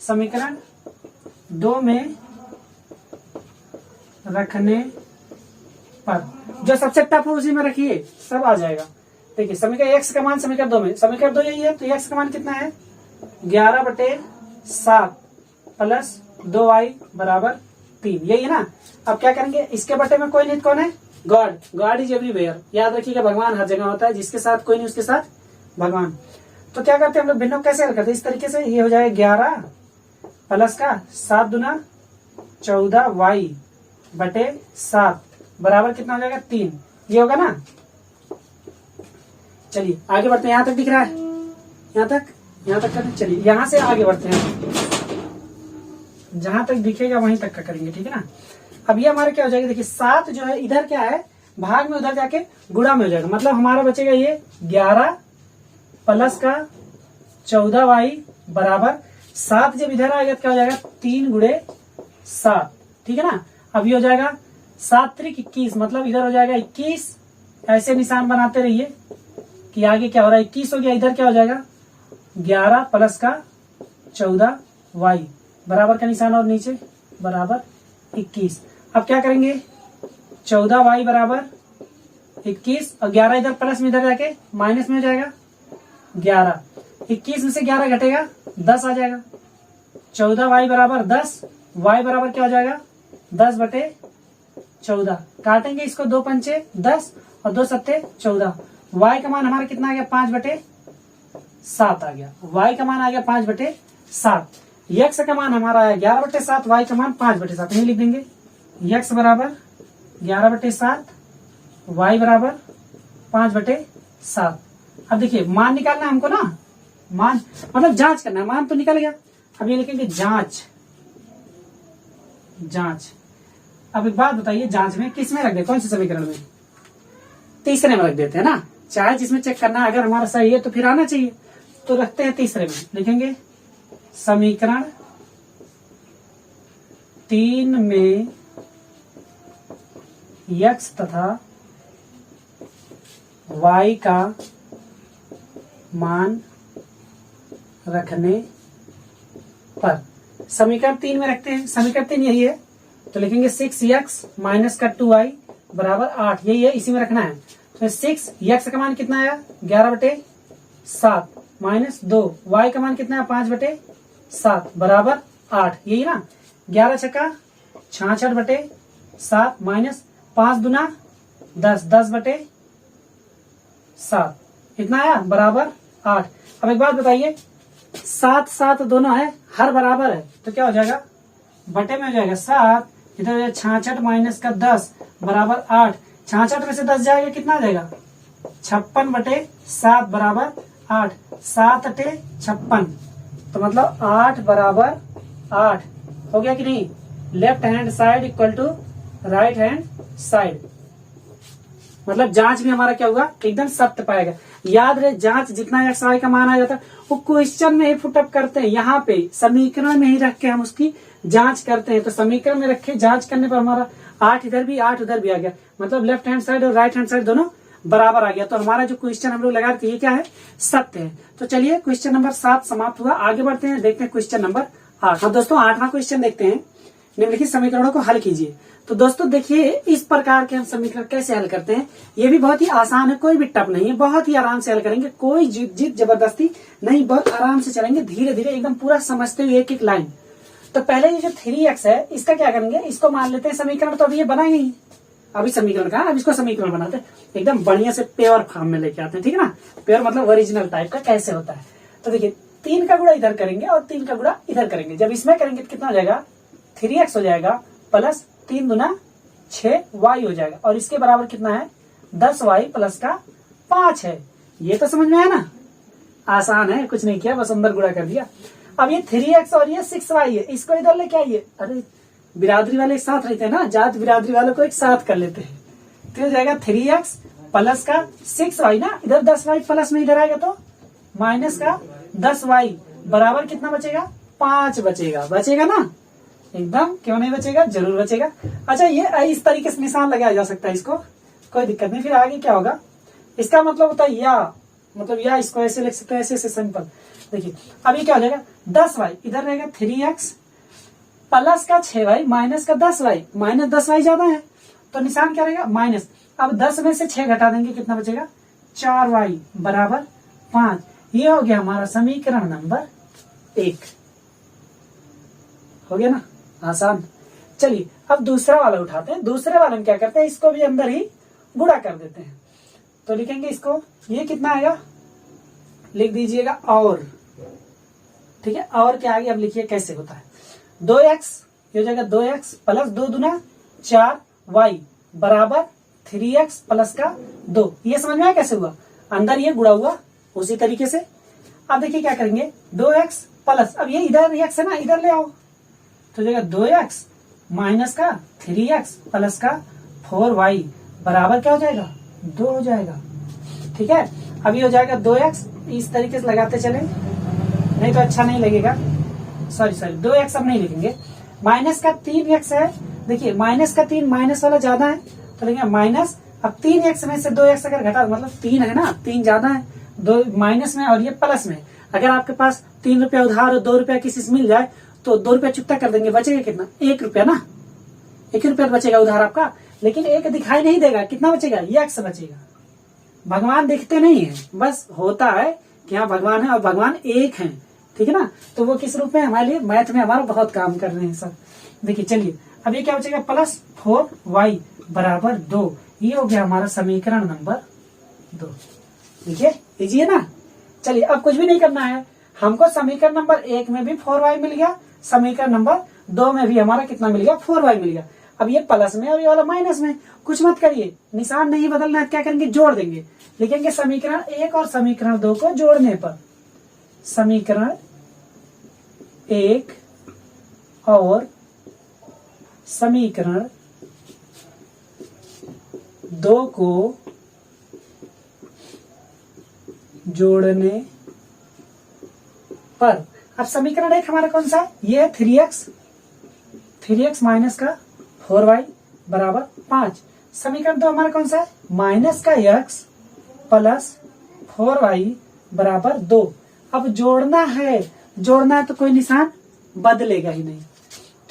समीकरण 2 में रखने पर जो सबसे टफ है उसी में रखिए, सब आ जाएगा। देखिए समीकरण x का मान समीकरण 2 में, समीकरण 2 यही है तो x का मान कितना है 11/7 प्लस 2y बराबर 3, यही है ना। अब क्या करेंगे, इसके बटे में कोई नहीं, कौन है, गॉड इज एवरीवेयर। याद रखिएगा भगवान हर जगह होता है, जिसके साथ कोई नहीं उसके साथ भगवान। तो क्या करते हैं हम लोग भिन्नों कैसे हल करते हैं, इस तरीके से ये हो जाएगा 11 प्लस का 7 दूना 14y/7 बराबर कितना हो जाएगा 3, ये होगा ना। चलिए आगे बढ़ते हैं, यहां तक दिख रहा है, यहां तक करते, चलिए यहां से आगे बढ़ते हैं, जहां तक दिखेगा वहीं तक का करेंगे, ठीक है ना। अब ये हमारा क्या हो जाएगा, देखिए 7 जो है इधर क्या है भाग में, उधर जाके गुणा में हो जाएगा, मतलब हमारा बचेगा ये 11 प्लस का 14y बराबर 7, जब इधर आएगा तो क्या हो जाएगा 3 गुणे 7, ठीक है ना। अब ये हो जाएगा 7 त्रिक 21, मतलब इधर हो जाएगा 21, ऐसे निशान बनाते रहिए कि आगे क्या हो रहा है, 21 हो गया, इधर क्या हो जाएगा 11 प्लस का 14y बराबर का निशान और नीचे बराबर 21। अब क्या करेंगे 14y बराबर 21 और 11 इधर प्लस में, इधर जाके माइनस में हो जाएगा 11, 21 में से 11 घटेगा 10 आ जाएगा, 14y बराबर 10, y बराबर क्या हो जाएगा 10/14, काटेंगे इसको 2 पंचे 10 और 2 सत्ते 14, y का मान हमारा कितना आ गया 5/7 आ गया, y का मान आ गया 5/7, x का मान हमारा आया 11/7, y का मान 5/7, नहीं लिख देंगे x बराबर 11/7, y बराबर 5/7। अब देखिए मान निकालना है हमको ना, मान मतलब जांच करना है, मान तो निकल गया, अब ये लिखेंगे जांच। अब एक बात बताइए, जांच में किस में रख दे, कौन से समीकरण में, तीसरे में रख देते हैं ना, चाहे जिसमें चेक करना है, अगर हमारा सही है तो फिर आना चाहिए, तो रखते हैं तीसरे में, लिखेंगे समीकरण 3 में x तथा y का मान रखने पर, समीकरण 3 में रखते हैं, समीकरण 3 यही है, तो लिखेंगे 6x माइनस का 2y बराबर 8, यही है, इसी में रखना है। तो 6x का मान कितना आया 11/7 माइनस 2, y का मान कितना है 5/7 बराबर 8, यही ना। 11 छक्का 66/7 माइनस 5 दूना 10, 10/7, इतना आया बराबर 8। अब एक बात बताइए, 7 दोनों है, हर बराबर है, तो क्या हो जाएगा बटे में हो जाएगा 7, इधर 66 माइनस का 10 बराबर 8, 66 में से 10 जाएगा कितना आ जाएगा 56/7 बराबर 8, 7 अटे 56, तो मतलब 8 बराबर 8 हो गया कि नहीं। Left hand side equal to right hand side, मतलब जांच में हमारा क्या होगा एकदम सत्य पाएगा। याद रहे जांच जितना एक्स वाई का मान आ जाता है वो क्वेश्चन में ही फुटअप करते हैं, यहाँ पे समीकरण में ही रख के हम उसकी जांच करते हैं, तो समीकरण में रखे जांच करने पर हमारा 8 इधर भी 8 उधर भी आ गया, मतलब लेफ्ट हैंड साइड और राइट हैंड साइड दोनों बराबर आ गया, तो हमारा जो क्वेश्चन हम लोग लगा रहे थे ये क्या है सत्य है। तो चलिए क्वेश्चन नंबर 7 समाप्त हुआ, आगे बढ़ते हैं, देखते हैं क्वेश्चन नंबर 8। हाँ दोस्तों 8वां क्वेश्चन देखते हैं, निम्नलिखित समीकरणों को हल कीजिए। तो दोस्तों देखिए इस प्रकार के हम समीकरण कैसे हल करते हैं, ये भी बहुत ही आसान है, कोई भी टफ नहीं है, बहुत ही आराम से हल करेंगे, कोई जिद जबरदस्ती नहीं, बहुत आराम से चलेंगे, धीरे धीरे एकदम पूरा समझते हुए एक एक लाइन। तो पहले ये जो 3x है इसका क्या करेंगे, इसको मान लेते हैं समीकरण, तो अभी ये बना ही अभी समीकरण का, अब इसको समीकरण बनाते हैं, एकदम बढ़िया से प्योर फॉर्म में लेके आते हैं, ठीक है ना, प्योर मतलब ओरिजिनल टाइप का कैसे होता है। तो देखिए 3 का गुणा इधर करेंगे और 3 का गुणा इधर करेंगे, जब इसमें करेंगे तो कितना हो जाएगा 3x हो जाएगा प्लस 3 दूना 6y हो जाएगा, और इसके बराबर कितना है 10y प्लस का 5 है। ये तो समझ में आया ना, आसान है, कुछ नहीं किया, बस अंदर गुणा कर दिया। अब ये 3x और ये 6y है, इसको इधर लेके आइए, अरे बिरादरी वाले एक साथ रहते हैं ना, जात बिरादरी वालों को एक साथ कर लेते हैं, तो हो जाएगा 3x प्लस का 6y ना, इधर 10y प्लस में इधर आएगा तो माइनस का 10y बराबर कितना बचेगा 5 बचेगा ना, एकदम क्यों नहीं बचेगा, जरूर बचेगा। अच्छा ये इस तरीके से निशान लगाया जा सकता है, इसको कोई दिक्कत नहीं। फिर आगे क्या होगा, इसका मतलब होता है या, मतलब या इसको ऐसे लिख सकते हैं, ऐसे सिंपल। देखिए अब ये क्या हो जाएगा 10y, इधर रहेगा 3x प्लस का 6y माइनस का 10y, माइनस 10y ज्यादा है तो निशान क्या रहेगा माइनस। अब 10 में से 6 घटा देंगे, कितना बचेगा 4y बराबर 5। ये हो गया हमारा समीकरण नंबर 1, हो गया ना, आसान। चलिए अब दूसरा वाला उठाते हैं, दूसरे वाले में क्या करते हैं, इसको भी अंदर ही गुणा कर देते हैं, तो लिखेंगे इसको, ये कितना आएगा लिख दीजिएगा और, ठीक है, और क्या आगे अब लिखिए कैसे होता है, 2x ये हो जाएगा 2x प्लस 2 दूना 4y बराबर 3x प्लस का 2। ये समझ में आया कैसे हुआ, अंदर ये गुणा हुआ उसी तरीके से। अब देखिए क्या करेंगे, 2x प्लस, अब ये इधर x है ना, इधर ले आओ तो जाएगा 2x माइनस का 3x प्लस का 4y बराबर क्या हो जाएगा, 2 हो जाएगा। ठीक है, अब ये हो जाएगा 2x, इस तरीके से लगाते चले, नहीं तो अच्छा नहीं लगेगा। सॉरी 2x अब नहीं लिखेंगे, माइनस का 3x है। देखिए माइनस का 3, माइनस वाला ज्यादा है तो लिखेंगे माइनस, अब 3x में से 2x अगर घटा मतलब 3 है ना, 3 ज्यादा है, 2 माइनस में और ये प्लस में। अगर आपके पास 3 रुपया उधार और 2 रुपया किसी से मिल जाए तो 2 रुपया चुकता कर देंगे, बचेगा कितना, 1 रुपया ना, 1 रुपया बचेगा उधार आपका। लेकिन 1 दिखाई नहीं देगा, कितना बचेगा, x बचेगा। भगवान दिखते नहीं है, बस होता है कि हाँ भगवान है और भगवान एक है। ठीक है ना, तो वो किस रूप में, हमारे लिए मैथ में हमारा बहुत काम कर रहे हैं सर। देखिए चलिए, अब ये क्या बचेगा, प्लस 4y बराबर 2। ये हो गया हमारा समीकरण नंबर 2। देखिए इजी है ना। चलिए अब कुछ भी नहीं करना है, हमको समीकरण नंबर 1 में भी 4y मिल गया, समीकरण नंबर 2 में भी हमारा कितना मिल गया, 4y मिल गया। अब ये प्लस में और ये वाला माइनस में, कुछ मत करिए, निशान नहीं बदलना है, क्या करेंगे, जोड़ देंगे। लिखेंगे समीकरण 1 और समीकरण 2 को जोड़ने पर, समीकरण 1 और समीकरण 2 को जोड़ने पर। अब समीकरण 1 हमारा कौन सा है, ये है 3x माइनस का 4y बराबर 5। समीकरण 2 हमारा कौन सा है, माइनस का x प्लस 4y बराबर 2। अब जोड़ना है तो कोई निशान बदलेगा ही नहीं,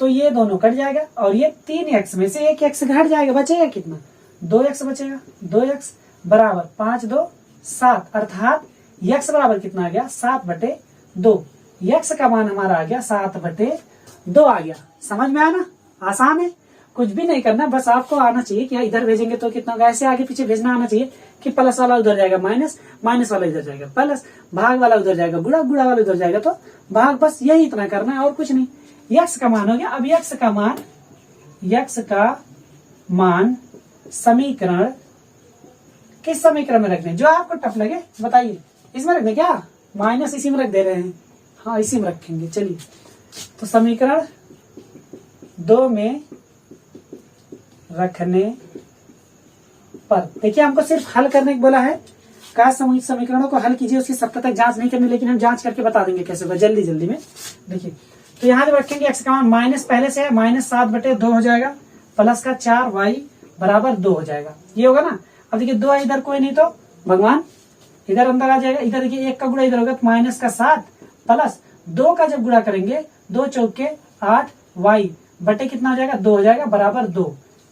तो ये दोनों कट जाएगा और ये 3x में से 1 x घट जाएगा, बचेगा कितना, 2x बचेगा। 2x बराबर 5 2 7, अर्थात x बराबर कितना आ गया, 7/2। x का मान हमारा आ गया 7/2 आ गया। समझ में आया ना, आसान है, कुछ भी नहीं करना, बस आपको आना चाहिए कि इधर भेजेंगे तो कितना होगा, ऐसे आगे पीछे भेजना आना चाहिए कि प्लस वाला उधर जाएगा माइनस, माइनस वाला इधर जाएगा प्लस, भाग वाला उधर जाएगा गुणा, गुणा वाला उधर जाएगा तो भाग, बस यही इतना करना है और कुछ नहीं। x का मान हो गया। अब x का मान समीकरण, किस समीकरण में रखने, जो आपको टफ लगे बताइए, इसमें रखने क्या, माइनस इसी में रख दे रहे हैं, हाँ इसी में रखेंगे। चलिए तो समीकरण 2 में रखने पर, देखिए हमको सिर्फ हल करने को बोला है, कहा समीकरणों को हल कीजिए, उसकी सब तक जांच नहीं करनी, लेकिन हम जांच करके बता देंगे कैसे होगा जल्दी जल्दी में। देखिए तो यहाँ जब रखेंगे x का मान माइनस पहले से है, माइनस 7/2 हो जाएगा, प्लस का 4y बराबर 2 हो जाएगा, ये होगा ना। अब देखिए 2 इधर कोई नहीं तो भगवान इधर अंदर आ जाएगा, इधर देखिए 1 का गुणा इधर होगा तो माइनस का 7 प्लस 2 का जब गुणा करेंगे 2 चौके 8 y बटे कितना हो जाएगा, 2 हो जाएगा बराबर 2।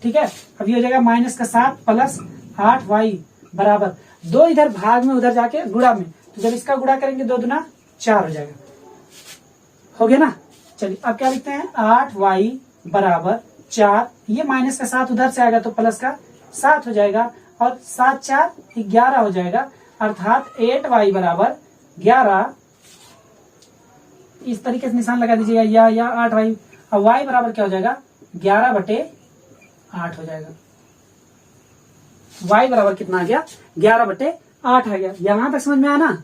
ठीक है, अब ये हो जाएगा माइनस का 7 प्लस 8y बराबर 2, इधर भाग में उधर जाके गुणा में, तो जब इसका गुणा करेंगे 2 दूना 4 हो जाएगा, हो गया ना। चलिए अब क्या लिखते हैं, 8y बराबर 4, ये माइनस का 7 उधर से आएगा तो प्लस का 7 हो जाएगा और 7 4 11 हो जाएगा, अर्थात 8y बराबर 11। इस तरीके से निशान लगा दीजिएगा या 8y, अब y बराबर क्या हो जाएगा, 11/8 हो जाएगा। y बराबर कितना आ गया, 11/8 आ गया। यहां तक समझ में आया ना,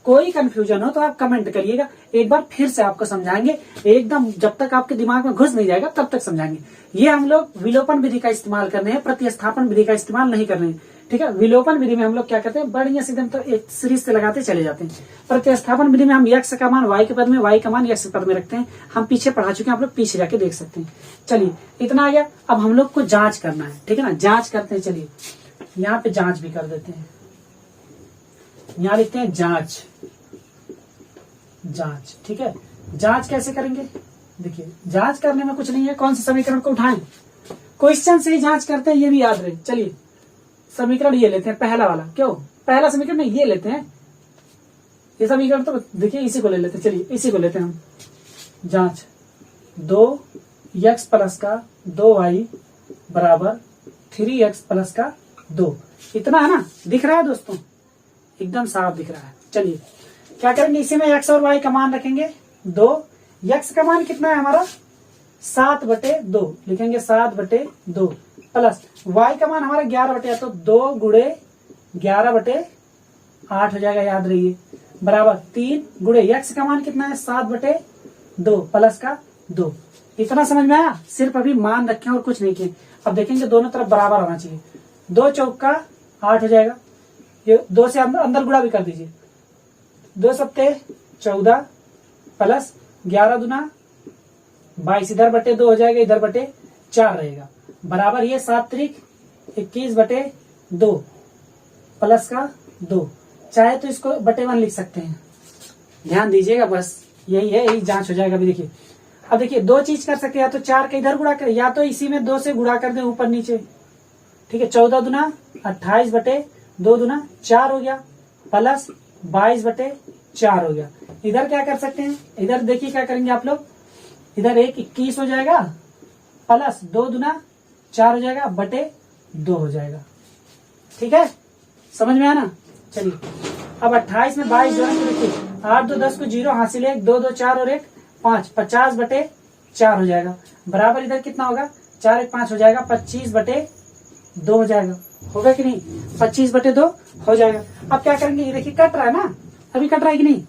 कोई कंफ्यूजन हो तो आप कमेंट करिएगा, एक बार फिर से आपको समझाएंगे, एकदम जब तक आपके दिमाग में घुस नहीं जाएगा तब तक समझाएंगे। ये हम लोग विलोपन विधि का इस्तेमाल करने हैं, प्रतिस्थापन विधि का इस्तेमाल नहीं कर रहे हैं। ठीक है, विलोपन विधि में हम लोग क्या करते हैं, बढ़िया सीधे तो एक सीरीज से लगाते चले जाते हैं। प्रतिस्थापन विधि में हम x का मान y के पद में, y का मान x के पद में रखते हैं। हम पीछे पढ़ा चुके हैं, आप लोग पीछे जाके देख सकते हैं। चलिए इतना आ गया, अब हम लोग को जांच करना है, ठीक है ना, जांच करते हैं। चलिए यहाँ पे जांच भी कर देते हैं, यहाँ लिखते हैं जांच, जांच। ठीक है, जांच कैसे करेंगे, देखिए जांच करने में कुछ नहीं है, कौन से समीकरण को उठाएं, क्वेश्चन से ही जांच करते हैं, ये भी याद रहे। चलिए समीकरण ये लेते हैं, पहला वाला, क्यों पहला समीकरण नहीं, ये लेते हैं, ये समीकरण तो देखिए इसी को ले लेते हैं। चलिए इसी को लेते हैं हम, जांच 2x प्लस का 2y बराबर 3x प्लस का 2, इतना है ना, दिख रहा है दोस्तों, एकदम साफ दिख रहा है। चलिए क्या करेंगे, इसी में x और y का मान रखेंगे 2, x का मान कितना है हमारा 7/2, लिखेंगे 7/2, प्लस y का मान हमारा 11/8 तो 2 गुणे 11/8 हो जाएगा, याद रहिए, बराबर 3 गुणे x का मान कितना है 7/2 प्लस का 2। इतना समझ में आया? सिर्फ अभी मान रखे और कुछ नहीं किए। अब देखेंगे दोनों तरफ बराबर होना चाहिए। 2 चौका 8 हो जाएगा, ये 2 से अंदर गुणा भी कर दीजिए, 2 सत्ते 14 प्लस 11 दूना 22, इधर बटे 2 हो जाएगा, इधर बटे 4 रहेगा, बराबर ये 7 त्रिक 21/2 प्लस का 2। चाहे तो इसको बटे 1 लिख सकते हैं, ध्यान दीजिएगा, बस यही है, यही जांच हो जाएगा। अभी देखिए, अब देखिए 2 चीज कर सकते हैं, या तो 4 के इधर गुणा कर, या तो इसी में 2 से गुणा कर दे ऊपर नीचे, ठीक है। 14 दूना 28/2 दूना 4 हो गया, प्लस 22/4 हो गया। इधर क्या कर सकते हैं, इधर देखिए क्या करेंगे आप लोग, इधर 21 हो जाएगा, प्लस 2 दूना 4 हो जाएगा, बटे 2 हो जाएगा, ठीक है, समझ में आया ना। चलिए अब 28 में 22 जोड़ें तो देखिए 8 2 10 को 0 हासिल 1 2 2 4 और 1 5, 50/4 हो जाएगा, बराबर इधर कितना होगा 4 1 5 हो जाएगा, 25/2 हो जाएगा, होगा कि नहीं, 25/2 हो जाएगा। अब क्या करेंगे, ये देखिए कट रहा है ना, अभी कट रहा है कि नहीं,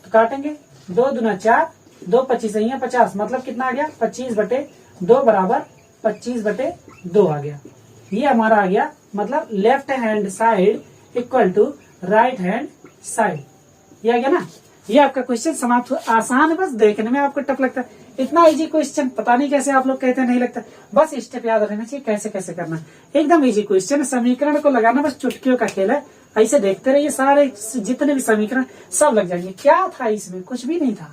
तो काटेंगे, 2 दूना 4 2 25 है 50, मतलब कितना आ गया 25/2 बराबर 25/2 आ गया। ये हमारा आ गया, मतलब left hand side equal to right hand side, ये आ गया ना। ये आपका क्वेश्चन समाप्त हुआ। आसान है, बस देखने में आपको टफ लगता है, इतना इजी क्वेश्चन पता नहीं कैसे आप लोग कहते हैं नहीं लगता, बस स्टेप याद रहना चाहिए कैसे कैसे करना, एकदम इजी क्वेश्चन। समीकरण को लगाना बस चुटकियों का खेल है, ऐसे देखते रहिए, सारे जितने भी समीकरण सब लग जाएंगे। क्या था इसमें, कुछ भी नहीं था,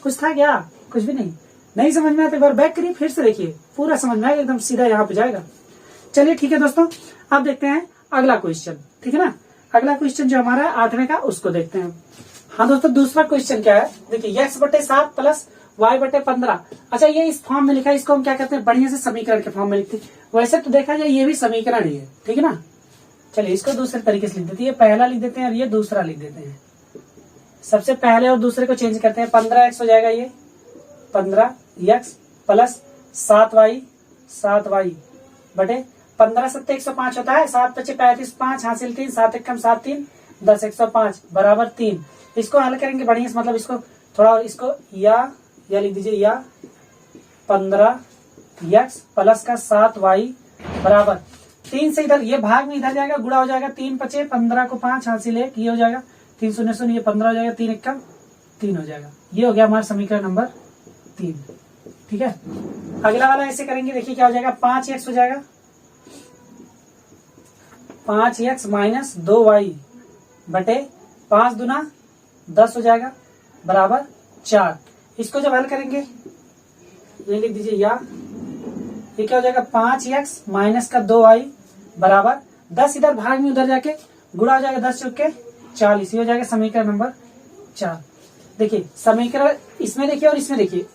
कुछ था क्या, कुछ भी नहीं समझ में आया तो एक बार बैक करिए, फिर से देखिए, पूरा समझ में आएगा, एकदम सीधा यहाँ पे जाएगा। चलिए ठीक है दोस्तों, अब देखते हैं अगला क्वेश्चन, ठीक है ना। अगला क्वेश्चन जो हमारा है 8वें का, उसको देखते हैं। हाँ दोस्तों, दूसरा क्वेश्चन क्या है, देखिए x/7 प्लस y/15। अच्छा, ये इस फॉर्म में लिखा है, इसको हम क्या करते हैं, बढ़िया से समीकरण के फॉर्म में लिखते हैं। वैसे तो देखा जाए ये भी समीकरण ही है, ठीक है ना। चलिए इसको दूसरे तरीके से लिख देते हैं, ये पहला लिख देते हैं और ये दूसरा लिख देते हैं। सबसे पहले और दूसरे को चेंज करते हैं, 15x हो जाएगा, ये 15x प्लस 7y बटे 15 7 105 होता है, 7 5 35 5 हासिल 3 7 1 7 3 10 105 बराबर 3। इसको हल करेंगे बढ़िया से, मतलब इसको थोड़ा, इसको या लिख दीजिए, या 15x प्लस का 7y बराबर 3 से इधर ये भाग में इधर जाएगा, गुणा हो जाएगा, 3 5 15 को 5 हासिल 1, ये हो जाएगा 3 0 0, ये 15 हो जाएगा, 3 1 3 हो जाएगा। ये हो गया हमारा समीकरण नंबर 3, ठीक है। अगला वाला ऐसे करेंगे, देखिए क्या हो जाएगा, 5x हो जाएगा, 5x माइनस 2y बटे 5 दूना 10 हो जाएगा, बराबर 4। इसको जब हल करेंगे, ये लिख दीजिए, या ये क्या हो जाएगा, 5x माइनस का 2y बराबर 10, इधर भाग में उधर जाके गुणा हो जाएगा, 10 चौके 40, ये हो जाएगा समीकरण नंबर 4। देखिए समीकरण इसमें देखिए और इसमें देखिए,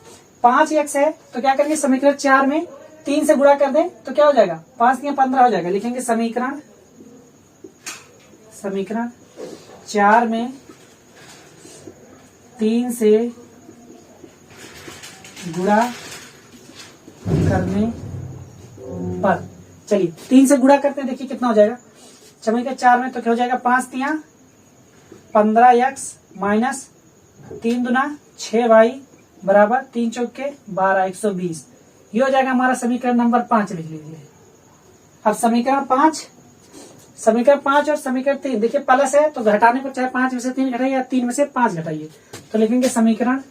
5x है तो क्या करेंगे, समीकरण 4 में 3 से गुणा कर दें तो क्या हो जाएगा, 5 3 15 हो जाएगा। लिखेंगे समीकरण 4 में 3 से गुणा करने पर, चलिए 3 से गुणा करते हैं, देखिए कितना हो जाएगा, समीकरण 4 में तो क्या हो जाएगा, 5 3 15x माइनस 3 दूना 6y बराबर 3 चौके 12 120, ये हो जाएगा हमारा समीकरण नंबर 5, लिख लीजिए। अब समीकरण 5 और समीकरण 3 देखिए प्लस है तो घटाने पर चाहे 5 में से 3 घटाइए या 3 में से 5 घटाइए, तो लिखेंगे समीकरण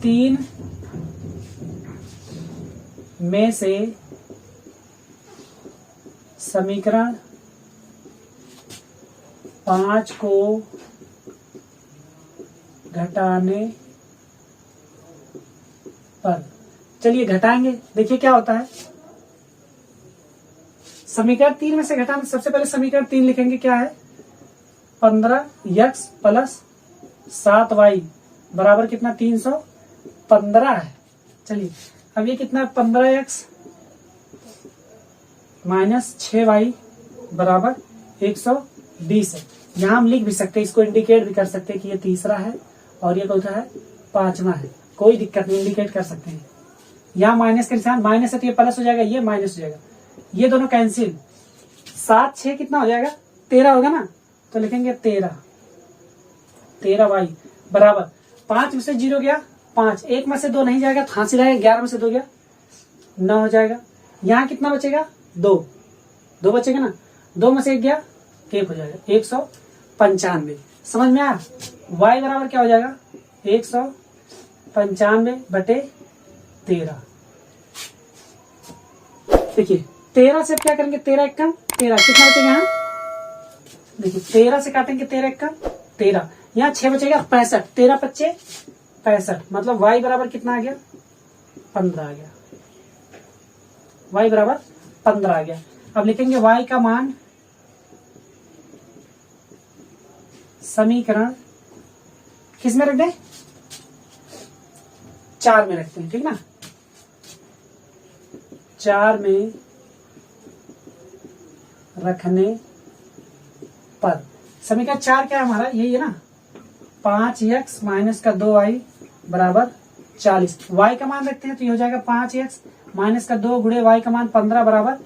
3 में से समीकरण 5 को घटाने पर, चलिए घटाएंगे, देखिए क्या होता है, समीकरण 3 में से घटाने, सबसे पहले समीकरण 3 लिखेंगे, क्या है, 15x प्लस 7y बराबर कितना, 315 है। चलिए अब ये कितना, 15x माइनस 6y बराबर 120 है। यहाँ हम लिख भी सकते हैं, इसको इंडिकेट भी कर सकते हैं कि ये तीसरा है और ये कौन सा है, 5वां है, कोई दिक्कत नहीं, इंडिकेट कर सकते हैं। यहाँ माइनस का निशान, माइनस है तो ये प्लस हो जाएगा, ये माइनस हो जाएगा, ये दोनों कैंसिल। 7 6 कितना हो जाएगा, 13 होगा ना, तो लिखेंगे 13 वाई बराबर 5 में से 0 गया 5, 1 में से 2 नहीं जाएगा तो हासिल आएगा, 11 में से 2 गया 9 हो जाएगा। यहाँ कितना बचेगा, 2 बचेगा ना, 2 में से 1 गया 1 हो जाएगा, 195। समझ में आया, y बराबर क्या हो जाएगा, 195/13। देखिए 13 से अब क्या करेंगे, 13 1 13, कितना बचेगा यहाँ, देखिए 13 से काटेंगे 13 1 13, यहाँ 6 बचेगा 65, 13 5 65, मतलब y बराबर कितना आ गया, 15 आ गया, y बराबर 15 आ गया। अब लिखेंगे y का मान समीकरण किस में रख दें, 4 में रखते हैं, ठीक ना, 4 में रखने पर समीकरण 4 क्या है हमारा, यही है ना, 5x माइनस का 2y बराबर 40। y का मान रखते हैं तो ये हो जाएगा 5x माइनस का 2 गुणे y का मान 15 बराबर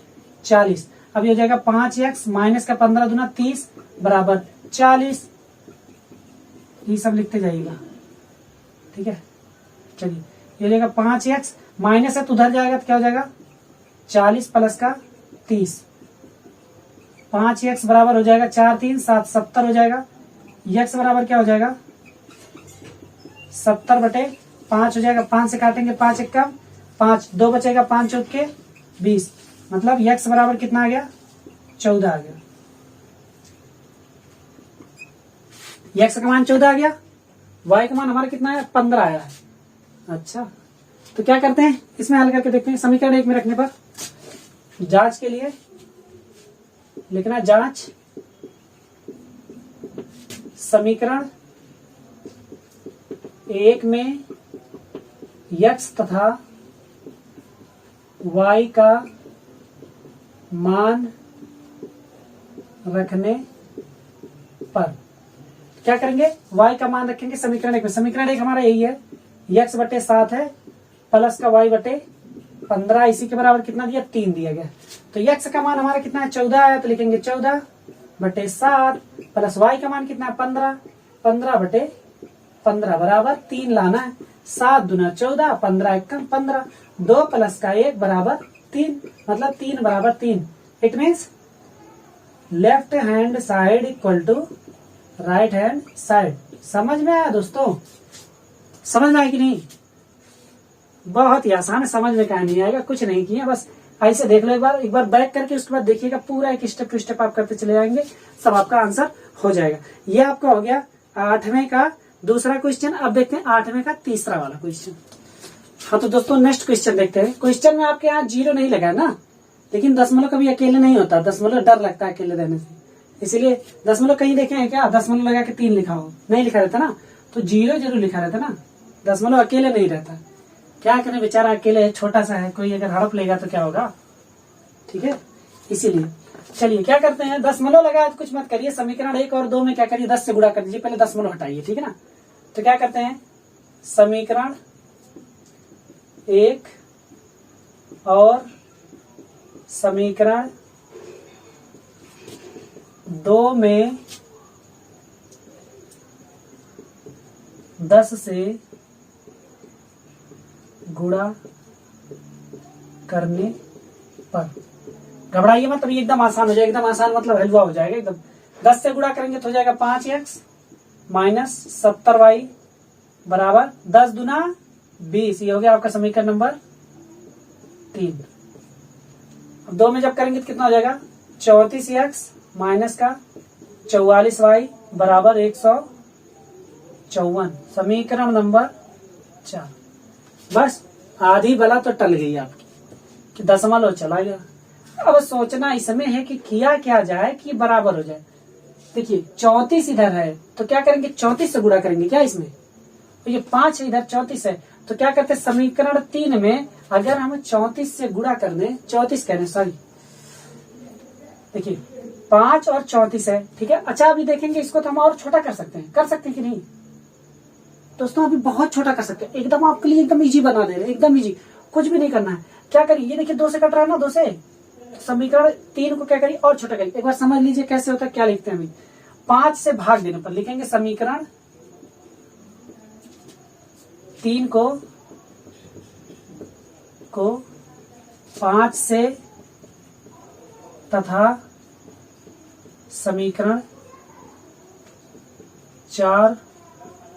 40। अब ये हो जाएगा 5x माइनस का 15 दूना 30 बराबर 40। ये सब लिखते जाइएगा, ठीक है। चलिए ये हो जाएगा 5x माइनस है तो उधर जाएगा तो क्या हो जाएगा 40 प्लस का 30, 5x बराबर हो जाएगा 4 3 7 70 हो जाएगा, x बराबर क्या हो जाएगा 70/5 हो जाएगा, 5 से काटेंगे 5 1 5, 2 बचेगा 5 चौक के 20, मतलब x बराबर कितना आ गया 14 आ गया, x का मान 14 आ गया, y का मान हमारा कितना आया 15 आया है। अच्छा तो क्या करते हैं, इसमें हल करके देखते हैं। समीकरण 1 में रखने पर जांच के लिए लिखना, जांच समीकरण 1 में x तथा y का मान रखने पर क्या करेंगे, y का मान रखेंगे समीकरण 1 में। समीकरण 1 हमारा यही है, x/7 है प्लस का y/15, इसी के बराबर कितना दिया 3 दिया गया। तो x का मान हमारा कितना है 14 आया, तो लिखेंगे 14/7 प्लस y का मान कितना है 15, 15/15 बराबर 3 लाना है, 7 दूना 14, 15 1 15, 2 प्लस का 1 बराबर 3, मतलब 3 बराबर 3। It means left hand side equal to right hand side. समझ में आया दोस्तों, समझ में आया कि नहीं, बहुत ही आसान है, समझ में कहीं नहीं आएगा, कुछ नहीं किया, बस ऐसे देख लो एक बार बैक करके, उसके बाद देखिएगा पूरा एक स्टेप टू स्टेप आप करते चले जाएंगे, सब आपका आंसर हो जाएगा। ये आपका हो गया 8वें का दूसरा क्वेश्चन। अब देखते हैं 8वें का तीसरा वाला क्वेश्चन। हाँ तो दोस्तों नेक्स्ट क्वेश्चन देखते हैं। क्वेश्चन में आपके यहाँ 0 नहीं लगा ना, लेकिन दशमलव कभी अकेले नहीं होता, दशमलव डर लगता है अकेले रहने से, इसीलिए दशमलव कहीं देखे हैं क्या, दशमलव लगा के 3 लिखा हो, नहीं लिखा रहता ना, तो 0 जरूर लिखा रहता ना, दशमलव अकेले नहीं रहता। क्या करें बेचारा अकेले है, छोटा सा है, कोई अगर हड़प लेगा तो क्या होगा, ठीक है, इसीलिए। चलिए क्या करते हैं, दशमलव लगा तो कुछ मत करिए, समीकरण 1 और 2 में क्या करिए 10 से गुणा कर दीजिए, पहले दशमलव हटाइए, ठीक है ना। तो क्या करते हैं, समीकरण 1 और समीकरण 2 में 10 से गुणा करने पर, घबराइए मत, ये एकदम आसान हो जाएगा, एकदम आसान मतलब हलवा हो जाएगा एकदम। 10 से गुणा करेंगे तो हो जाएगा 5x माइनस 70y बराबर 10 दूना 20, ये हो गया आपका समीकरण नंबर 3। अब 2 में जब करेंगे तो कितना हो जाएगा 34x माइनस का 44y बराबर 154, समीकरण नंबर 4। बस आधी बला तो टल गई आपकी कि दशमलव चला गया। अब सोचना इसमें है कि किया क्या जाए कि बराबर हो जाए। देखिए 34 इधर है तो क्या करेंगे 34 से गुणा करेंगे क्या इसमें, तो ये 5 इधर 34 है, तो क्या करते हैं समीकरण 3 में अगर हम 34 से गुणा कर दें, 34 कह रहे सॉरी, देखिए 5 और 34 है, ठीक है। अच्छा अभी देखेंगे इसको तो हम और छोटा कर सकते हैं कि नहीं दोस्तों, अभी बहुत छोटा कर सकते हैं, एकदम आपके लिए एकदम इजी बना दे रहे हैं, एकदम इजी, कुछ भी नहीं करना है। क्या करिए, ये देखिए 2 से कट रहा है ना, 2 से, समीकरण 3 को क्या करिए और छोटा करिए। एक बार समझ लीजिए कैसे होता है, क्या लिखते हैं अभी। 5 से भाग देने पर लिखेंगे समीकरण 3 को 5 से तथा समीकरण 4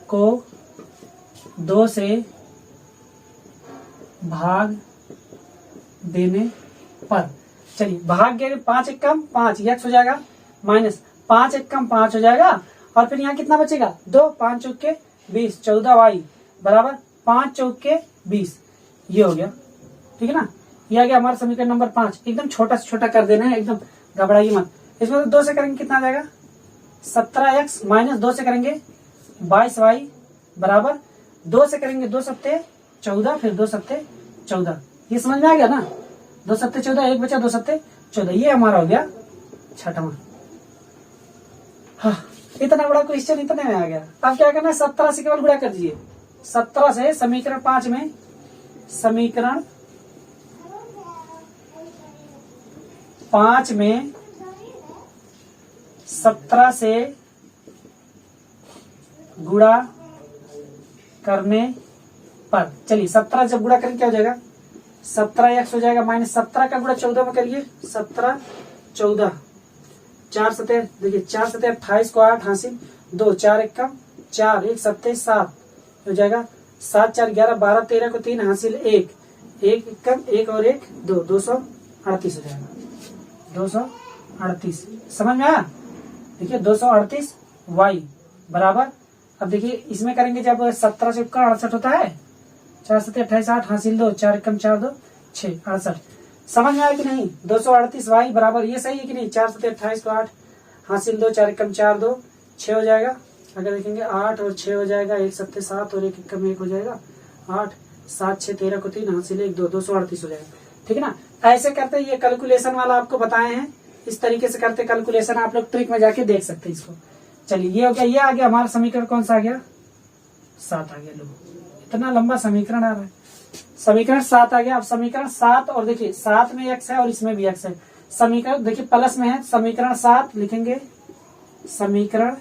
को 2 से भाग देने पर, चलिए भाग गए, 5 एक कम 5, यक्स हो जाएगा माइनस 5 एक कम 5 हो जाएगा, और फिर यहाँ कितना बचेगा 2, 5 चौक के 20, 14y बराबर 5 चौक के 20, ये हो गया। ठीक है ना, ये आ गया हमारा समीकरण नंबर 5। एकदम छोटा से छोटा कर देना है, एकदम घबराइए मत। इसमें तो 2 से करेंगे कितना आ जाएगा 17x माइनस 2 से करेंगे 22y बराबर 2 से करेंगे 2 सत्ते 14, फिर 2 सत्ते 14, ये समझ में आ गया ना। 2 सत्ते 14, एक बचा 2 सत्ते 14, ये हमारा हो गया छठवां। हाँ, इतना बड़ा क्वेश्चन इतने में आ गया। अब क्या करना है, 17 से केवल गुणा कर दीजिए। 17 से समीकरण 5 में, समीकरण 5 में 17 से गुणा करने पर, चलिए 17 जब गुणा करेंगे क्या हो जाएगा 17x हो जाएगा माइनस 17 का गुणा 14 में करिए, 17 14, 4 सत्ते देखिए 4 सत्ते 28 को 8 हासिल 2, 4 एक कम 4, 1 सत्ते 7 हो जाएगा, 7 4 11 12 13 को 3 हासिल 1, 1 कम 1 और 1 2, 238 हो जाएगा, 238 समझ में आया। देखिए 238 y बराबर, अब देखिए इसमें करेंगे जब 17 से का 68 होता है, 4 सत्ते 28 8 हासिल 2, 4 कम 4 2 6 68, समझ में आया कि नहीं। 238 y बराबर, ये सही है कि नहीं, 4 सत्ते 28 को 8 हासिल 2, 4 कम 4 2 6 हो जाएगा। अगर देखेंगे 8 और 6 हो जाएगा, 1 सत्ते 7 और 1 कम 1 हो जाएगा 8, 7 6 13 को 3 हासिल 1 2, 238 हो जाएगा। ठीक है ना, ऐसे करते ये कैलकुलेशन वाला आपको बताए हैं, इस तरीके से करते कैलकुलेशन, आप लोग ट्रिक में जाके देख सकते हैं इसको। चलिए ये हो गया, ये आ गया हमारा समीकरण कौन सा आ गया 7 आ गया। लोग इतना लंबा समीकरण आ रहा है, समीकरण 7 आ गया। अब समीकरण 7 और देखिए 7 में x है और इसमें भी x है, समीकरण देखिए प्लस में है, समीकरण 7 लिखेंगे, समीकरण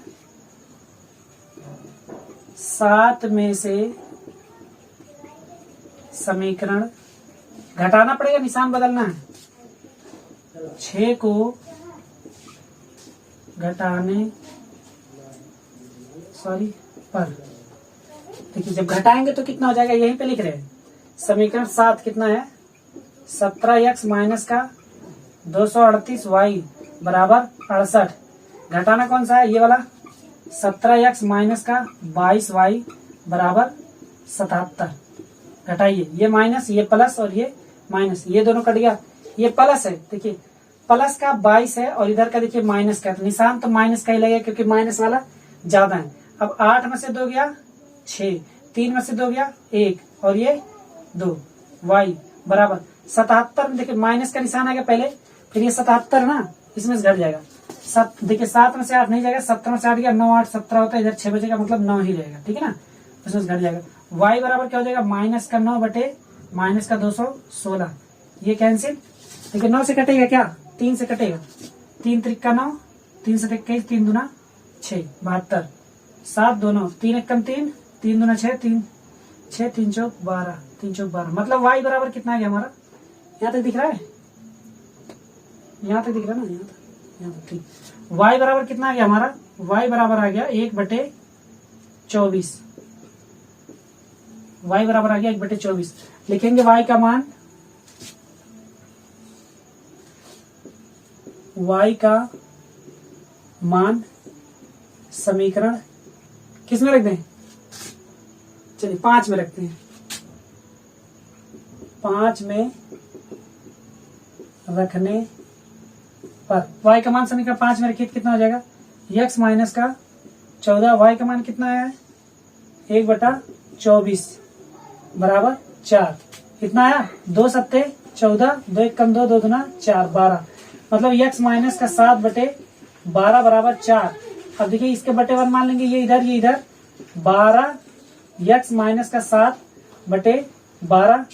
7 में से समीकरण घटाना पड़ेगा, निशान बदलना है, 6 को घटाने पर, देखिए जब घटाएंगे तो कितना हो जाएगा, यहीं पे लिख रहे हैं। समीकरण 7 कितना है 17x माइनस का 238y बराबर 68, घटाना कौन सा है ये वाला 17x माइनस का 22y बराबर 77, घटाइए, ये माइनस ये प्लस और ये माइनस, ये दोनों कट गया, ये प्लस है, देखिए प्लस का 22 है और इधर का देखिए माइनस का, तो निशान तो माइनस का ही लगेगा क्योंकि माइनस वाला ज्यादा है। अब 8 में से 2 गया 6, 3 में से 2 गया 1 और ये 2, y बराबर 77 में देखिए माइनस का निशान आ गया पहले, फिर ये 77 ना इसमें से घट जाएगा, देखिए 7 में से 8 नहीं जाएगा, 17 में से 8 गया 9 8 17 होता है, इधर 6 बचेगा मतलब 9 ही रहेगा। ठीक है ना, इसमें से घट जाएगा, y बराबर क्या हो जाएगा माइनस का 9 बटे माइनस का 216, ये कैंसिल, देखिए 9 से कटेगा क्या 3 से कटेगा, 3 त्रिक का 9, 3 से 21, 3 दूना 6 72, 7 2 9, 3 एक कम 3, 3 दूना 6 3 6 3 चौक 12, 3 चौक 12, मतलब y बराबर कितना आ गया हमारा, यहाँ तक दिख रहा है, यहाँ तक दिख रहा है ना, यहाँ तक ठीक, y बराबर कितना आ गया हमारा, y बराबर आ गया 1/24, y बराबर आ गया 1/24, लिखेंगे y का मान, y का मान समीकरण किस में रख दें, चलिए 5 में रखते हैं, 5 में रखने पर y का मान समीकरण 5 में रखिए कितना हो जाएगा, x माइनस का 14, y का मान कितना है 1/24 बराबर 4, कितना आया 2 सत्ते 14, 2 एक कम 2 2 दूना 4 12, मतलब x माइनस का 7/12 बराबर 4। अब देखिए इसके बटे 1 मान लेंगे, ये इधर 12 x माइनस का 7/12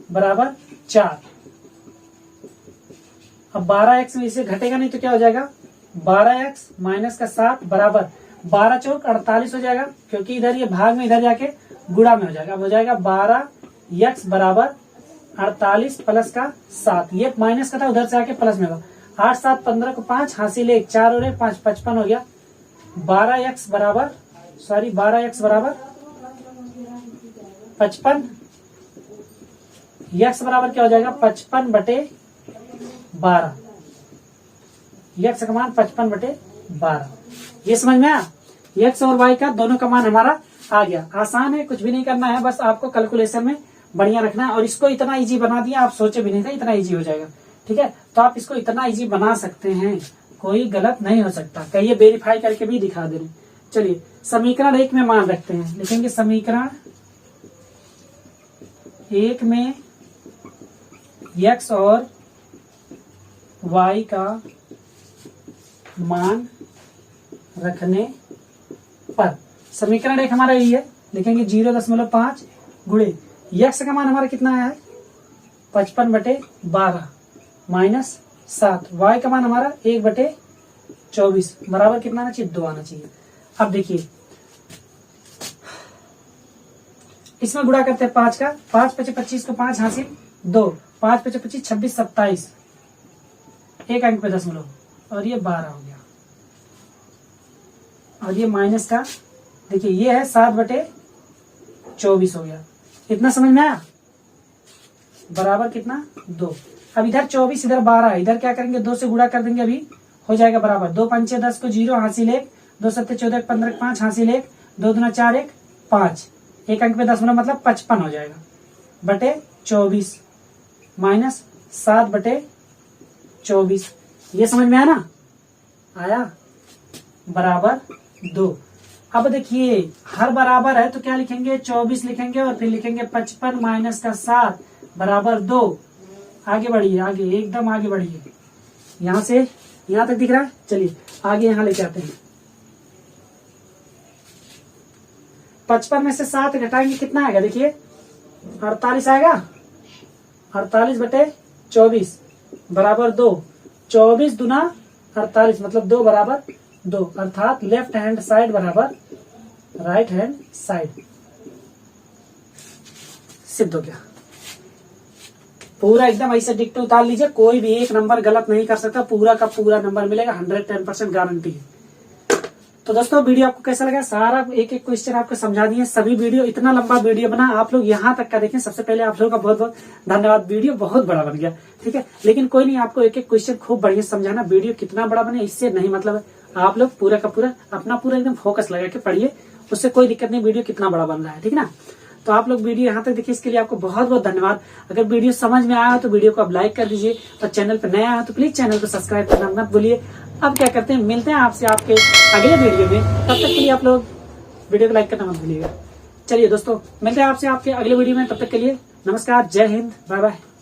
बराबर 4। अब 12x में इसे घटेगा नहीं तो क्या हो जाएगा, 12x माइनस का 7 बराबर 12 चौक 48 हो जाएगा, क्योंकि इधर ये भाग में इधर जाके गुणा में हो जाएगा। अब हो जाएगा 12x बराबर 48 प्लस का 7, ये माइनस का था उधर से आके प्लस में होगा। 8 7 15 को 5 हासिल 1, 4 और 1 5, 55 हो गया। 12x बराबर 55, x बराबर क्या हो जाएगा 55/12, x का मान 55/12। ये समझ में आया, x और y का दोनों का मान हमारा आ गया। आसान है, कुछ भी नहीं करना है, बस आपको कैलकुलेशन में बढ़िया रखना है। और इसको इतना इजी बना दिया, आप सोचे भी नहीं था इतना इजी हो जाएगा। ठीक है, तो आप इसको इतना इजी बना सकते हैं, कोई गलत नहीं हो सकता। कहिए वेरीफाई करके भी दिखा दे रहे। चलिए समीकरण 1 में मान रखते हैं, लिखेंगे समीकरण 1 में x और y का मान रखने पर, समीकरण 1 हमारा यही है, लिखेंगे 0.5 गुणे x का मान हमारा कितना है 55/12 माइनस 7, y का मान हमारा 1/24 बराबर कितना आना चाहिए 2 आना चाहिए। अब देखिए इसमें गुणा करते हैं 5 का, 5 5 25 को 5 हासिल 2, 5 5 25 26 27, एक अंक पे दशमलव, और ये 12 हो गया। और ये माइनस का देखिए ये है 7/24 हो गया। इतना समझ में आया, बराबर कितना 2। अब इधर 24 इधर 12 है, इधर क्या करेंगे 2 से गुणा कर देंगे, अभी हो जाएगा बराबर 2 5 6 10 को 0 हासिल 1, 2 7 14 15 5 हासिल 1, 2 दूना 4 1 5, एक अंक पे दशमलव मतलब 55 हो जाएगा बटे 24 माइनस 7/24। ये समझ में आया ना, आया बराबर 2। अब देखिए हर बराबर है तो क्या लिखेंगे 24 लिखेंगे और फिर लिखेंगे 55 माइनस का 7 बराबर 2। आगे बढ़िए, आगे एकदम आगे बढ़िए, यहां से यहां तक दिख रहा है। चलिए आगे यहां लेके आते हैं। 55 में से 7 घटाएंगे कितना आएगा, देखिए 48 आएगा, 48/24 बराबर 2, 24 दूना 48 मतलब 2 बराबर 2, अर्थात लेफ्ट हैंड साइड बराबर राइट हैंड साइड। सिद्ध हो गया, पूरा एकदम ऐसे डिक्ट उतार लीजिए, कोई भी एक नंबर गलत नहीं कर सकता, पूरा का पूरा नंबर मिलेगा, 110% गारंटी है। तो दोस्तों वीडियो आपको कैसा लगा, सारा एक एक क्वेश्चन आपको समझा दिए। सभी वीडियो, इतना लंबा वीडियो बना, आप लोग यहाँ तक का देखें, सबसे पहले आप लोगों का बहुत बहुत धन्यवाद। वीडियो बहुत बड़ा बन गया, ठीक है, लेकिन कोई नहीं, आपको एक एक क्वेश्चन खूब बढ़िया समझाना। वीडियो कितना बड़ा बने इससे नहीं मतलब है, आप लोग पूरा का पूरा अपना पूरा एकदम फोकस लगा के पढ़िए, उससे कोई दिक्कत नहीं, वीडियो कितना बड़ा बन रहा है, ठीक है ना। तो आप लोग वीडियो यहाँ तक देखिए, इसके लिए आपको बहुत बहुत धन्यवाद। अगर वीडियो समझ में आया हो तो वीडियो को आप लाइक कर दीजिए, और चैनल पर नया है तो प्लीज चैनल को सब्सक्राइब करना मत भूलिए। अब क्या करते हैं, मिलते हैं आपसे आपके अगले वीडियो में, तब तक के लिए आप लोग वीडियो को लाइक करना मत भूलिएगा। चलिए दोस्तों, मिलते हैं आपसे आपके अगले वीडियो में, तब तक के लिए नमस्कार, जय हिंद, बाय बाय।